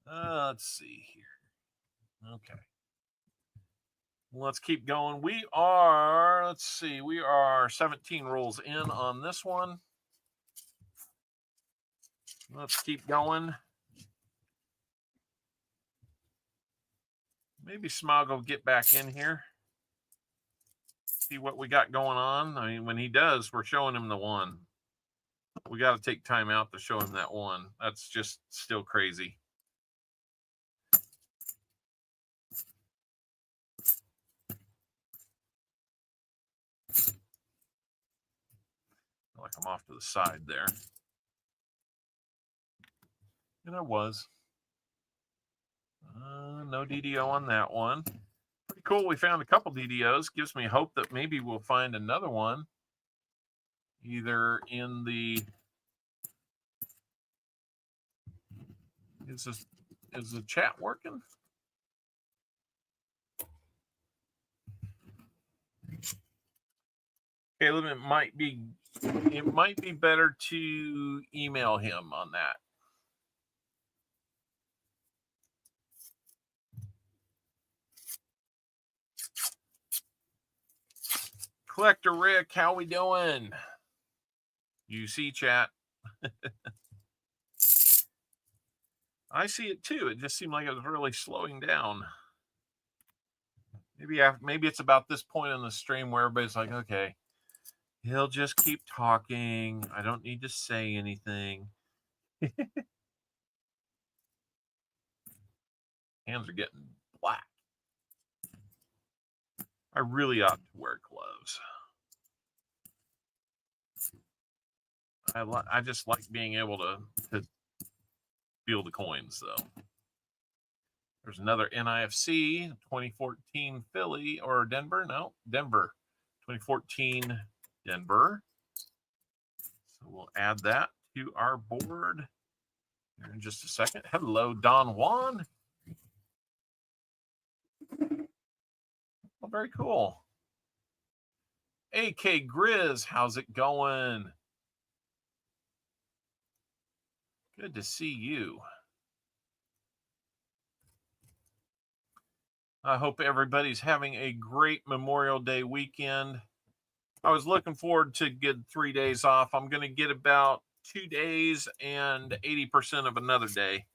Let's see here. Okay. Let's keep going. We are 17 rolls in on this one. Let's keep going. Maybe Smog will get back in here. See what we got going on. I mean, when he does, we're showing him the one. We got to take time out to show him that one. That's just still crazy. Like I'm off to the side there. And I was. No DDO on that one. Pretty cool. We found a couple DDOs. Gives me hope that maybe we'll find another one. Either in the... Is the chat working? Caleb, it might be better to email him on that. Collector Rick, how we doing? You see chat. I see it too. It just seemed like it was really slowing down. Maybe it's about this point in the stream where everybody's like, okay, he'll just keep talking. I don't need to say anything. Hands are getting black. I really ought to wear gloves. I just like being able to feel the coins, though. There's another NIFC 2014 Philly or Denver. No, Denver. 2014 Denver. So we'll add that to our board here in just a second. Hello, Don Juan. Well, very cool. AK Grizz, how's it going? Good to see you. I hope everybody's having a great Memorial Day weekend. I was looking forward to get 3 days off. I'm going to get about 2 days and 80% of another day.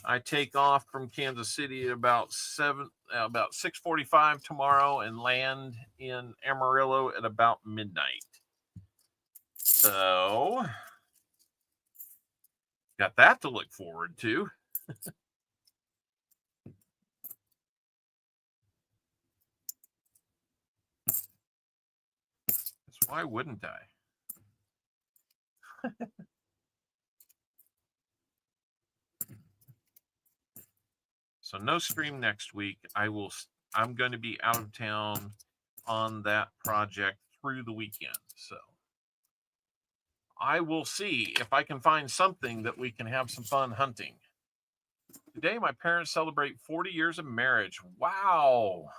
I take off from Kansas City at about 6:45 tomorrow and land in Amarillo at about midnight. So got that to look forward to. Why wouldn't I? So no stream next week. I'm going to be out of town on that project through the weekend. So I will see if I can find something that we can have some fun hunting. Today, my parents celebrate 40 years of marriage. Wow.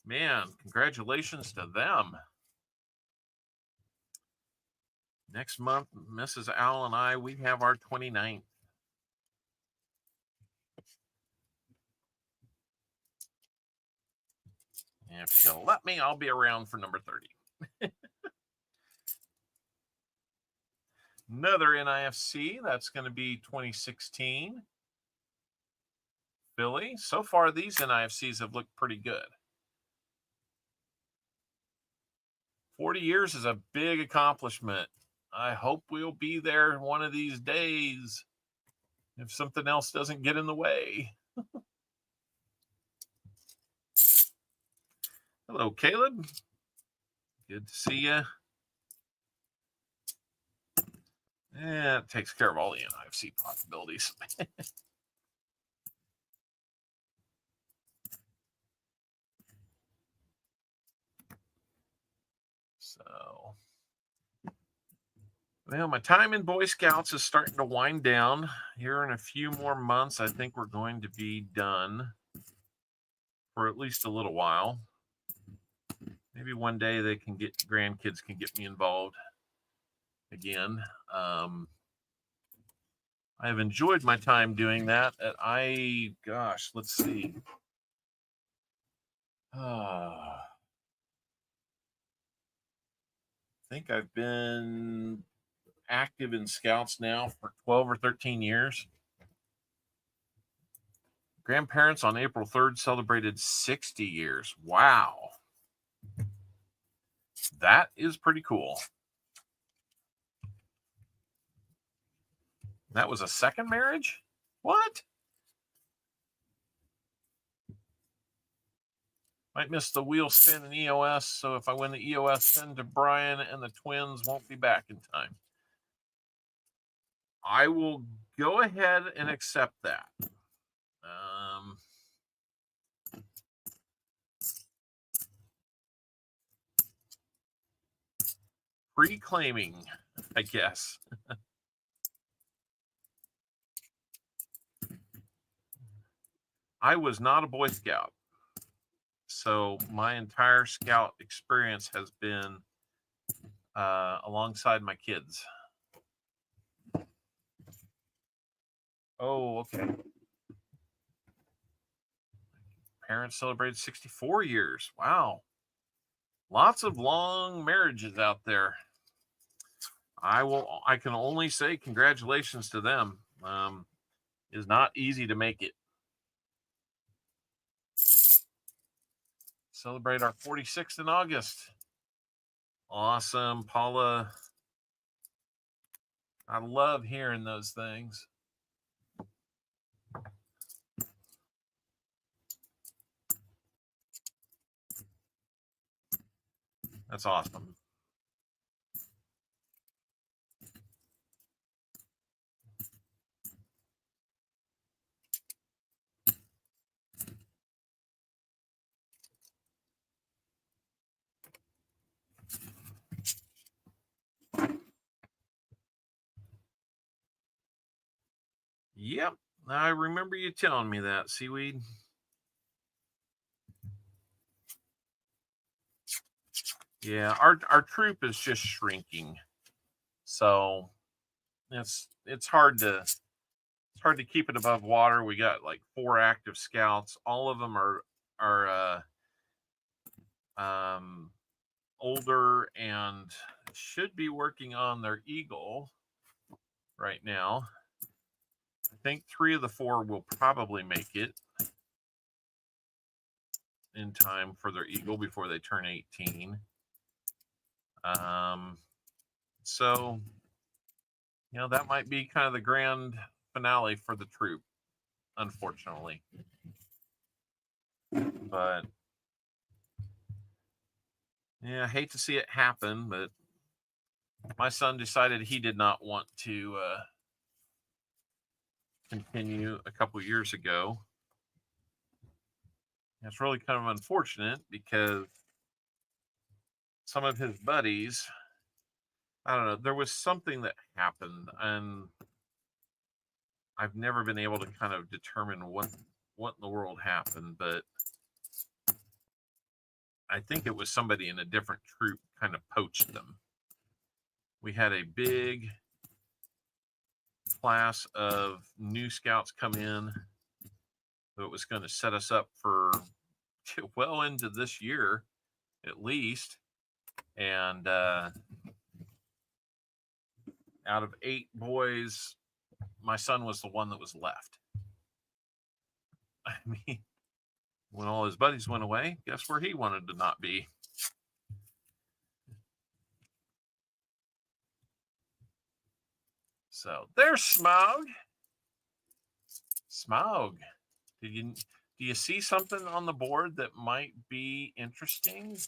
Man, congratulations to them. Next month, Mrs. Al and I, we have our 29th. If she'll let me, I'll be around for number 30. Another NIFC, that's going to be 2016. Philly. So far, these NIFCs have looked pretty good. 40 years is a big accomplishment. I hope we'll be there one of these days if something else doesn't get in the way. Hello, Caleb. Good to see you. Yeah, it takes care of all the NIFC possibilities. So, well, my time in Boy Scouts is starting to wind down. Here in a few more months, I think we're going to be done for at least a little while. Maybe one day grandkids can get me involved again. I have enjoyed my time doing that. Let's see. I think I've been active in Scouts now for 12 or 13 years. Grandparents on April 3rd celebrated 60 years. Wow. That is pretty cool. That was a second marriage? What? Might miss the wheel spin in EOS, so if I win the EOS, send to Brian and the twins won't be back in time. I will go ahead and accept that. Reclaiming, I guess. I was not a Boy Scout. So my entire Scout experience has been alongside my kids. Oh, okay. Parents celebrated 64 years. Wow. Lots of long marriages out there. I can only say congratulations to them. It's not easy to make it. Celebrate our 46th in August. Awesome, Paula. I love hearing those things. That's awesome. Yep, I remember you telling me that, Seaweed. Yeah, our troop is just shrinking, so it's hard to keep it above water. We got like 4 active scouts. All of them are older and should be working on their Eagle right now. I think 3 of the 4 will probably make it in time for their Eagle before they turn 18. So, you know, that might be kind of the grand finale for the troop, unfortunately. But yeah, I hate to see it happen, but my son decided he did not want to continue a couple years ago. It's really kind of unfortunate because some of his buddies, I don't know, there was something that happened, and I've never been able to kind of determine what in the world happened, but I think it was somebody in a different troop kind of poached them. We had a big class of new scouts come in that was going to set us up for well into this year, at least. And out of 8 boys, my son was the one that was left. I mean, when all his buddies went away, guess where he wanted to not be? So there's Smaug. Smaug, do you see something on the board that might be interesting?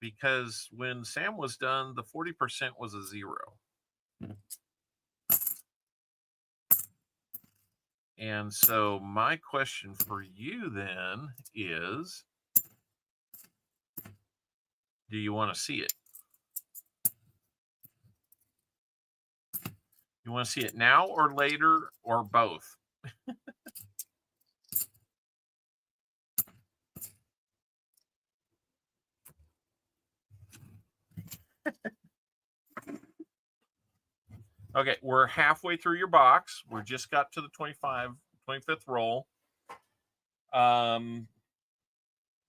Because when Sam was done, the 40% was a 0. And so my question for you then is, do you want to see it? You want to see it now or later or both? Okay, we're halfway through your box. We just got to the 25th roll.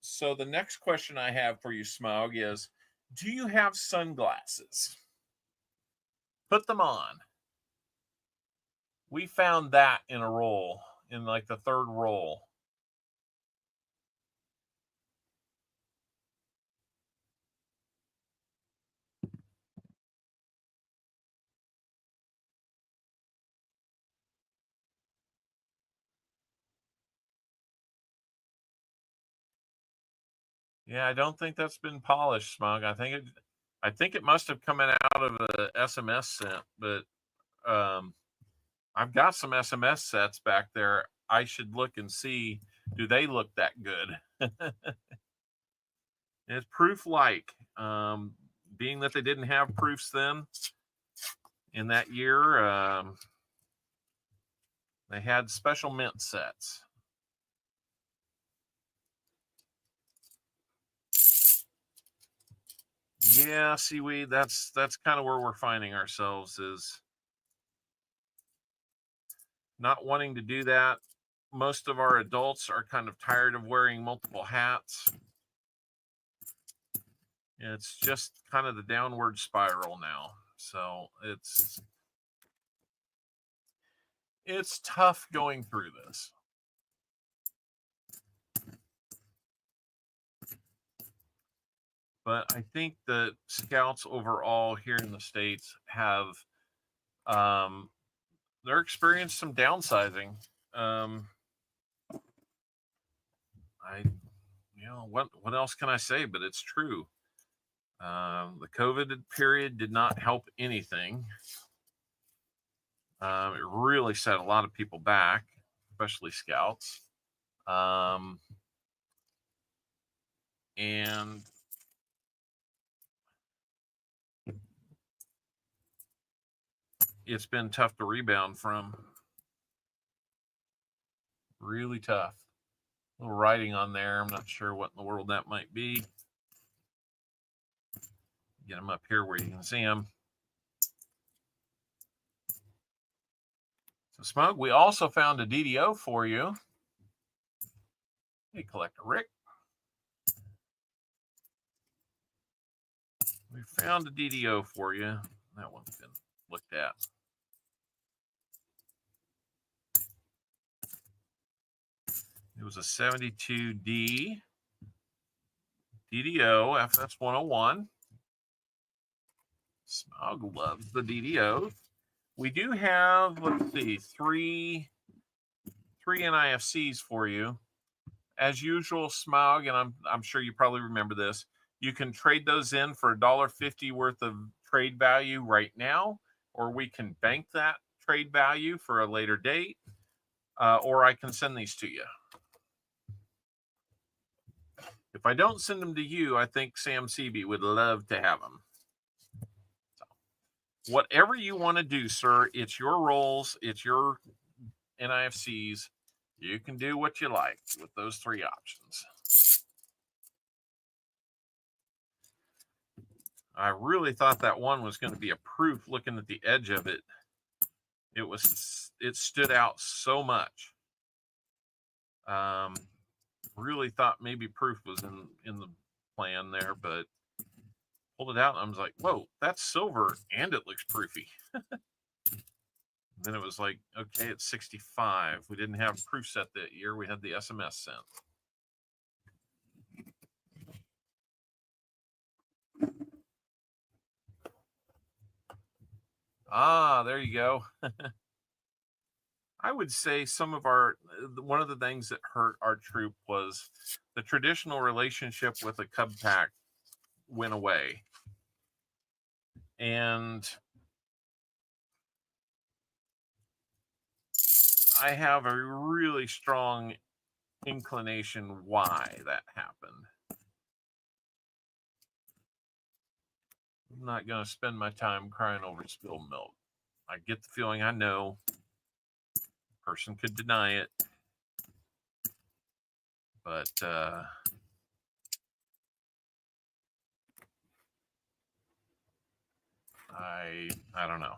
So the next question I have for you, Smaug, is, do you have sunglasses? Put them on. We found that in a roll, in like the 3rd roll. Yeah, I don't think that's been polished, Smug. I think it must have come out of a SMS set, but I've got some SMS sets back there. I should look and see, do they look that good? It's proof-like. Being that they didn't have proofs then in that year, they had special mint sets. Yeah, seaweed, that's kind of where we're finding ourselves, is not wanting to do that. Most of our adults are kind of tired of wearing multiple hats. It's just kind of the downward spiral now. So it's tough going through this. But I think that scouts overall here in the States have they're experienced some downsizing. What else can I say? But it's true. The COVID period did not help anything. It really set a lot of people back, especially scouts. And it's been tough to rebound from. Really tough. A little writing on there. I'm not sure what in the world that might be. Get them up here where you can see them. So, Smug, we also found a DDO for you. Hey, Collector Rick. We found a DDO for you. That one's been looked at. It was a 72D DDO FS101. Smog loves the DDOs. We do have, let's see, three NIFCs for you. As usual, Smog, and I'm sure you probably remember this, you can trade those in for $1.50 worth of trade value right now, or we can bank that trade value for a later date, or I can send these to you. If I don't send them to you, I think Sam Seabee would love to have them. So, whatever you want to do, sir, it's your rolls, it's your NIFCs. You can do what you like with those three options. I really thought that one was going to be a proof. Looking at the edge of it, it stood out so much. Really thought maybe proof was in the plan there, but pulled it out and I was like, whoa, that's silver and it looks proofy. Then it was like, okay, it's 65. We didn't have proof set that year. We had the SMS sent. Ah, there you go. I would say one of the things that hurt our troop was the traditional relationship with a Cub pack went away. And I have a really strong inclination why that happened. I'm not going to spend my time crying over spilled milk. I get the feeling, I know a person could deny it, but I don't know.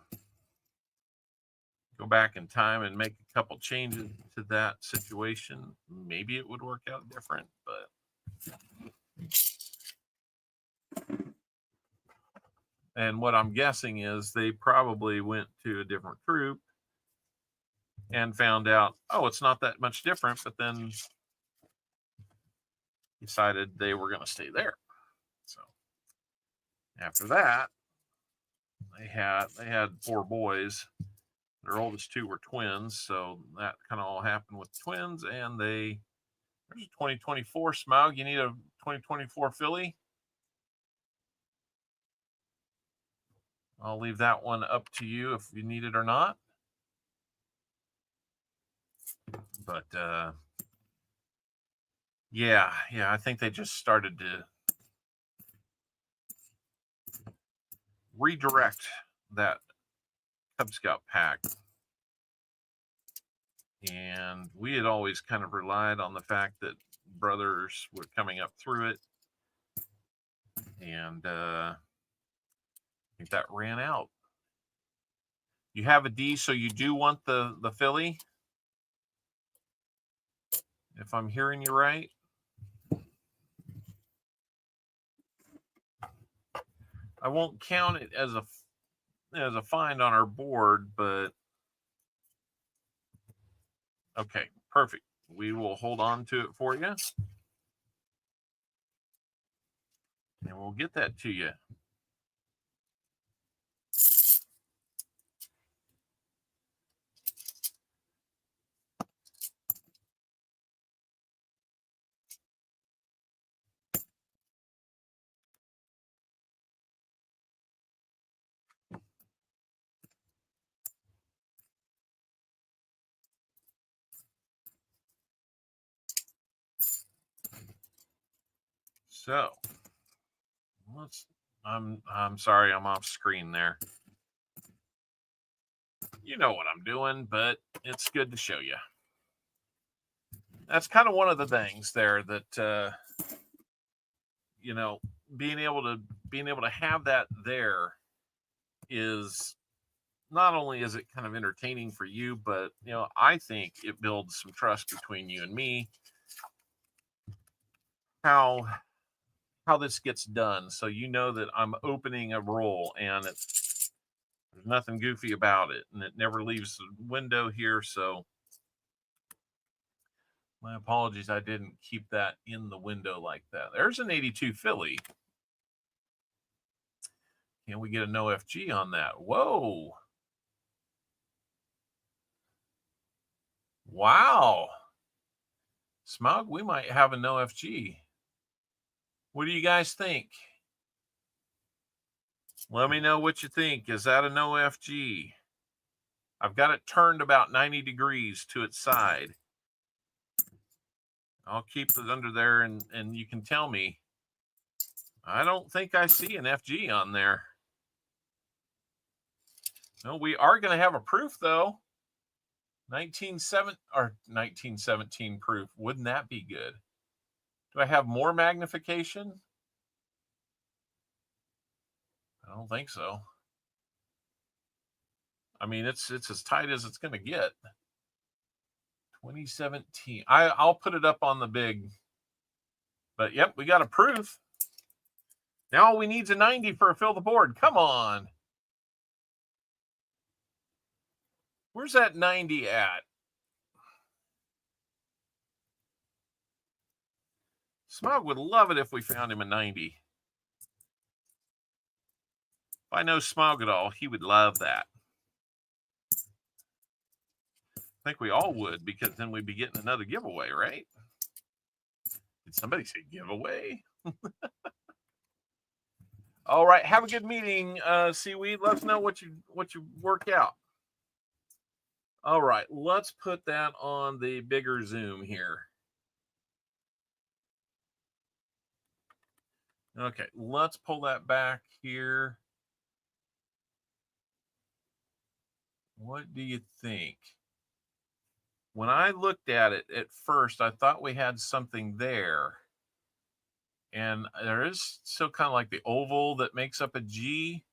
Go back in time and make a couple changes to that situation. Maybe it would work out different, but. And what I'm guessing is they probably went to a different troop and found out, oh, it's not that much different, but then decided they were going to stay there. So after that, they had 4 boys. Their oldest 2 were twins, so that kind of all happened with twins. And there's a 2024 Smaug. You need a 2024 filly. I'll leave that one up to you if you need it or not. But yeah, I think they just started to redirect that Cub Scout pack. And we had always kind of relied on the fact that brothers were coming up through it. And I think that ran out. You have a D, so you do want the filly? If I'm hearing you right. I won't count it as a find on our board, but okay, perfect. We will hold on to it for you. And we'll get that to you. So I'm sorry, I'm off screen there. You know what I'm doing, but it's good to show you. That's kind of one of the things there that you know, being able to have that there is not only is it kind of entertaining for you, but you know, I think it builds some trust between you and me. How this gets done, so you know that I'm opening a roll and there's nothing goofy about it, and it never leaves the window here. So my apologies, I didn't keep that in the window like that. There's an 82 filly. Can we get a no FG on that? Whoa. Wow. Smug, we might have a no FG. What do you guys think? Let me know what you think. Is that a no FG? I've got it turned about 90 degrees to its side. I'll keep it under there, and you can tell me. I don't think I see an FG on there. No, we are going to have a proof, though. 1917 proof. Wouldn't that be good? Do I have more magnification? I don't think so. I mean, it's as tight as it's going to get. 2017. I'll put it up on the big. But yep, we got a proof. Now all we need is a 90 for a fill the board. Come on. Where's that 90 at? Smog would love it if we found him a 90. If I know Smog at all, he would love that. I think we all would, because then we'd be getting another giveaway, right? Did somebody say giveaway? All right, have a good meeting, Seaweed. Let us know what you work out. All right, let's put that on the bigger zoom here. Okay, let's pull that back here. What do you think? When I looked at it at first, I thought we had something there. And there is still kind of like the oval that makes up a G.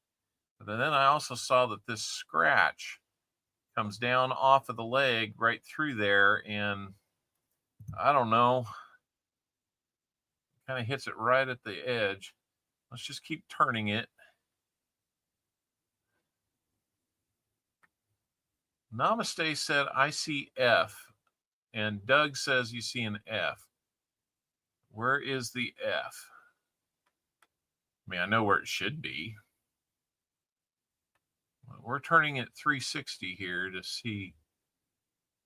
But then I also saw that this scratch comes down off of the leg right through there. And I don't know. Kind of hits it right at the edge. Let's just keep turning it. Namaste said, I see F. And Doug says you see an F. Where is the F? I mean, I know where it should be. We're turning it 360 here to see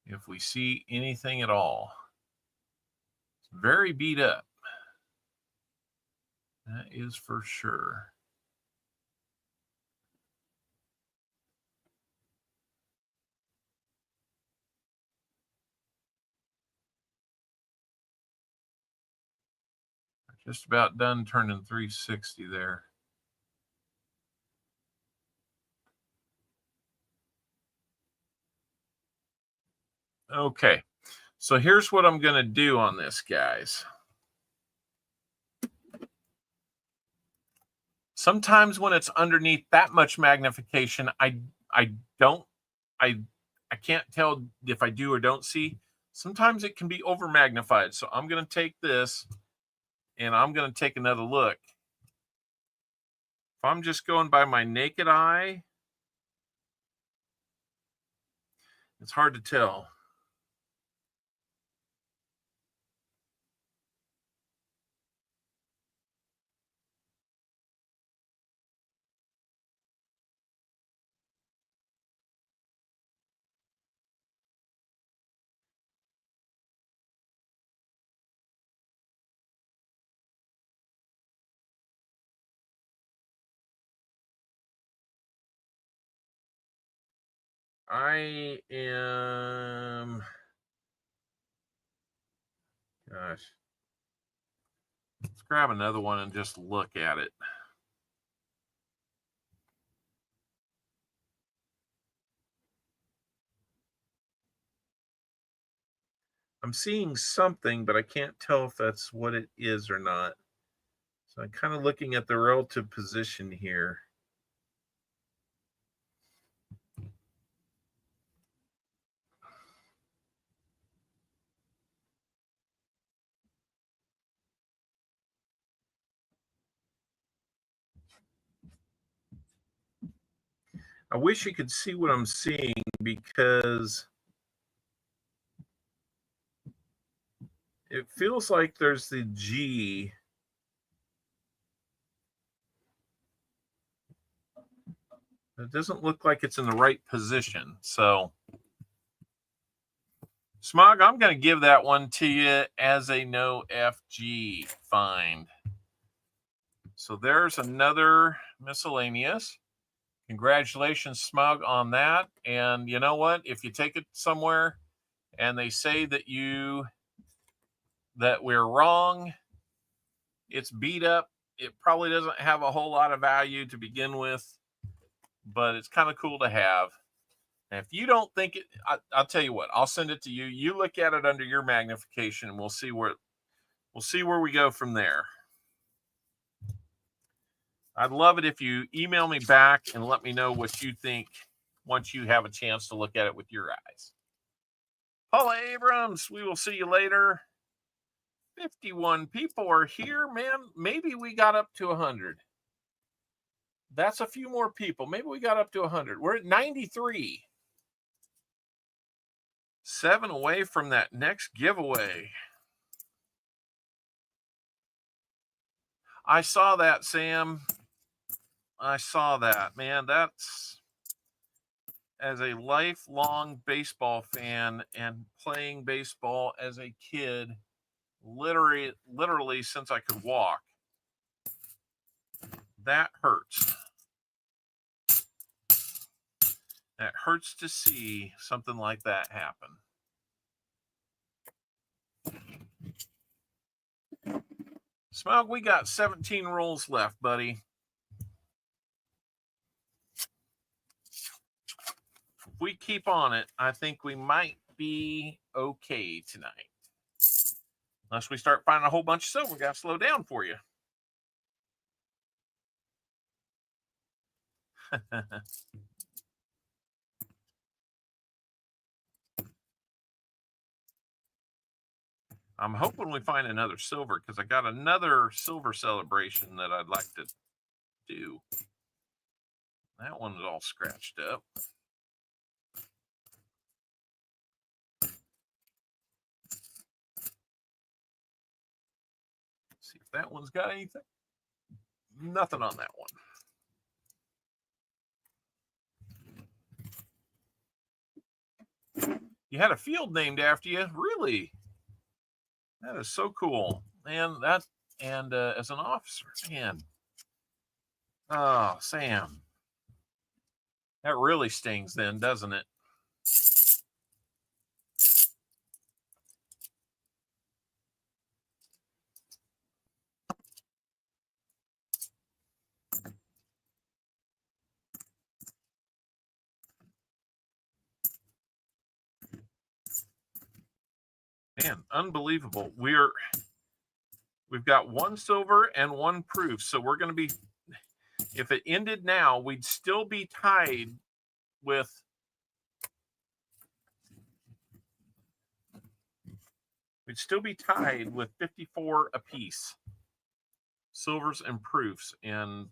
if we see anything at all. It's very beat up. That is for sure. Just about done turning 360 there. Okay, so here's what I'm going to do on this, guys. Sometimes when it's underneath that much magnification, I can't tell if I do or don't see. Sometimes it can be over magnified. So I'm going to take this and I'm going to take another look. If I'm just going by my naked eye, it's hard to tell. I am, gosh, let's grab another one and just look at it. I'm seeing something, but I can't tell if that's what it is or not. So I'm kind of looking at the relative position here. I wish you could see what I'm seeing because it feels like there's the G. It doesn't look like it's in the right position. So, Smog, I'm going to give that one to you as a no FG find. So there's another miscellaneous. Congratulations, Smug, on that. And you know what? If you take it somewhere and they say that we're wrong, it's beat up. It probably doesn't have a whole lot of value to begin with, but it's kind of cool to have. And if you don't think it, I'll tell you what, I'll send it to you. You look at it under your magnification, and we'll see where we go from there. I'd love it if you email me back and let me know what you think once you have a chance to look at it with your eyes. Paula Abrams, we will see you later. 51 people are here, man. Maybe we got up to 100. That's a few more people. Maybe we got up to 100. We're at 93. 7 away from that next giveaway. I saw that, Sam. I saw that, man. That's, as a lifelong baseball fan and playing baseball as a kid, literally since I could walk, that hurts. That hurts to see something like that happen. Smug, we got 17 rolls left, buddy. If we keep on it, I think we might be okay tonight. Unless we start finding a whole bunch of silver, we got to slow down for you. I'm hoping we find another silver because I got another silver celebration that I'd like to do. That one's all scratched up. See if that one's got anything. Nothing on that one. You had a field named after you? Really? That is so cool. And as an officer, man. Oh, Sam. That really stings then, doesn't it? Man, unbelievable. We've got 1 silver and 1 proof. So we're going to be, If it ended now, we'd still be tied with We'd still be tied with 54 apiece. Silvers and proofs. And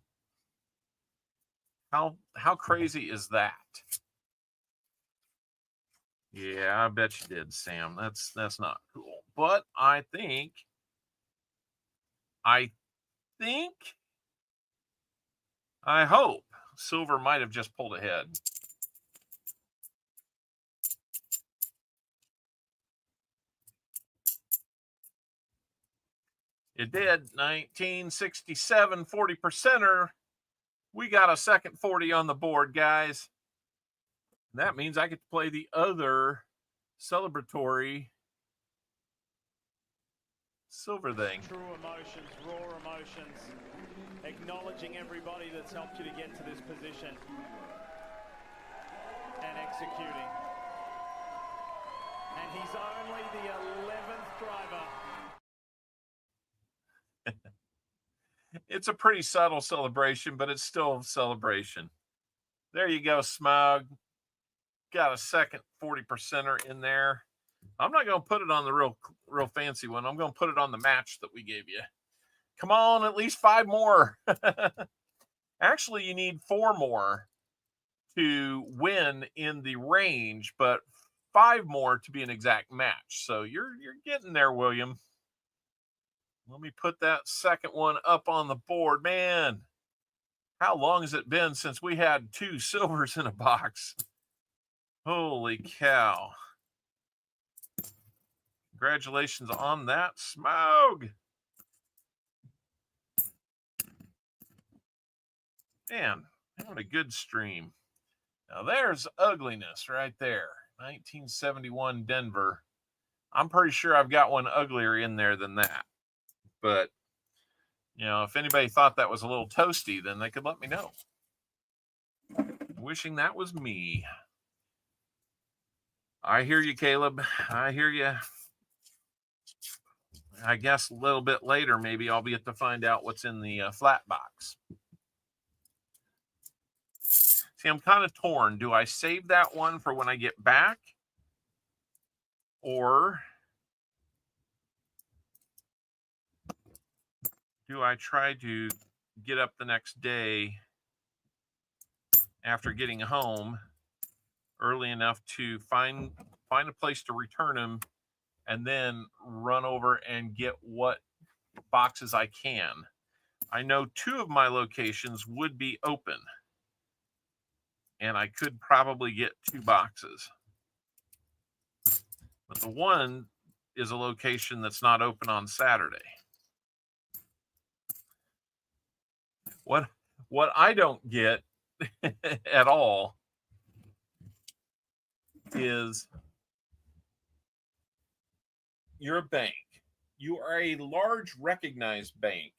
how crazy is that? Yeah, I bet you did, Sam. That's not cool. But I think I hope silver might have just pulled ahead. It did. 1967 40%er. We got a second 40 on the board, guys. And that means I get to play the other celebratory silver thing. True emotions, raw emotions, acknowledging everybody that's helped you to get to this position and executing. And he's only the 11th driver. It's a pretty subtle celebration, but it's still a celebration. There you go, Smug. Got a second 40%er in there. I'm not going to put it on the real fancy one. I'm going to put it on the match that we gave you. Come on, at least 5 more. Actually, you need 4 more to win in the range, but 5 more to be an exact match. So you're getting there, William. Let me put that second one up on the board. Man, how long has it been since we had 2 silvers in a box? Holy cow. Congratulations on that, Smog. Man, what a good stream. Now there's ugliness right there. 1971 Denver. I'm pretty sure I've got one uglier in there than that. But, you know, if anybody thought that was a little toasty, then they could let me know. Wishing that was me. I hear you, Caleb. I hear you. I guess a little bit later, maybe I'll be able to find out what's in the flat box. See, I'm kind of torn. Do I save that one for when I get back? Or do I try to get up the next day after getting home early enough to find a place to return them and then run over and get what boxes I can? I know 2 of my locations would be open, and I could probably get 2 boxes. But the one is a location that's not open on Saturday. What I don't get at all is you're a bank. You are a large recognized bank.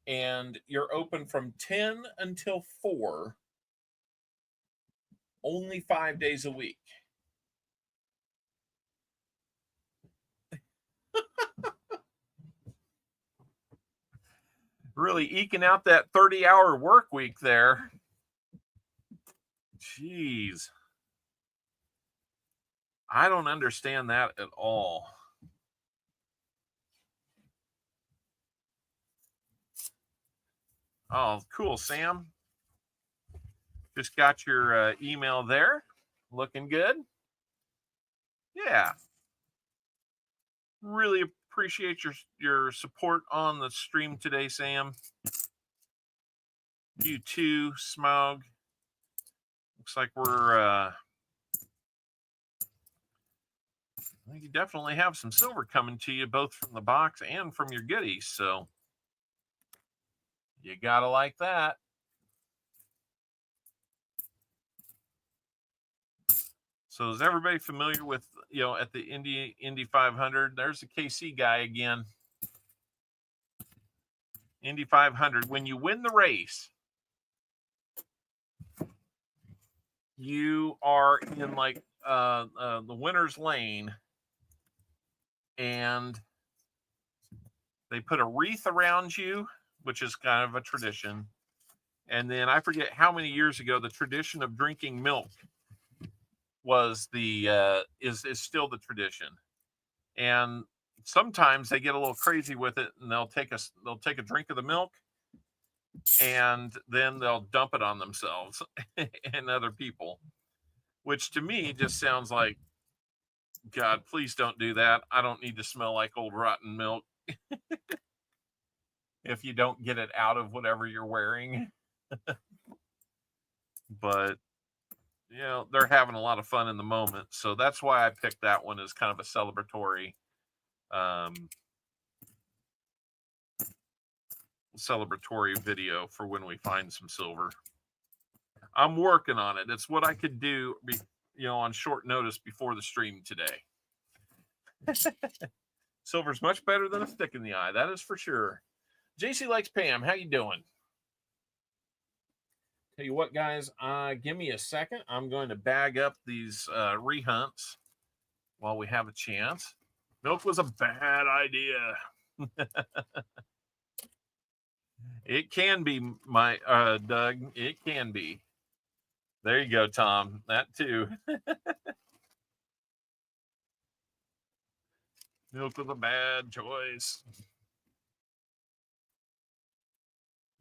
And you're open from 10 until 4, only 5 days a week. Really eking out that 30-hour work week there. Jeez. I don't understand that at all. Oh, cool, Sam. Just got your email there. Looking good. Yeah. Really appreciate your support on the stream today, Sam. You too, Smog. Looks like we're you definitely have some silver coming to you, both from the box and from your goodies, so you gotta like that. So is everybody familiar with, you know, at the Indy 500, there's a KC guy again. Indy 500, when you win the race, you are in like the winner's lane, and They put a wreath around you, which is kind of a tradition. And then I forget how many years ago the tradition of drinking milk was is still the tradition. And sometimes they get a little crazy with it, and they'll take a drink of the milk, and then they'll dump it on themselves and other people, which to me just sounds like, God, please don't do that. I don't need to smell like old rotten milk if you don't get it out of whatever you're wearing. But, you know, they're having a lot of fun in the moment. So that's why I picked that one as kind of a celebratory video for when we find some silver. I'm working on it. It's what I could do, you know, on short notice before the stream today. Silver's much better than a stick in the eye. That is for sure. JC Likes Pam, how you doing? Tell you what, guys, give me a second. I'm going to bag up these rehunts while we have a chance. Milk was a bad idea. It can be, my Doug. It can be. There you go, Tom. That too. Milk was a bad choice.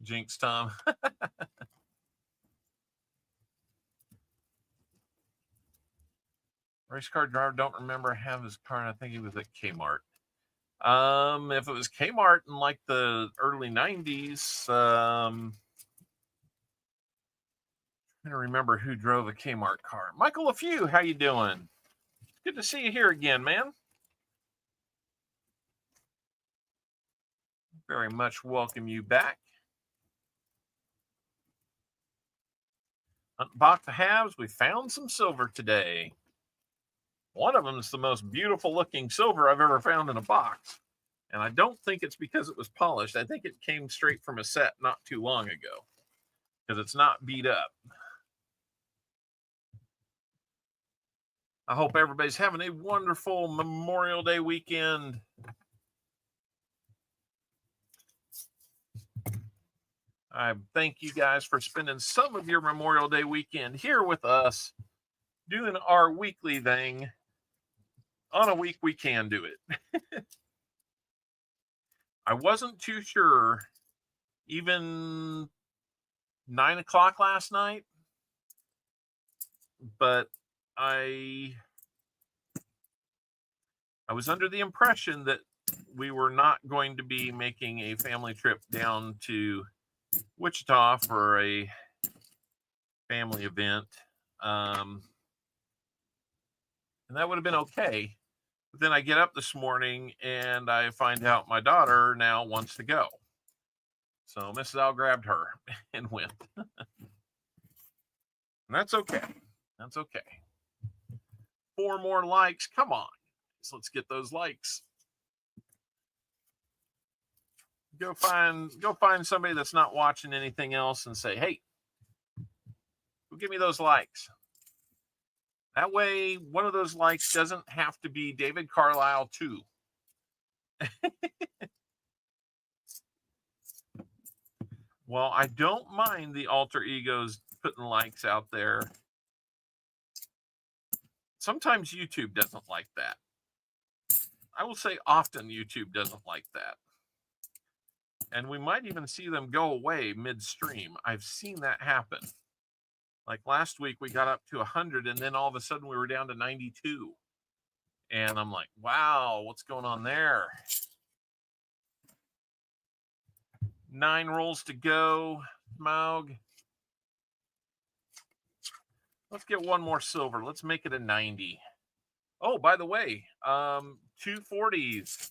Jinx, Tom. Race car driver, don't remember having his car, and I think he was at Kmart. If it was Kmart in like the early 90s, I'm trying to remember who drove a Kmart car. Michael LaFew, how you doing? Good to see you here again, man. Very much welcome you back. Box of halves, we found some silver today. One of them is the most beautiful looking silver I've ever found in a box. And I don't think it's because it was polished. I think it came straight from a set not too long ago, because it's not beat up. I hope everybody's having a wonderful Memorial Day weekend. I thank you guys for spending some of your Memorial Day weekend here with us, doing our weekly thing on a week we can do it. I wasn't too sure, even 9 o'clock last night, but I was under the impression that we were not going to be making a family trip down to Wichita for a family event. And that would have been okay. But then I get up this morning and I find out my daughter now wants to go. So Mrs. Al grabbed her and went. And that's okay. That's okay. 4 more likes. Come on. So let's get those likes. Go find somebody that's not watching anything else and say, hey, go give me those likes. That way, one of those likes doesn't have to be David Carlisle 2. Well, I don't mind the alter egos putting likes out there. Sometimes YouTube doesn't like that. I will say often YouTube doesn't like that. And we might even see them go away midstream. I've seen that happen. Like last week, we got up to 100, and then all of a sudden we were down to 92. And I'm like, wow, what's going on there? 9 rolls to go, Smaug. Let's get one more silver. Let's make it a 90. Oh, by the way, 240s.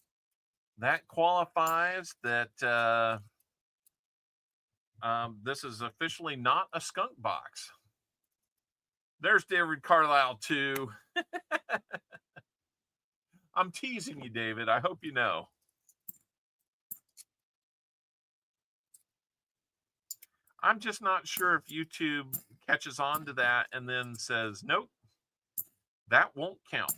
That qualifies that this is officially not a skunk box. There's David Carlisle 2. I'm teasing you, David. I hope you know. I'm just not sure if YouTube catches on to that and then says, nope, that won't count.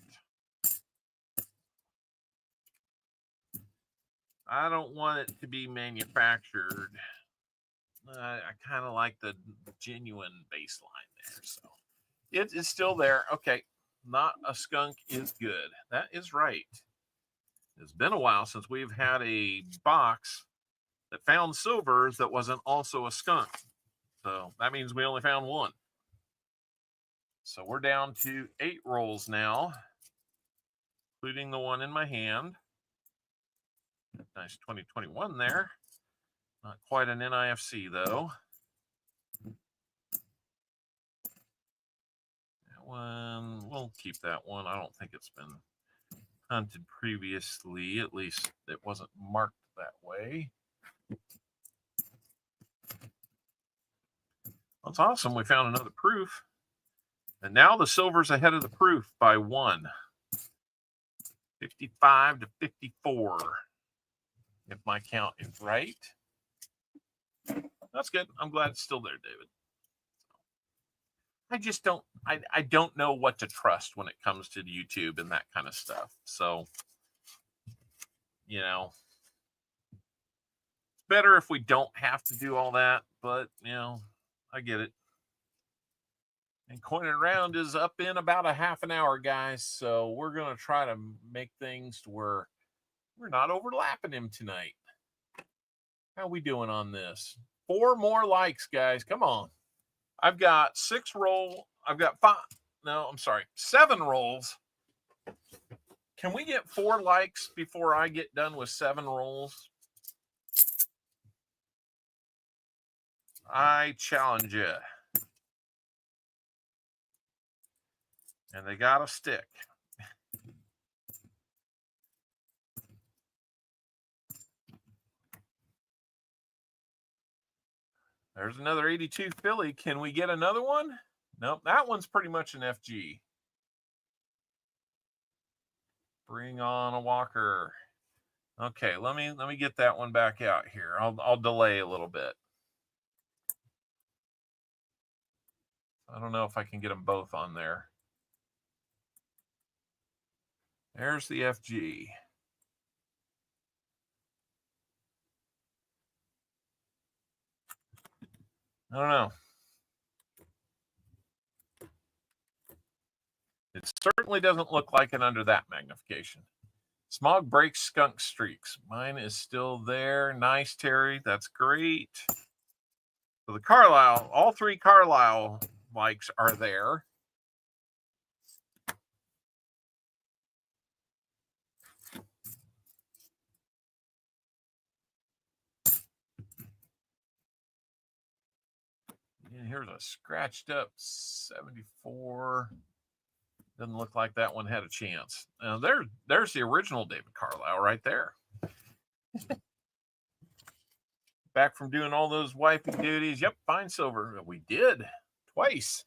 I don't want it to be manufactured. I kind of like the genuine baseline there. So it is still there. Okay. Not a skunk is good. That is right. It's been a while since we've had a box that found silvers that wasn't also a skunk. So that means we only found one. So we're down to 8 rolls now, including the one in my hand. Nice 2021 there. Not quite an NIFC though. That one, we'll keep that one. I don't think it's been hunted previously. At least it wasn't marked that way. That's awesome. We found another proof. And now the silver's ahead of the proof by 1. 55 to 54. If my count is right. That's good. I'm glad it's still there, David. I just don't, I don't know what to trust when it comes to YouTube and that kind of stuff. So, you know, it's better if we don't have to do all that, but, you know, I get it. And Coin It Around is up in about a half an hour, guys. So we're going to try to make things to where we're not overlapping him tonight. How are we doing on this? 4 more likes, guys. Come on. I've got 6 roll. I've got 5. No, I'm sorry. 7 rolls. Can we get 4 likes before I get done with 7 rolls? I challenge you. And they got to stick. There's another 82 Philly. Can we get another one? Nope, that one's pretty much an FG. Bring on a Walker. Okay, let me get that one back out here. I'll delay a little bit. I don't know if I can get them both on there. There's the FG. I don't know. It certainly doesn't look like it under that magnification. Smog breaks skunk streaks. Mine is still there. Nice, Terry. That's great. So the Carlisle, all 3 Carlisle likes are there. And here's a scratched up 74. Doesn't look like that one had a chance. There's the original David Carlisle right there. Back from doing all those wiping duties. Yep, fine silver. We did twice.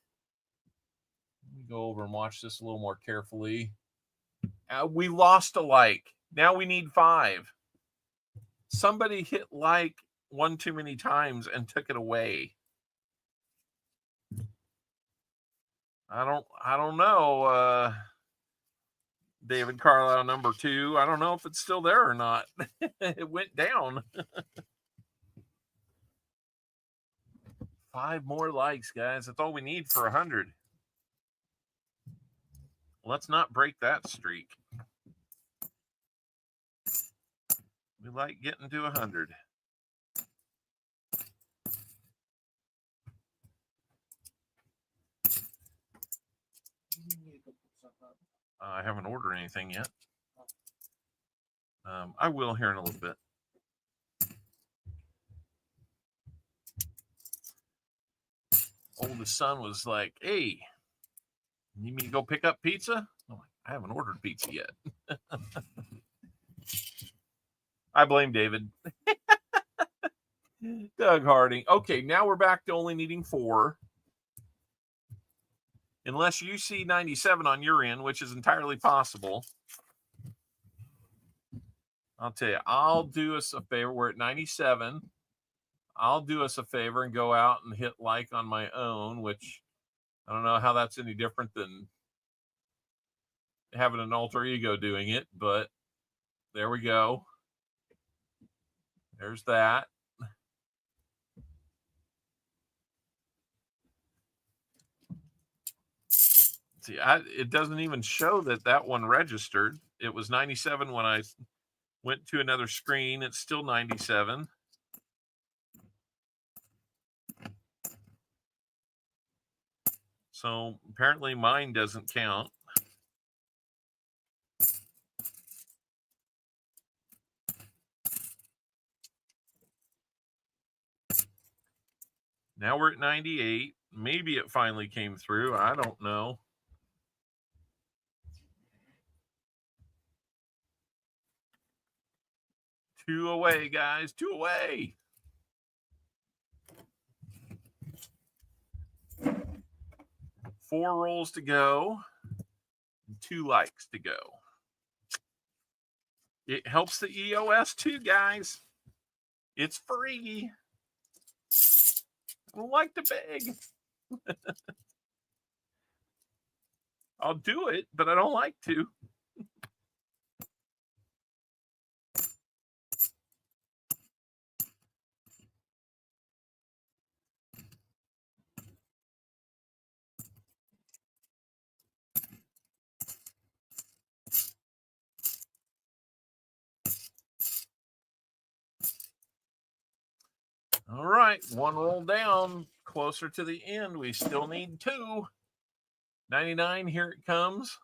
Let me go over and watch this a little more carefully. We lost a like. Now we need 5. Somebody hit like one too many times and took it away. I don't know. David Carlisle number 2. I don't know if it's still there or not. It went down. 5 more likes, guys. That's all we need for 100. Let's not break that streak. We like getting to 100. I haven't ordered anything yet. I will here in a little bit. Oldest son was like, "Hey, you need me to go pick up pizza?" I'm like, "I haven't ordered pizza yet." I blame David. Doug Harding. Okay, now we're back to only needing 4. Unless you see 97 on your end, which is entirely possible. I'll tell you, I'll do us a favor. We're at 97. I'll do us a favor and go out and hit like on my own, which I don't know how that's any different than having an alter ego doing it, but there we go. There's that. See, it doesn't even show that one registered. It was 97 when I went to another screen. It's still 97. So apparently mine doesn't count. Now we're at 98. Maybe it finally came through. I don't know. Two away, guys. Two away. Four rolls to go. And 2 likes to go. It helps the EOS too, guys. It's free. I don't like to beg. I'll do it, but I don't like to. All right, one roll down, closer to the end. We still need 2. 99, here it comes.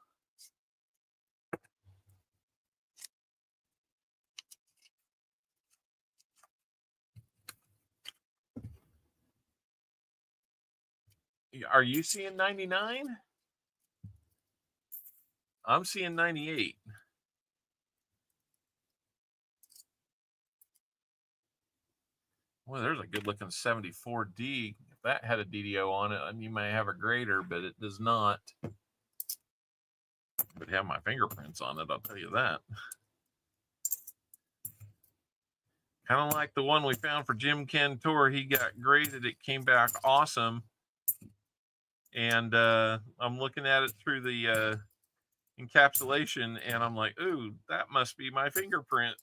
Are you seeing 99? I'm seeing 98. Well, there's a good looking 74D. If that had a DDO on it, you may have a grader, but it does not. It would have my fingerprints on it, I'll tell you that. Kind of like the one we found for Jim Cantor. He got graded. It came back awesome. And I'm looking at it through the encapsulation, and I'm like, ooh, that must be my fingerprint.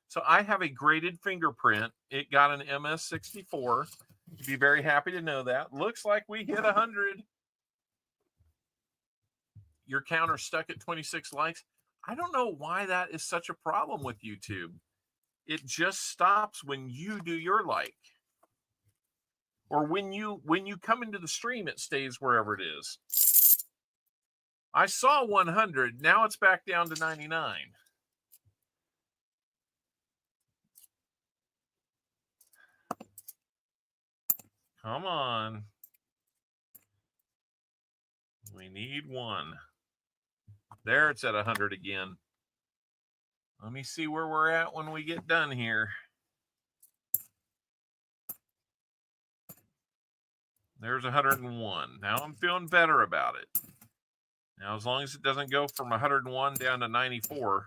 So I have a graded fingerprint. It got an MS64. You'd be very happy to know that. Looks like we hit 100. Your counter stuck at 26 likes. I don't know why that is such a problem with YouTube. It just stops when you do your like. Or when you come into the stream, it stays wherever it is. I saw 100. Now it's back down to 99. Come on. We need 1. There, it's at 100 again. Let me see where we're at when we get done here. There's 101. Now I'm feeling better about it. Now, as long as it doesn't go from 101 down to 94,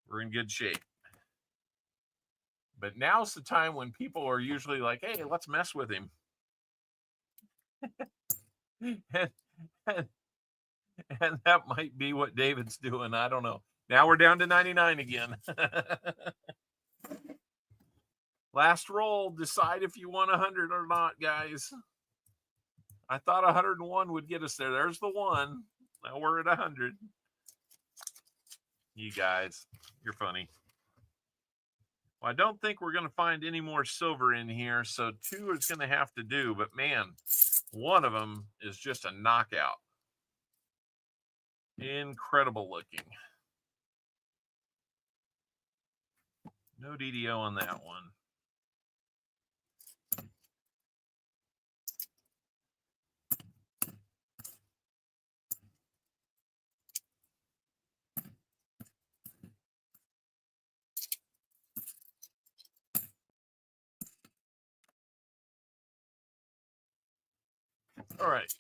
we're in good shape. But now's the time when people are usually like, hey, let's mess with him. and that might be what David's doing. I don't know. Now we're down to 99 again. Last roll. Decide if you want 100 or not, guys. I thought 101 would get us there. There's the 1. Now we're at 100. You guys, you're funny. Well, I don't think we're going to find any more silver in here, so 2 is going to have to do. But, man, one of them is just a knockout. Incredible looking. No DDO on that one. All right.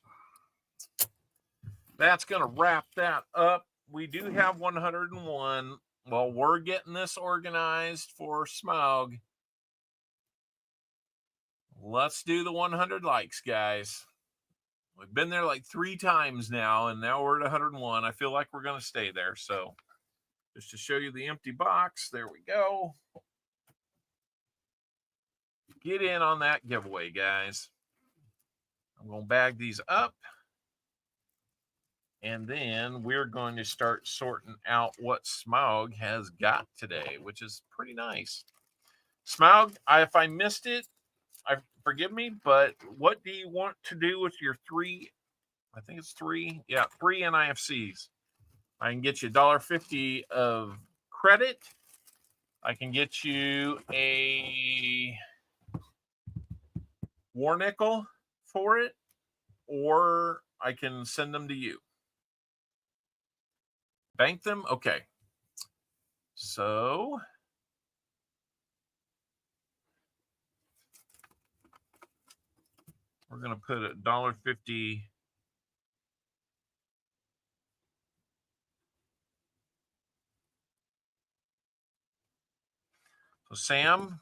That's going to wrap that up. We do have 101. Well, we're getting this organized for Smaug. Let's do the 100 likes, guys. We've been there like 3 times now, and now we're at 101. I feel like we're going to stay there. So just to show you the empty box. There we go. Get in on that giveaway, guys. I'm going to bag these up. And then we're going to start sorting out what Smaug has got today, which is pretty nice. Smaug, if I missed it, forgive me, but what do you want to do with your three? I think it's three. Yeah, 3 NIFCs. I can get you $1.50 of credit. I can get you a war nickel for it, or I can send them to you. Bank them? Okay. So we're going to put $1.50. So Sam,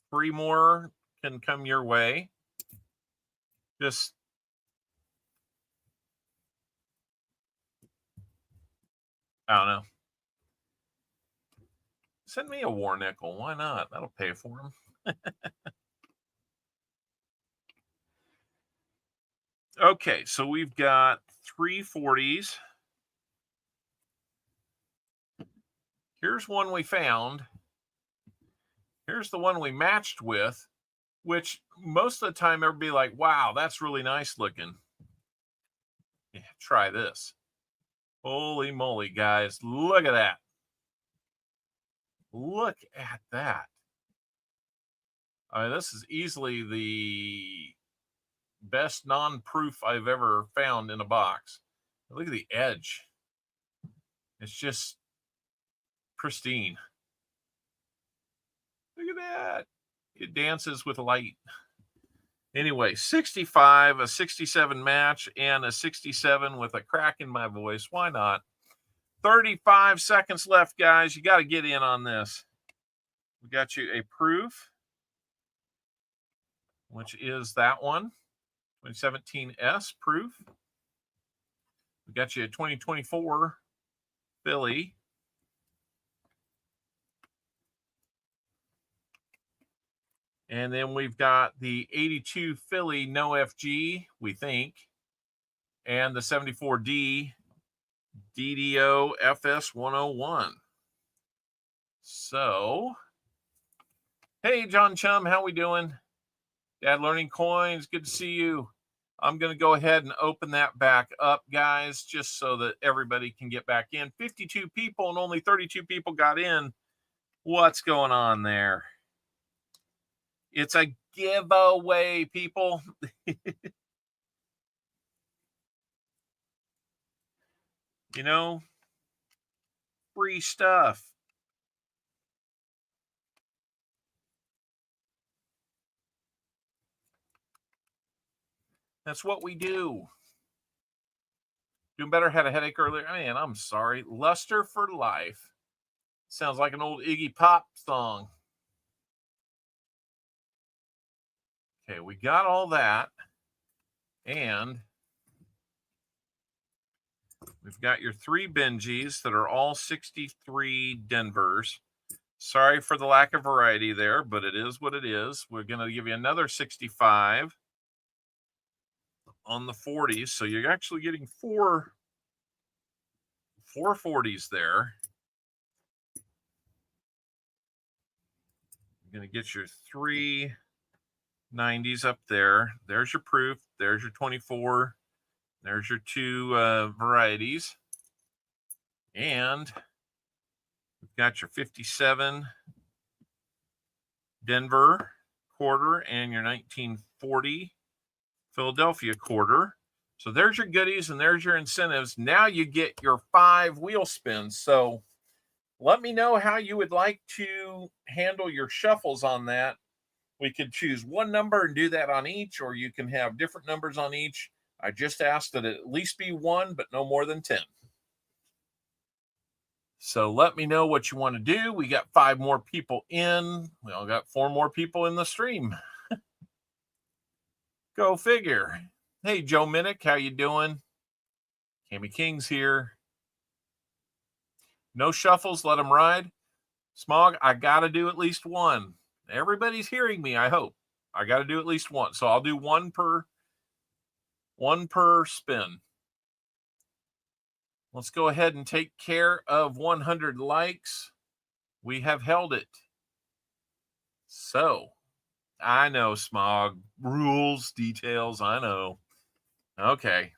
3 more can come your way. Just I don't know. Send me a war nickel. Why not? That'll pay for them. Okay, so we've got 3 40s. Here's one we found. Here's the one we matched with, which most of the time everybody like, wow, that's really nice looking. Yeah, try this. Holy moly, guys. Look at that. Look at that. I mean, this is easily the best non-proof I've ever found in a box. Look at the edge. It's just pristine. Look at that. It dances with light. Anyway, 65, a 67 match, and a 67 with a crack in my voice. Why not? 35 seconds left, guys. You got to get in on this. We got you a proof, which is that one, 2017S proof. We got you a 2024 Philly. And then we've got the 82 Philly no FG, we think, and the 74D DDO FS 101. So, hey, John Chum, how we doing? Dad Learning Coins, good to see you. I'm going to go ahead and open that back up, guys, just so that everybody can get back in. 52 people and only 32 people got in. What's going on there? It's a giveaway, people. You know, free stuff. That's what we do. Doing better. Had a headache earlier. Man, I'm sorry. Luster for life. Sounds like an old Iggy Pop song. Okay, we got all that. And we've got your 3 Benjis that are all 63 Denvers. Sorry for the lack of variety there, but it is what it is. We're going to give you another 65 on the 40s. So you're actually getting 4 40s there. You're going to get your 3 90s up there. There's your proof. There's your 24. There's your 2 varieties. And we've got your 57 Denver quarter and your 1940 Philadelphia quarter. So there's your goodies and there's your incentives. Now you get your 5 wheel spins. So let me know how you would like to handle your shuffles on that. We could choose one number and do that on each, or you can have different numbers on each. I just asked that it at least be 1, but no more than 10. So let me know what you want to do. We got 5 more people in. We all got 4 more people in the stream. Go figure. Hey, Joe Minnick, how you doing? Cammy King's here. No shuffles, let them ride. Smog, I got to do at least one. Everybody's hearing me, I hope. I got to do at least one. So I'll do one per spin. Let's go ahead and take care of 100 likes. We have held it. So, I know, Smog. Rules, details, I know. Okay.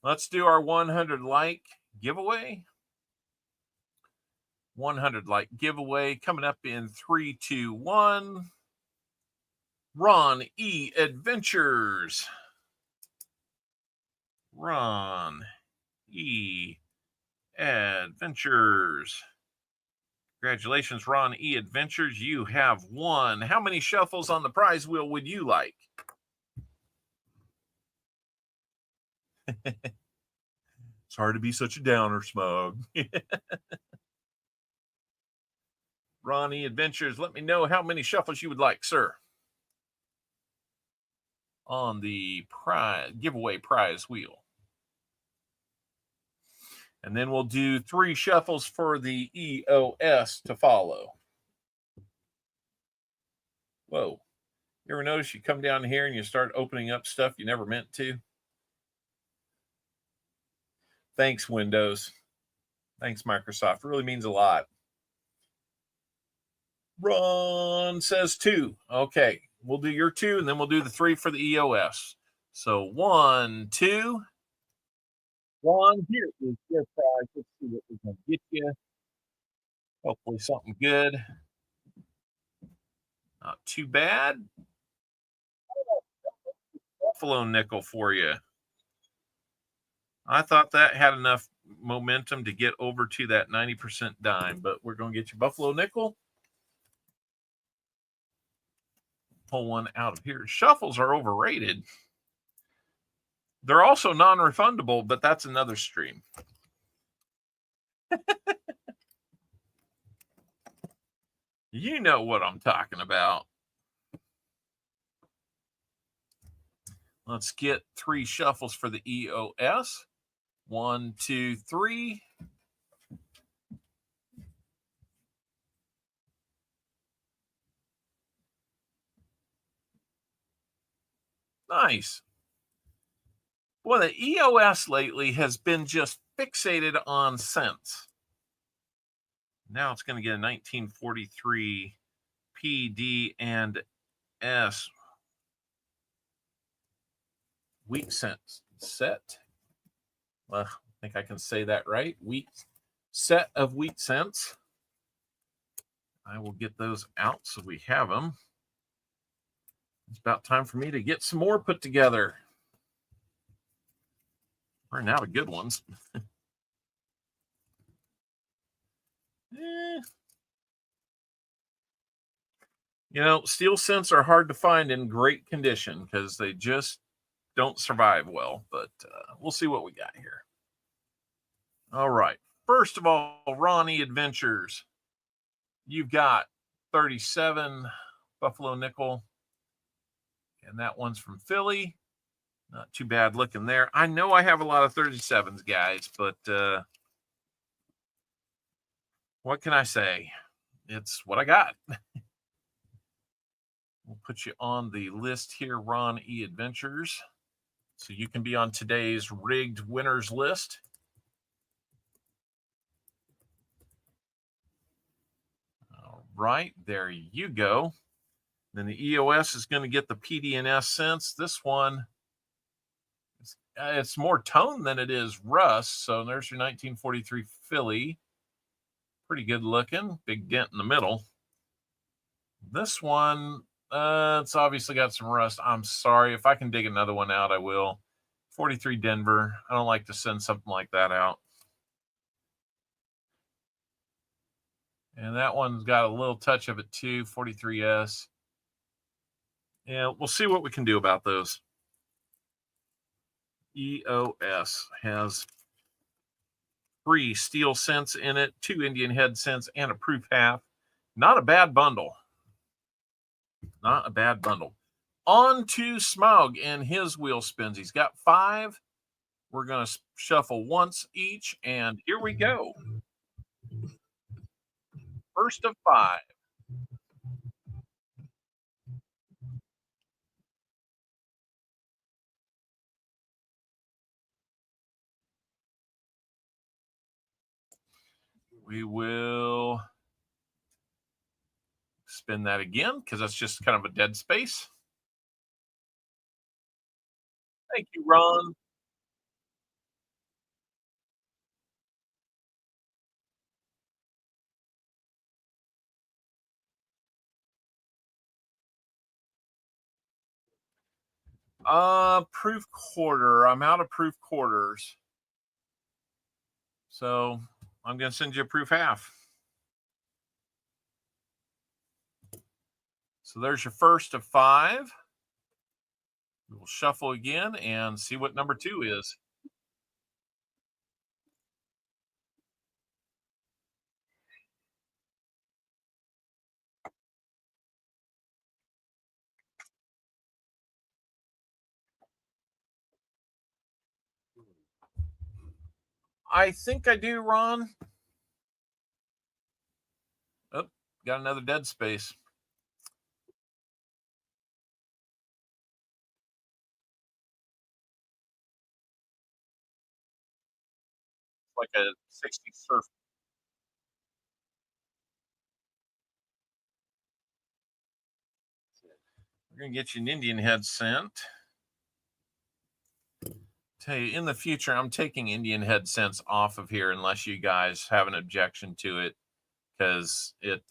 Let's do our 100 like giveaway. 100 like giveaway coming up in 3, 2, 1. Ron E. Adventures. Ron E. Adventures. Congratulations, Ron E. Adventures. You have won. How many shuffles on the prize wheel would you like? It's hard to be such a downer, Smug. Ron E. Adventures, let me know how many shuffles you would like, sir, on the giveaway prize wheel. And then we'll do 3 shuffles for the EOS to follow. Whoa. You ever notice you come down here and you start opening up stuff you never meant to? Thanks, Windows. Thanks, Microsoft. It really means a lot. Ron says 2. Okay. We'll do your 2, and then we'll do the 3 for the EOS. So 1, 2. Ron, here is your prize. Let's see what we can get you. Hopefully something good. Not too bad. Buffalo nickel for you. I thought that had enough momentum to get over to that 90% dime, but we're going to get you Buffalo nickel. Pull one out of here. Shuffles are overrated. They're also non-refundable, but that's another stream. You know what I'm talking about. Let's get 3 shuffles for the EOS. 1, 2, 3. Nice. Well, the EOS lately has been just fixated on cents. Now it's going to get a 1943 PD and S wheat cents set. Well, I think I can say that right. Set of wheat cents. I will get those out so we have them. It's about time for me to get some more put together. We're out of good ones. You know, steel cents are hard to find in great condition because they just don't survive well. But we'll see what we got here. All right. First of all, Ronnie Adventures. You've got 37 Buffalo nickel. And that one's from Philly. Not too bad looking there. I know I have a lot of 37s, guys, but what can I say? It's what I got. We'll put you on the list here, Ron E. Adventures, so you can be on today's rigged winners list. All right, there you go. Then the EOS is going to get the PD&S cents. This one, it's more tone than it is rust. So there's your 1943 Philly. Pretty good looking. Big dent in the middle. This one, it's obviously got some rust. I'm sorry. If I can dig another one out, I will. 43 Denver. I don't like to send something like that out. And that one's got a little touch of it too, 43S. Yeah, we'll see what we can do about those. EOS has 3 steel cents in it, 2 Indian head cents, and a proof half. Not a bad bundle. Not a bad bundle. On to Smaug and his wheel spins. He's got 5. We're going to shuffle once each, and here we go. first of 5. We will spin that again because that's just kind of a dead space. Thank you, Ron. Proof quarter. I'm out of proof quarters. So I'm going to send you a proof half. So there's your first of 5. We'll shuffle again and see what number 2 is. I think I do, Ron. Oh, got another dead space. Like a 60 surf. We're going to get you an Indian head sent. Tell you, in the future, I'm taking Indian head scents off of here unless you guys have an objection to it, because it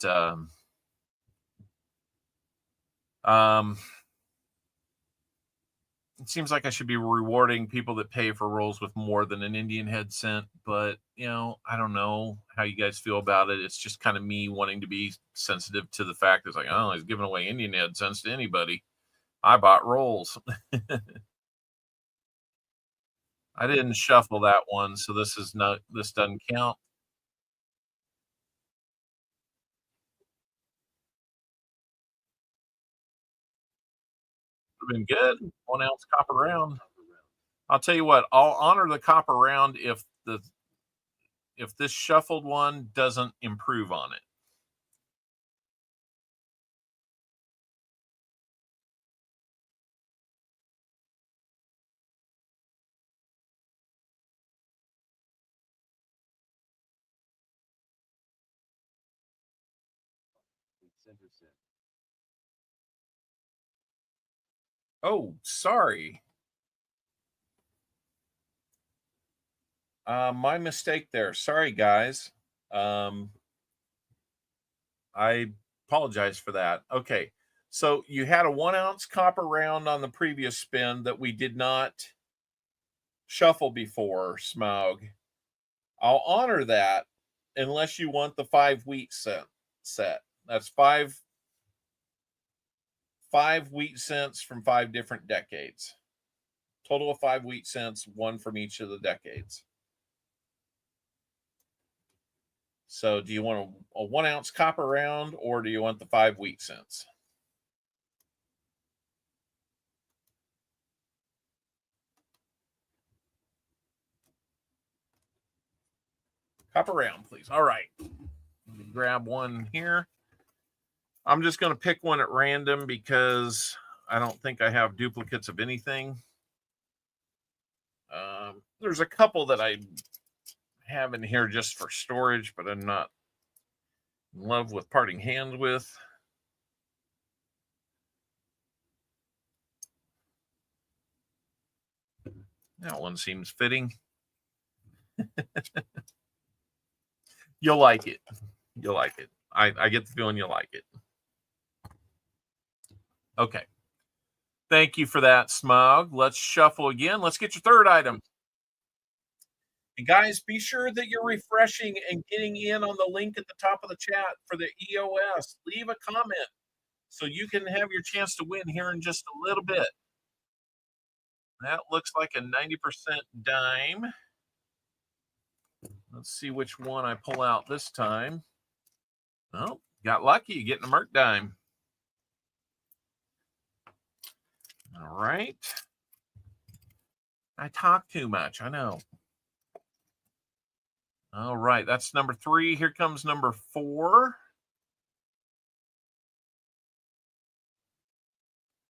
it seems like I should be rewarding people that pay for rolls with more than an Indian head scent, but you know, I don't know how you guys feel about it. It's just kind of me wanting to be sensitive to the fact that it's like, oh, he's giving away Indian head scents to anybody. I bought rolls. I didn't shuffle that one, so this doesn't count. Been good. 1 ounce copper round. I'll tell you what, I'll honor the copper round if this shuffled one doesn't improve on it. Oh, sorry. My mistake there. Sorry, guys. I apologize for that. Okay. So you had a 1 ounce copper round on the previous spin that we did not shuffle before, Smaug. I'll honor that unless you want the 5 wheat set. That's five wheat cents from 5 different decades. Total of 5 wheat cents, 1 from each of the decades. So do you want a 1 ounce copper round, or do you want the 5 wheat cents? Copper round, please. All right. Let me grab one here. I'm just going to pick one at random because I don't think I have duplicates of anything. There's a couple that I have in here just for storage, but I'm not in love with parting hands with. That one seems fitting. You'll like it. You'll like it. I get the feeling you'll like it. Okay. Thank you for that, Smog. Let's shuffle again. Let's get your third item. And guys, be sure that you're refreshing and getting in on the link at the top of the chat for the EOS. Leave a comment so you can have your chance to win here in just a little bit. That looks like a 90% dime. Let's see which one I pull out this time. Oh, got lucky getting a Merc dime. All right. I talk too much, I know. All right, that's number 3. Here comes number 4.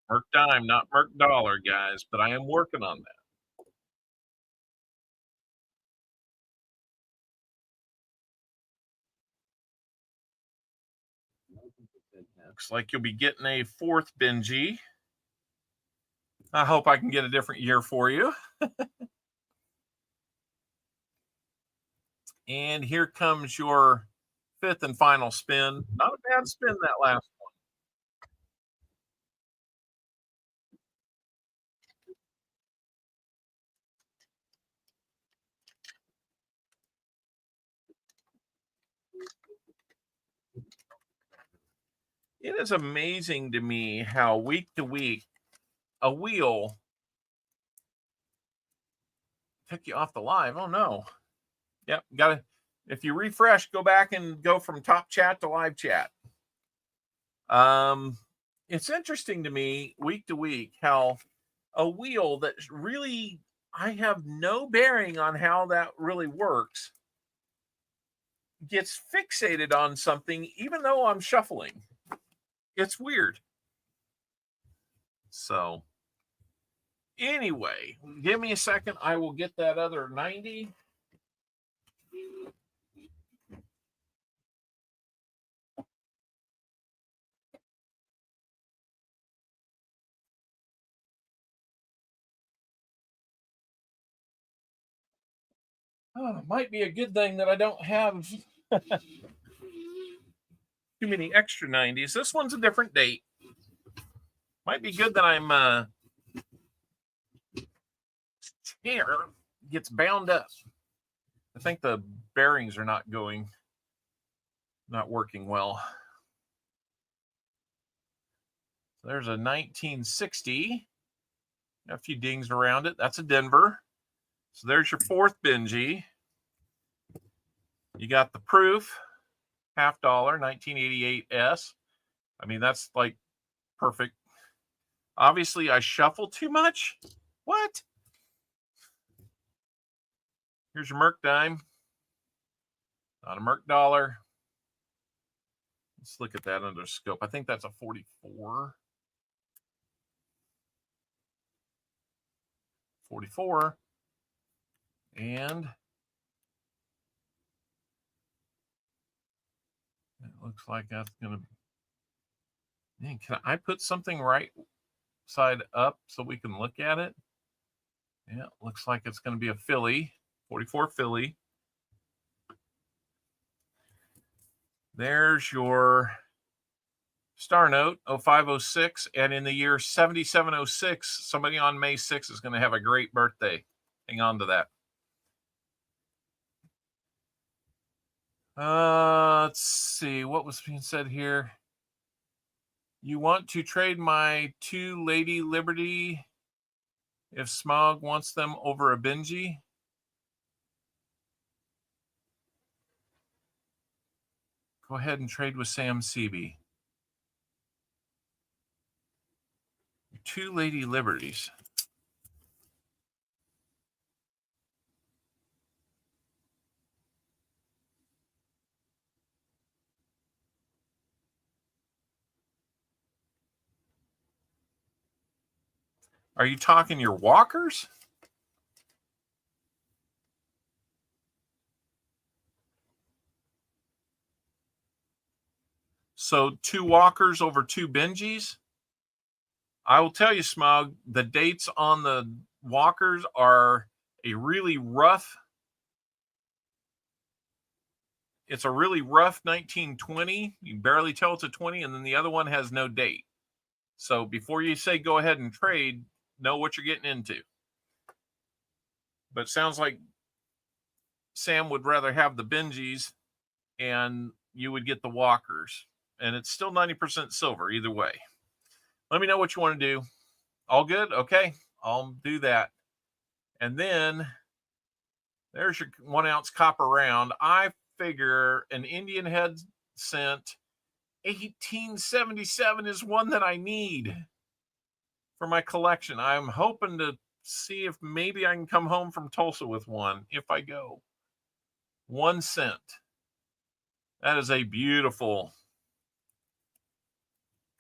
Merc dime, not merc dollar, guys, but I am working on that. Looks like you'll be getting a 4th Benji. I hope I can get a different year for you. And here comes your 5th and final spin. Not a bad spin, that last one. It is amazing to me how week to week a wheel took you off the live. Oh no. Yep, gotta, if you refresh, go back and go from top chat to live chat. It's interesting to me week to week how a wheel that really, I have no bearing on how that really works, gets fixated on something even though I'm shuffling. It's weird. So anyway, give me a second. I will get that other 90. Oh, it might be a good thing that I don't have too many extra 90s. This one's a different date. Might be good that I'm here gets bound up. I think the bearings are not working well. There's a 1960. A few dings around it. That's a Denver. So there's your 4th Benji. You got the proof, $50, 1988 S. I mean, that's like perfect. Obviously, I shuffle too much. What? Here's your merc dime. Not a merc dollar. Let's look at that under scope. I think that's a 44. 44. And it looks like that's going to... Man, can I put something right side up so we can look at it? Yeah, it looks like it's going to be a Philly. 44 Philly. There's your star note, 0506. And in the year 7706, somebody on May 6th is going to have a great birthday. Hang on to that. Let's see. What was being said here? You want to trade my 2 Lady Liberty if Smog wants them over a Benji? Go ahead and trade with Sam CB. 2 Lady Liberties. Are you talking your walkers? So 2 walkers over 2 Benjis? I will tell you, Smog, the dates on the walkers are a really rough. It's a really rough 1920. You can barely tell it's a 20, and then the other one has no date. So before you say go ahead and trade, know what you're getting into. But it sounds like Sam would rather have the Benjis and you would get the walkers. And it's still 90% silver either way. Let me know what you want to do. All good? Okay, I'll do that. And then there's your 1 ounce copper round. I figure an Indian head cent 1877 is one that I need for my collection. I'm hoping to see if maybe I can come home from Tulsa with one if I go. 1 cent. That is a beautiful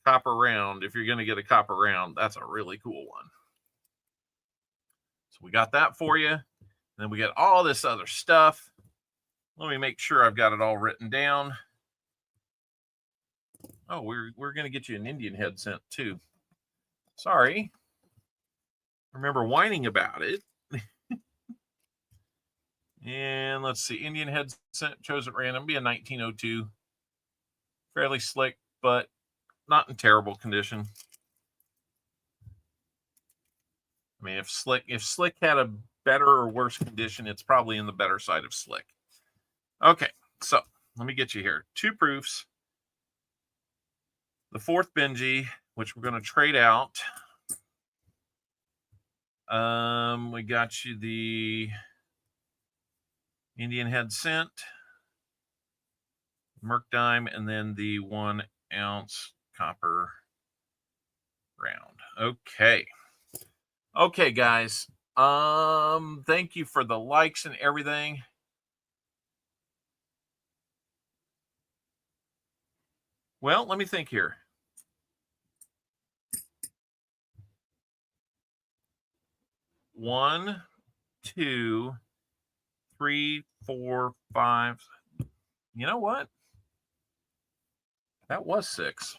copper round. If you're going to get a copper round, that's a really cool one. So we got that for you. Then we got all this other stuff. Let me make sure I've got it all written down. Oh, we're going to get you an Indian head sent too. Sorry. Remember whining about it. And let's see. Indian head sent, chose at random. Be a 1902. Fairly slick, but not in terrible condition. I mean, if slick had a better or worse condition, it's probably in the better side of slick. Okay, so let me get you here. 2 proofs. The 4th Benji, which we're going to trade out. We got you the Indian head cent, Merc dime, and then the 1 ounce copper round. Okay. Okay, guys. Thank you for the likes and everything. Well, let me think here. One, 2, 3, 4, 5. You know what? That was 6.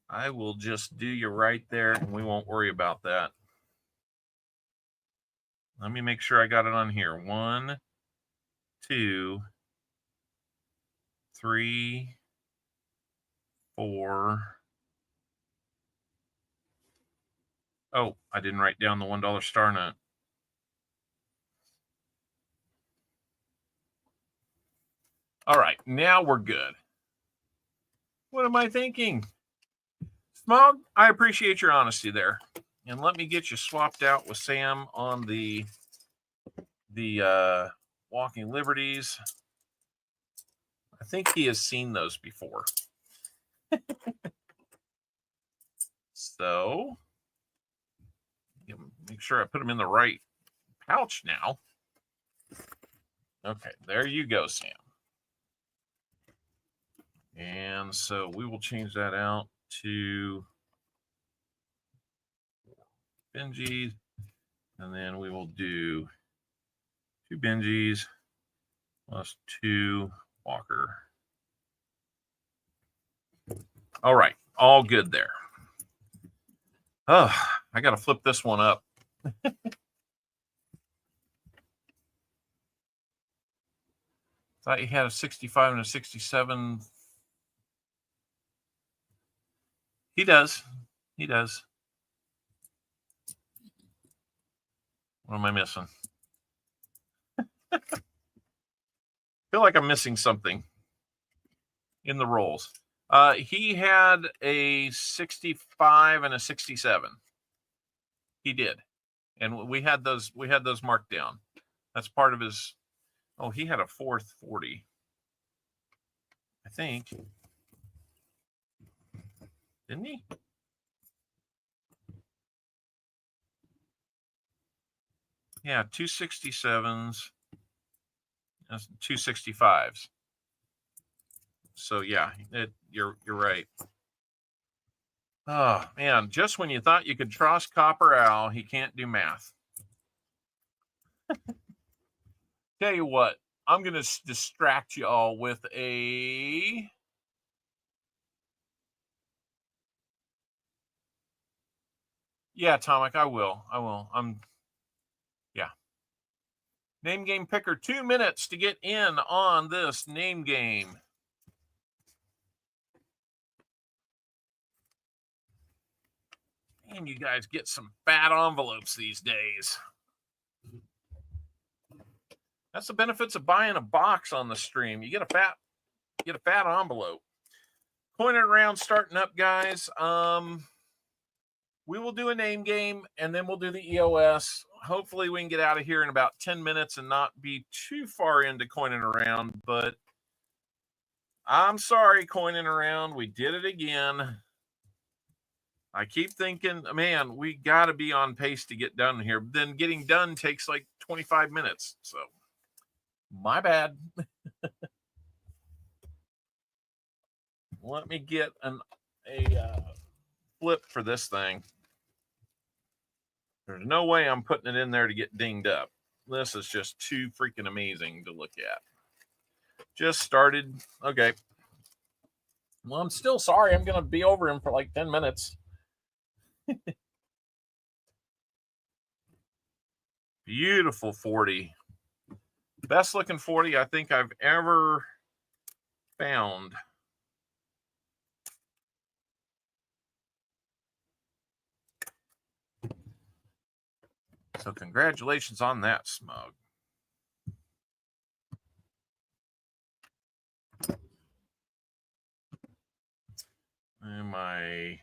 I will just do you right there, and we won't worry about that. Let me make sure I got it on here. 1, 2, 3, 4. Oh, I didn't write down the $1 star note. All right, now we're good. What am I thinking? Smog, I appreciate your honesty there. And let me get you swapped out with Sam on the Walking Liberties. I think he has seen those before. So, make sure I put them in the right pouch now. Okay, there you go, Sam. And so we will change that out to Benjis, and then we will do 2 Benjis plus 2 Walker. All right, all good there. Oh, I got to flip this one up. Thought you had a 65 and a 67. He does. He does. What am I missing? Feel like I'm missing something in the rolls. He had a 65 and a 67. He did. And we had those marked down. That's part of his. Oh, he had a 4th 40. I think. Didn't he? Yeah, 2 67s, 2 65s. So yeah, you're right. Oh man, just when you thought you could trust Copper Owl, he can't do math. Tell you what, I'm gonna distract you all with a. Yeah, Tomic, I will. Yeah. Name game picker, 2 minutes to get in on this name game. And you guys get some fat envelopes these days. That's the benefits of buying a box on the stream. You get a fat envelope. Coin it around, starting up, guys. We will do a name game, and then we'll do the EOS. Hopefully, we can get out of here in about 10 minutes and not be too far into coining around. But I'm sorry, coining around. We did it again. I keep thinking, man, we got to be on pace to get done here. Then getting done takes like 25 minutes. So, my bad. let me get a flip for this thing. There's no way I'm putting it in there to get dinged up. This is just too freaking amazing to look at. Just started. Okay. Well, I'm still sorry. I'm going to be over him for like 10 minutes. Beautiful 40. Best looking 40 I think I've ever found. So congratulations on that, Smug. Am I...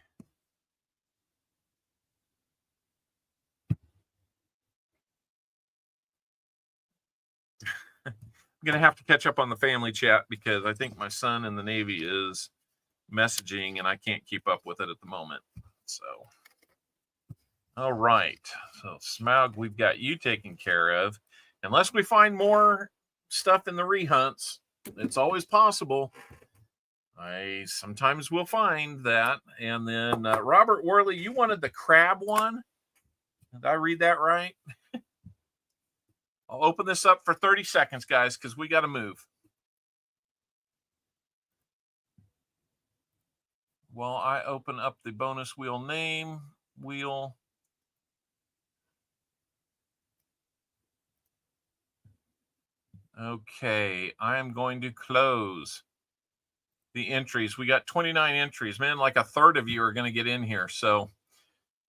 I'm going to have to catch up on the family chat because I think my son in the Navy is messaging and I can't keep up with it at the moment. So, all right. So, Smaug, we've got you taken care of. Unless we find more stuff in the rehunts, it's always possible. I sometimes will find that. And then Robert Worley, you wanted the crab one? Did I read that right? I'll open this up for 30 seconds, guys, because we got to move. While I open up the bonus wheel name wheel. Okay, I am going to close the entries. We got 29 entries. Man, like a third of you are going to get in here. So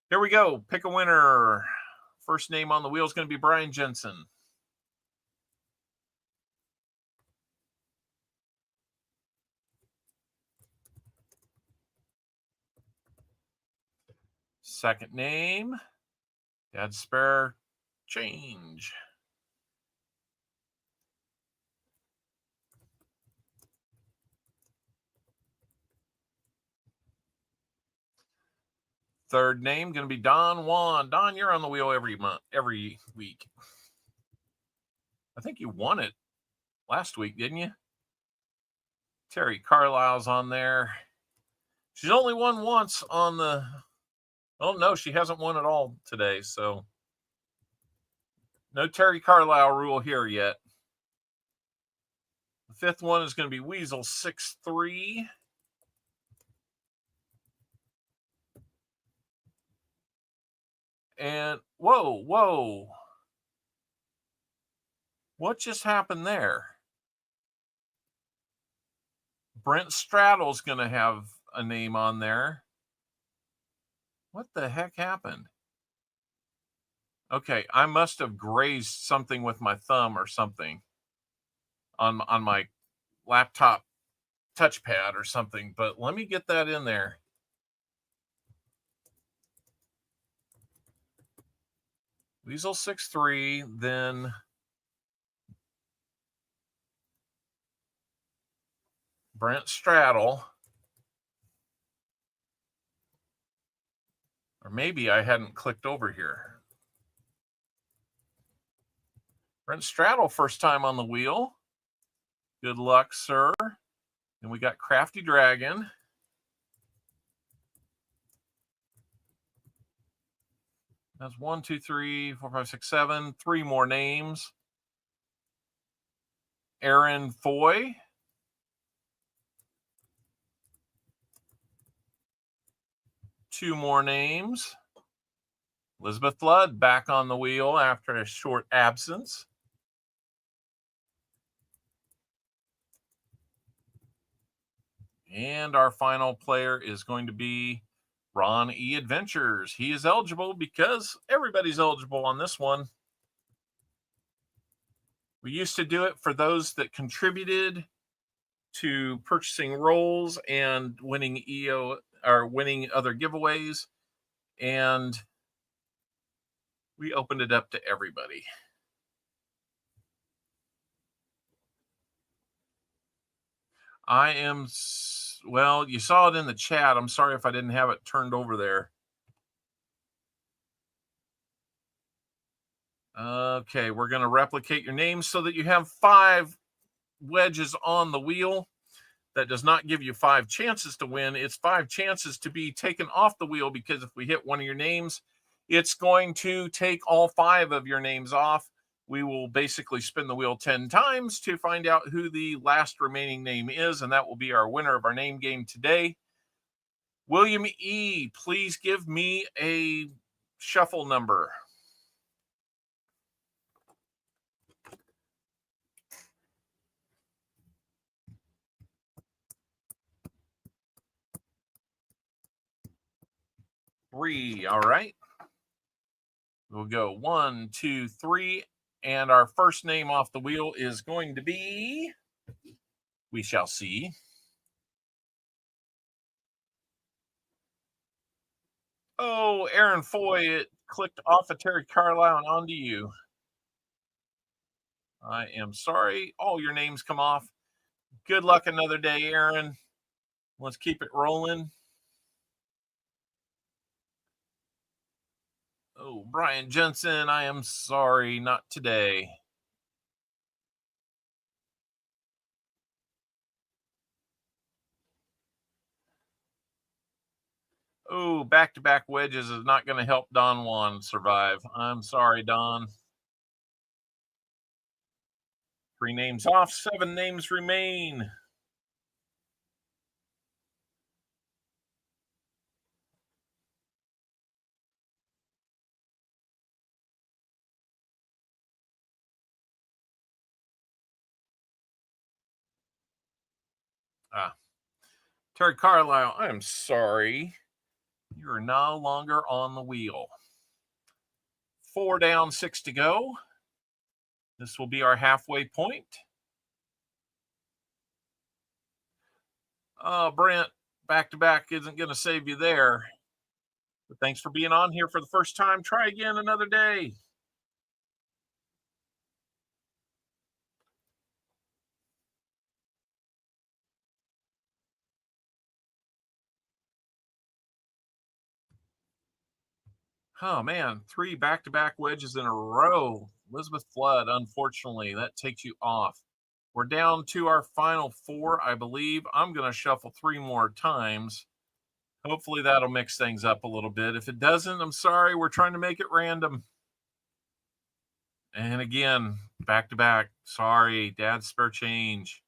here we go. Pick a winner. First name on the wheel is going to be Brian Jensen. Second name, Dad Spare Change. Third name going to be Don Juan. Don, you're on the wheel every week. I think you won it last week, didn't you? Terry Carlisle's on there. She's only won once on the... Oh, no, she hasn't won at all today, so no Terry Carlisle rule here yet. The fifth one is going to be Weasel 63. And whoa. What just happened there? Brent Straddle's going to have a name on there. What the heck happened? Okay, I must have grazed something with my thumb or something on my laptop touchpad or something, but let me get that in there. Weasel 63, then Brent Straddle. Or maybe I hadn't clicked over here. Brent Straddle, first time on the wheel. Good luck, sir. And we got Crafty Dragon. That's 1, 2, 3, 4, 5, 6, 7. 3 more names. Aaron Foy. Two more names. Elizabeth Flood back on the wheel after a short absence. And our final player is going to be Ron E. Adventures. He is eligible because everybody's eligible on this one. We used to do it for those that contributed to purchasing rolls and winning EO or winning other giveaways, and we opened it up to everybody. I am, well, you saw it in the chat. I'm sorry if I didn't have it turned over there. Okay, we're going to replicate your names so that you have 5 wedges on the wheel. that does not give you 5 chances to win. It's 5 chances to be taken off the wheel, because if we hit one of your names, it's going to take all 5 of your names off. We will basically spin the wheel 10 times to find out who the last remaining name is, and that will be our winner of our name game today. William E., please give me a shuffle number. Three. All right. We'll go 1, 2, 3. And our first name off the wheel is going to be, we shall see. Oh, Aaron Foy, it clicked off of Terry Carlisle and onto you. I am sorry. All your names come off. Good luck another day, Aaron. Let's keep it rolling. Oh, Brian Jensen, I am sorry, not today. Oh, back-to-back wedges is not going to help Don Juan survive. I'm sorry, Don. 3 names off, 7 names remain. Terry Carlisle, I am sorry. You are no longer on the wheel. 4 down, 6 to go. This will be our halfway point. Brent, back-to-back isn't going to save you there. But thanks for being on here for the first time. Try again another day. Oh, man, 3 back-to-back wedges in a row. Elizabeth Flood, unfortunately, that takes you off. We're down to our final 4, I believe. I'm going to shuffle 3 more times. Hopefully that'll mix things up a little bit. If it doesn't, I'm sorry. We're trying to make it random. And again, back-to-back. Sorry, Dad's spare change.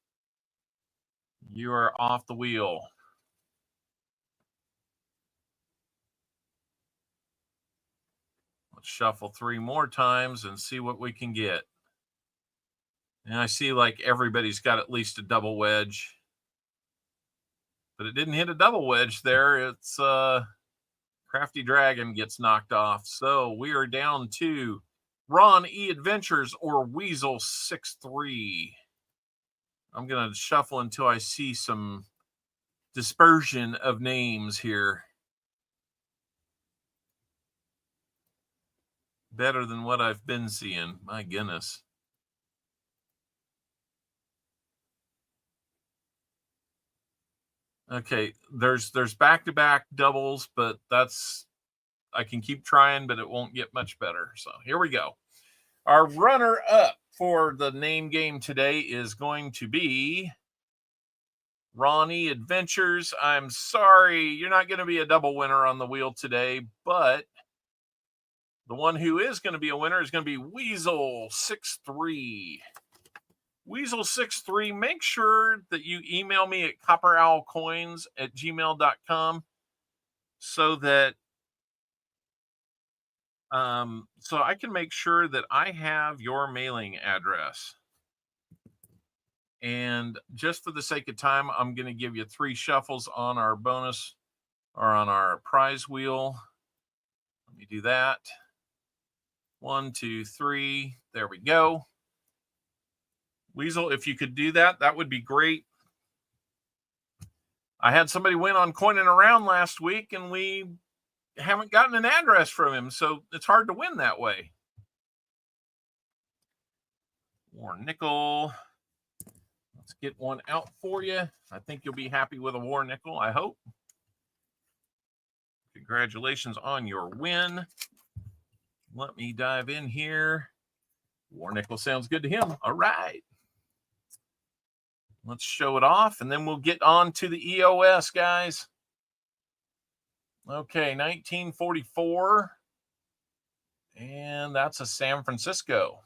You are off the wheel. Let's shuffle 3 more times and see what we can get. And I see like everybody's got at least a double wedge. But it didn't hit a double wedge there. It's Crafty Dragon gets knocked off. So we are down to Ron E. Adventures or Weasel 63. I'm going to shuffle until I see some dispersion of names here. Better than what I've been seeing. My goodness. Okay, there's back-to-back doubles, but that's, I can keep trying, but it won't get much better. So here we go. Our runner-up for the name game today is going to be Ronnie Adventures. I'm sorry, you're not going to be a double winner on the wheel today, but the one who is going to be a winner is going to be Weasel 63. Weasel 63, make sure that you email me at CopperOwlCoins@gmail.com so that so I can make sure that I have your mailing address. And just for the sake of time, I'm going to give you 3 shuffles on our bonus or on our prize wheel. Let me do that. 1, 2, 3. There we go. Weasel, if you could do that, that would be great. I had somebody win on Coining Around last week, and we haven't gotten an address from him, so it's hard to win that way. War nickel. Let's get one out for you. I think you'll be happy with a war nickel, I hope. Congratulations on your win. Let me dive in here. War nickel sounds good to him. All right. Let's show it off, and then we'll get on to the EOS, guys. Okay, 1944. And that's a San Francisco.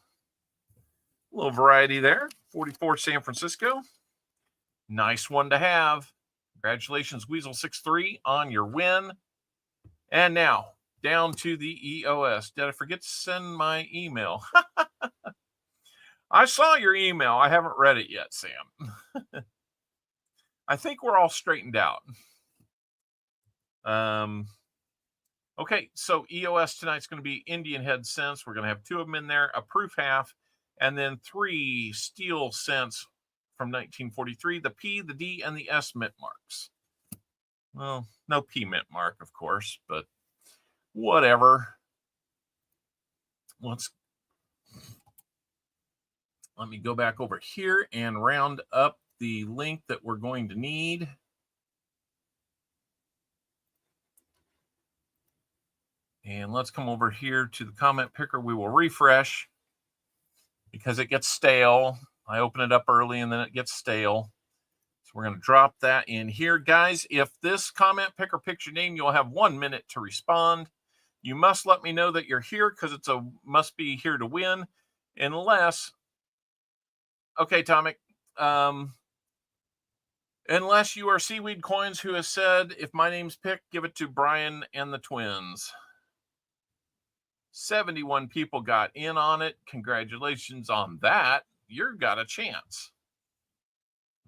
A little variety there. 44 San Francisco. Nice one to have. Congratulations, Weasel63, on your win. And now, down to the EOS. Did I forget to send my email? I saw your email. I haven't read it yet, Sam. I think we're all straightened out. Okay, so EOS tonight's going to be Indian head cents. We're going to have 2 of them in there, a proof half, and then 3 steel cents from 1943, the P, the D, and the S mint marks. Well, no P mint mark, of course, but whatever. Let me go back over here and round up the link that we're going to need. And let's come over here to the comment picker. We will refresh because it gets stale. I open it up early and then it gets stale. So we're going to drop that in here. Guys, if this comment picker picks your name, you'll have 1 minute to respond. You must let me know that you're here because it's a must be here to win. Unless, okay, Tomic, unless you are Seaweed Coins who has said, if my name's picked, give it to Brian and the twins. 71 people got in on it. Congratulations on that. You've got a chance.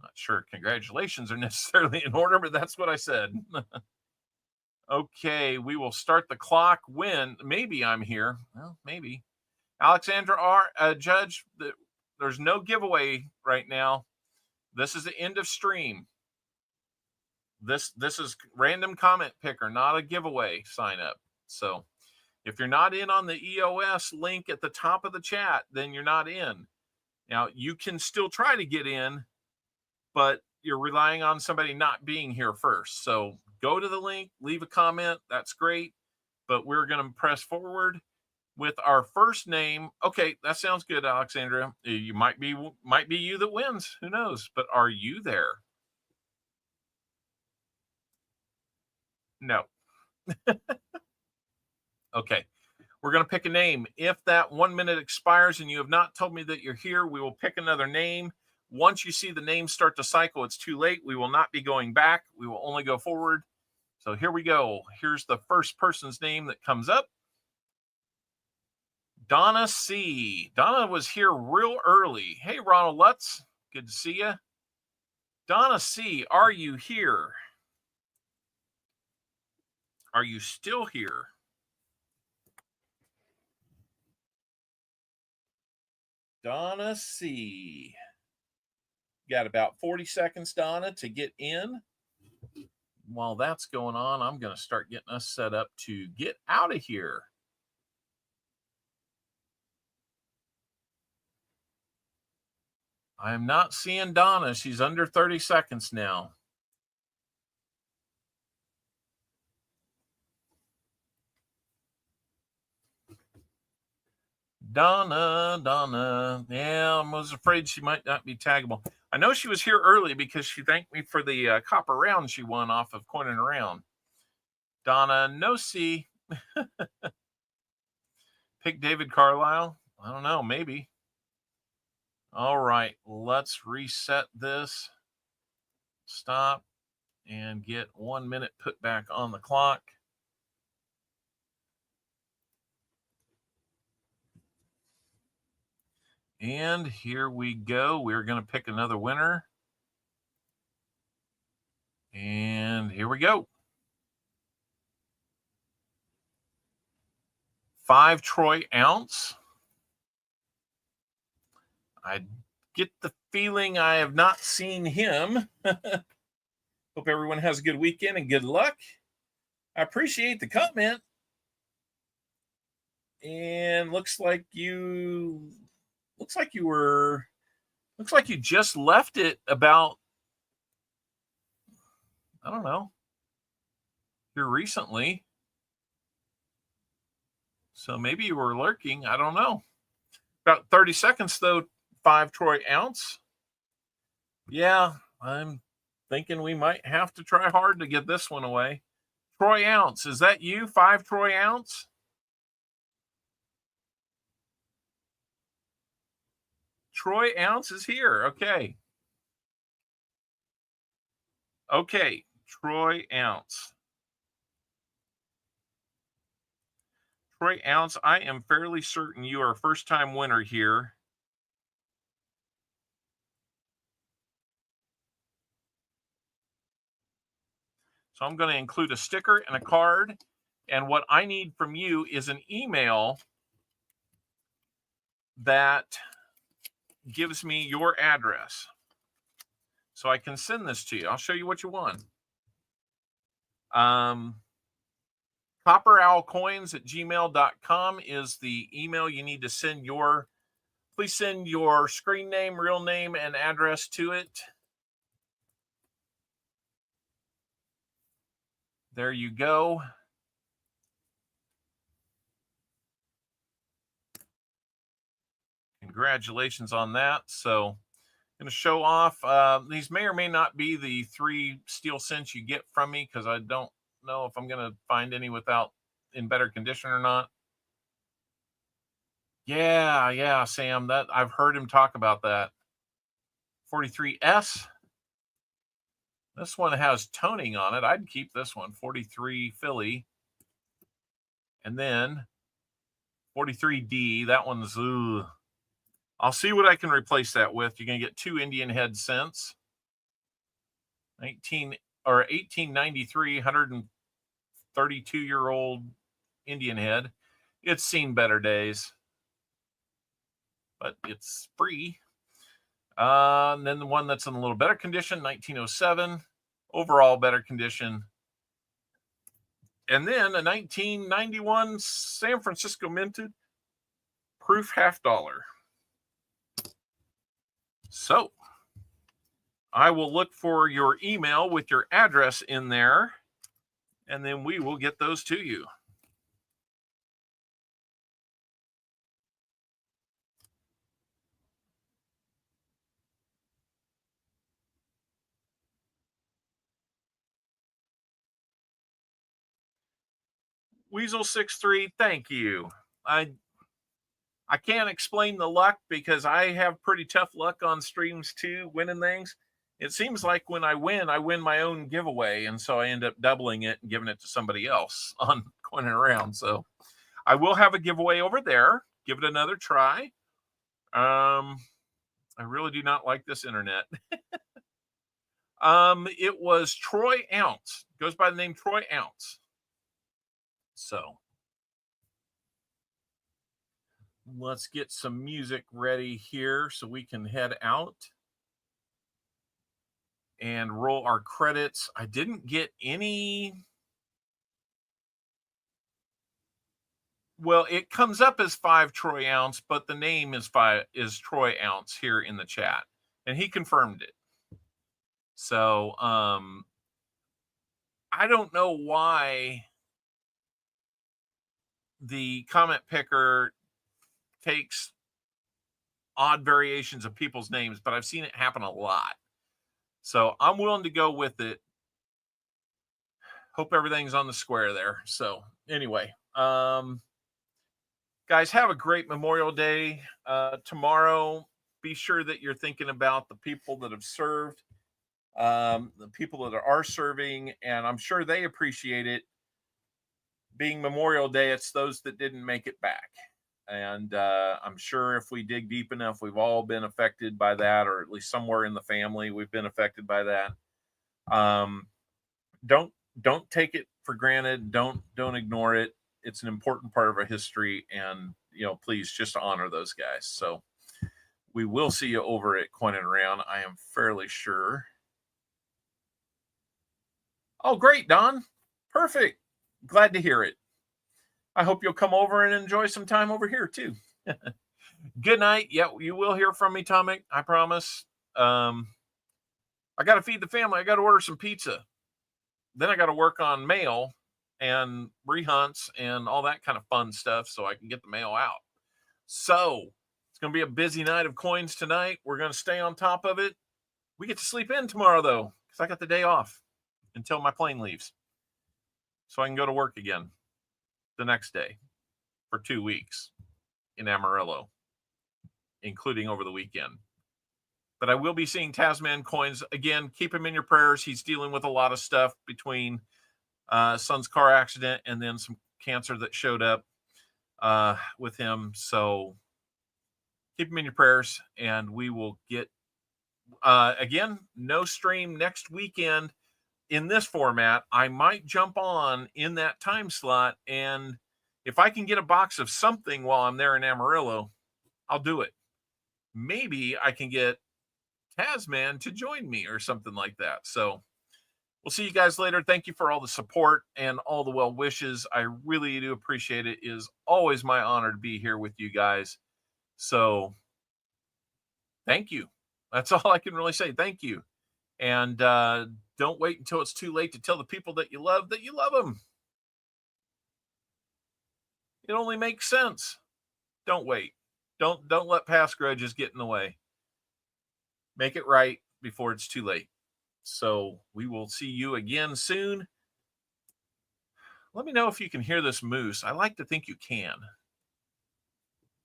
Not sure congratulations are necessarily in order, but that's what I said. Okay, we will start the clock when maybe I'm here. Well, maybe. Alexandra R. Judge, there's no giveaway right now. This is the end of stream. This is random comment picker, not a giveaway sign up. So if you're not in on the EOS link at the top of the chat, then you're not in. Now, you can still try to get in, but you're relying on somebody not being here first. So go to the link, leave a comment. That's great. But we're going to press forward with our first name. Okay, that sounds good, Alexandra. You might be you that wins. Who knows? But are you there? No. Okay, we're going to pick a name. If that 1 minute expires and you have not told me that you're here, we will pick another name. Once you see the name start to cycle, it's too late. We will not be going back. We will only go forward. So here we go. Here's the first person's name that comes up. Donna C. Donna was here real early. Hey, Ronald Lutz. Good to see you. Donna C., are you here? Are you still here? Donna C. Got about 40 seconds, Donna, to get in. While that's going on, I'm going to start getting us set up to get out of here. I'm not seeing Donna. She's under 30 seconds now. Donna. Yeah, I was afraid she might not be taggable. I know she was here early because she thanked me for the copper round she won off of Coining Around. Donna, no C. Pick David Carlisle. I don't know, maybe. All right, let's reset this. Stop and get 1 minute put back on the clock. And here we go. We're going to pick another winner. And here we go. 5 Troy ounce. I get the feeling I have not seen him. Hope everyone has a good weekend and good luck. I appreciate the comment. And looks like you just left it about, I don't know, here recently. So maybe you were lurking. I don't know. About 30 seconds, though. 5 Troy ounce. Yeah, I'm thinking we might have to try hard to get this one away. Troy Ounce, is that you? 5 Troy Ounce? Troy Ounce is here. Okay. Okay, Troy Ounce. Troy Ounce, I am fairly certain you are a first-time winner here. So I'm going to include a sticker and a card. And what I need from you is an email that gives me your address so I can send this to you. I'll show you what you want. CopperOwlCoins@gmail.com is the email you need to send your, please send your screen name, real name, and address to it. There you go. Congratulations on that. So I'm going to show off. These may or may not be the 3 steel cents you get from me because I don't know if I'm going to find any without in better condition or not. Yeah, Sam, that I've heard him talk about that. 43S. This one has toning on it. I'd keep this one. 43 Philly. And then 43D. That one's, ugh. I'll see what I can replace that with. You're going to get 2 Indian head cents. 1893, 132-year-old Indian head. It's seen better days, but it's free. And then the one that's in a little better condition, 1907, overall better condition. And then a 1991 San Francisco minted, proof $50. So I will look for your email with your address in there, and then we will get those to you. Weasel63, thank you. I can't explain the luck because I have pretty tough luck on streams too, winning things. It seems like when I win my own giveaway, and so I end up doubling it and giving it to somebody else on Coin and Around. So I will have a giveaway over there. Give it another try. I really do not like this internet. It was Troy Ounce. Goes by the name Troy Ounce. So let's get some music ready here so we can head out and roll our credits. I didn't get any. Well, it comes up as 5 Troy Ounce, but the name is Troy Ounce here in the chat, and he confirmed it. So I don't know why the comment picker takes odd variations of people's names, but I've seen it happen a lot. So I'm willing to go with it. Hope everything's on the square there. So anyway, guys, have a great Memorial Day. Tomorrow, be sure that you're thinking about the people that have served, the people that are serving, and I'm sure they appreciate it. Being Memorial Day, it's those that didn't make it back. And I'm sure if we dig deep enough, we've all been affected by that, or at least somewhere in the family, we've been affected by that. Don't take it for granted. Don't ignore it. It's an important part of our history, and please just honor those guys. So we will see you over at Coin and Around, I am fairly sure. Oh, great, Don. Perfect. Glad to hear it. I hope you'll come over and enjoy some time over here too. Good night. Yeah, you will hear from me, Tomic. I promise. I got to feed the family. I got to order some pizza. Then I got to work on mail and rehunts and all that kind of fun stuff so I can get the mail out. So it's going to be a busy night of coins tonight. We're going to stay on top of it. We get to sleep in tomorrow, though, because I got the day off until my plane leaves. So I can go to work again the next day for 2 weeks in Amarillo, including over the weekend. But I will be seeing Tasman Coins again. Keep him in your prayers. He's dealing with a lot of stuff between son's car accident and then some cancer that showed up with him. So keep him in your prayers, and we will get again, no stream next weekend in this format. I might jump on in that time slot, and if I can get a box of something while I'm there in Amarillo, I'll do it. Maybe I can get Tasman to join me or something like that. So we'll see you guys later. Thank you for all the support and all the well wishes. I really do appreciate it. It is always my honor to be here with you guys. So thank you. That's all I can really say. Thank you. And don't wait until it's too late to tell the people that you love them. It only makes sense. Don't wait. Don't let past grudges get in the way. Make it right before it's too late. So we will see you again soon. Let me know if you can hear this moose. I like to think you can.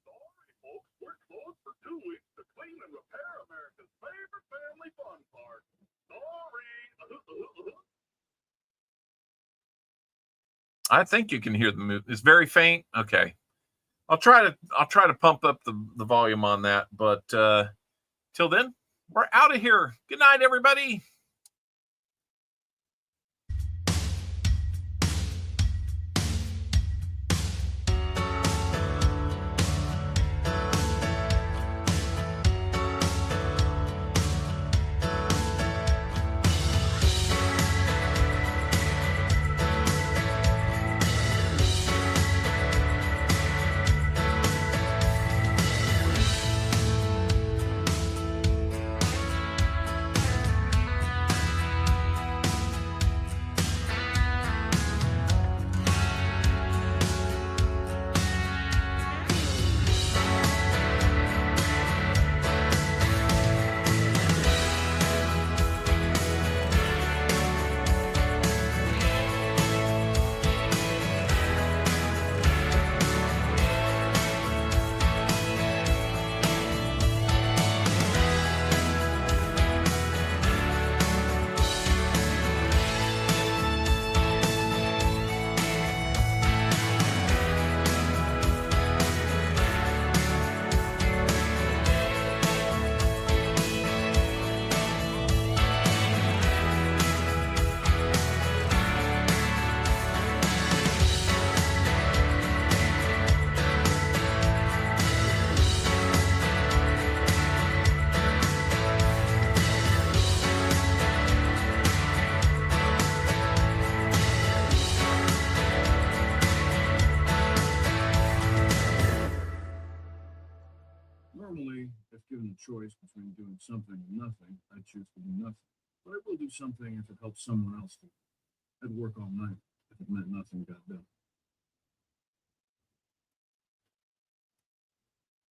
Sorry, folks. We're closed for 2 weeks to clean and repair America's favorite family fun park. Sorry. I think you can hear the moose. It's very faint. Okay. I'll try to pump up the volume on that. But till then, we're out of here. Good night, everybody. Normally, if given a choice between doing something and nothing, I'd choose to do nothing. But I will do something if it helps someone else do. I'd work all night if it meant nothing got done.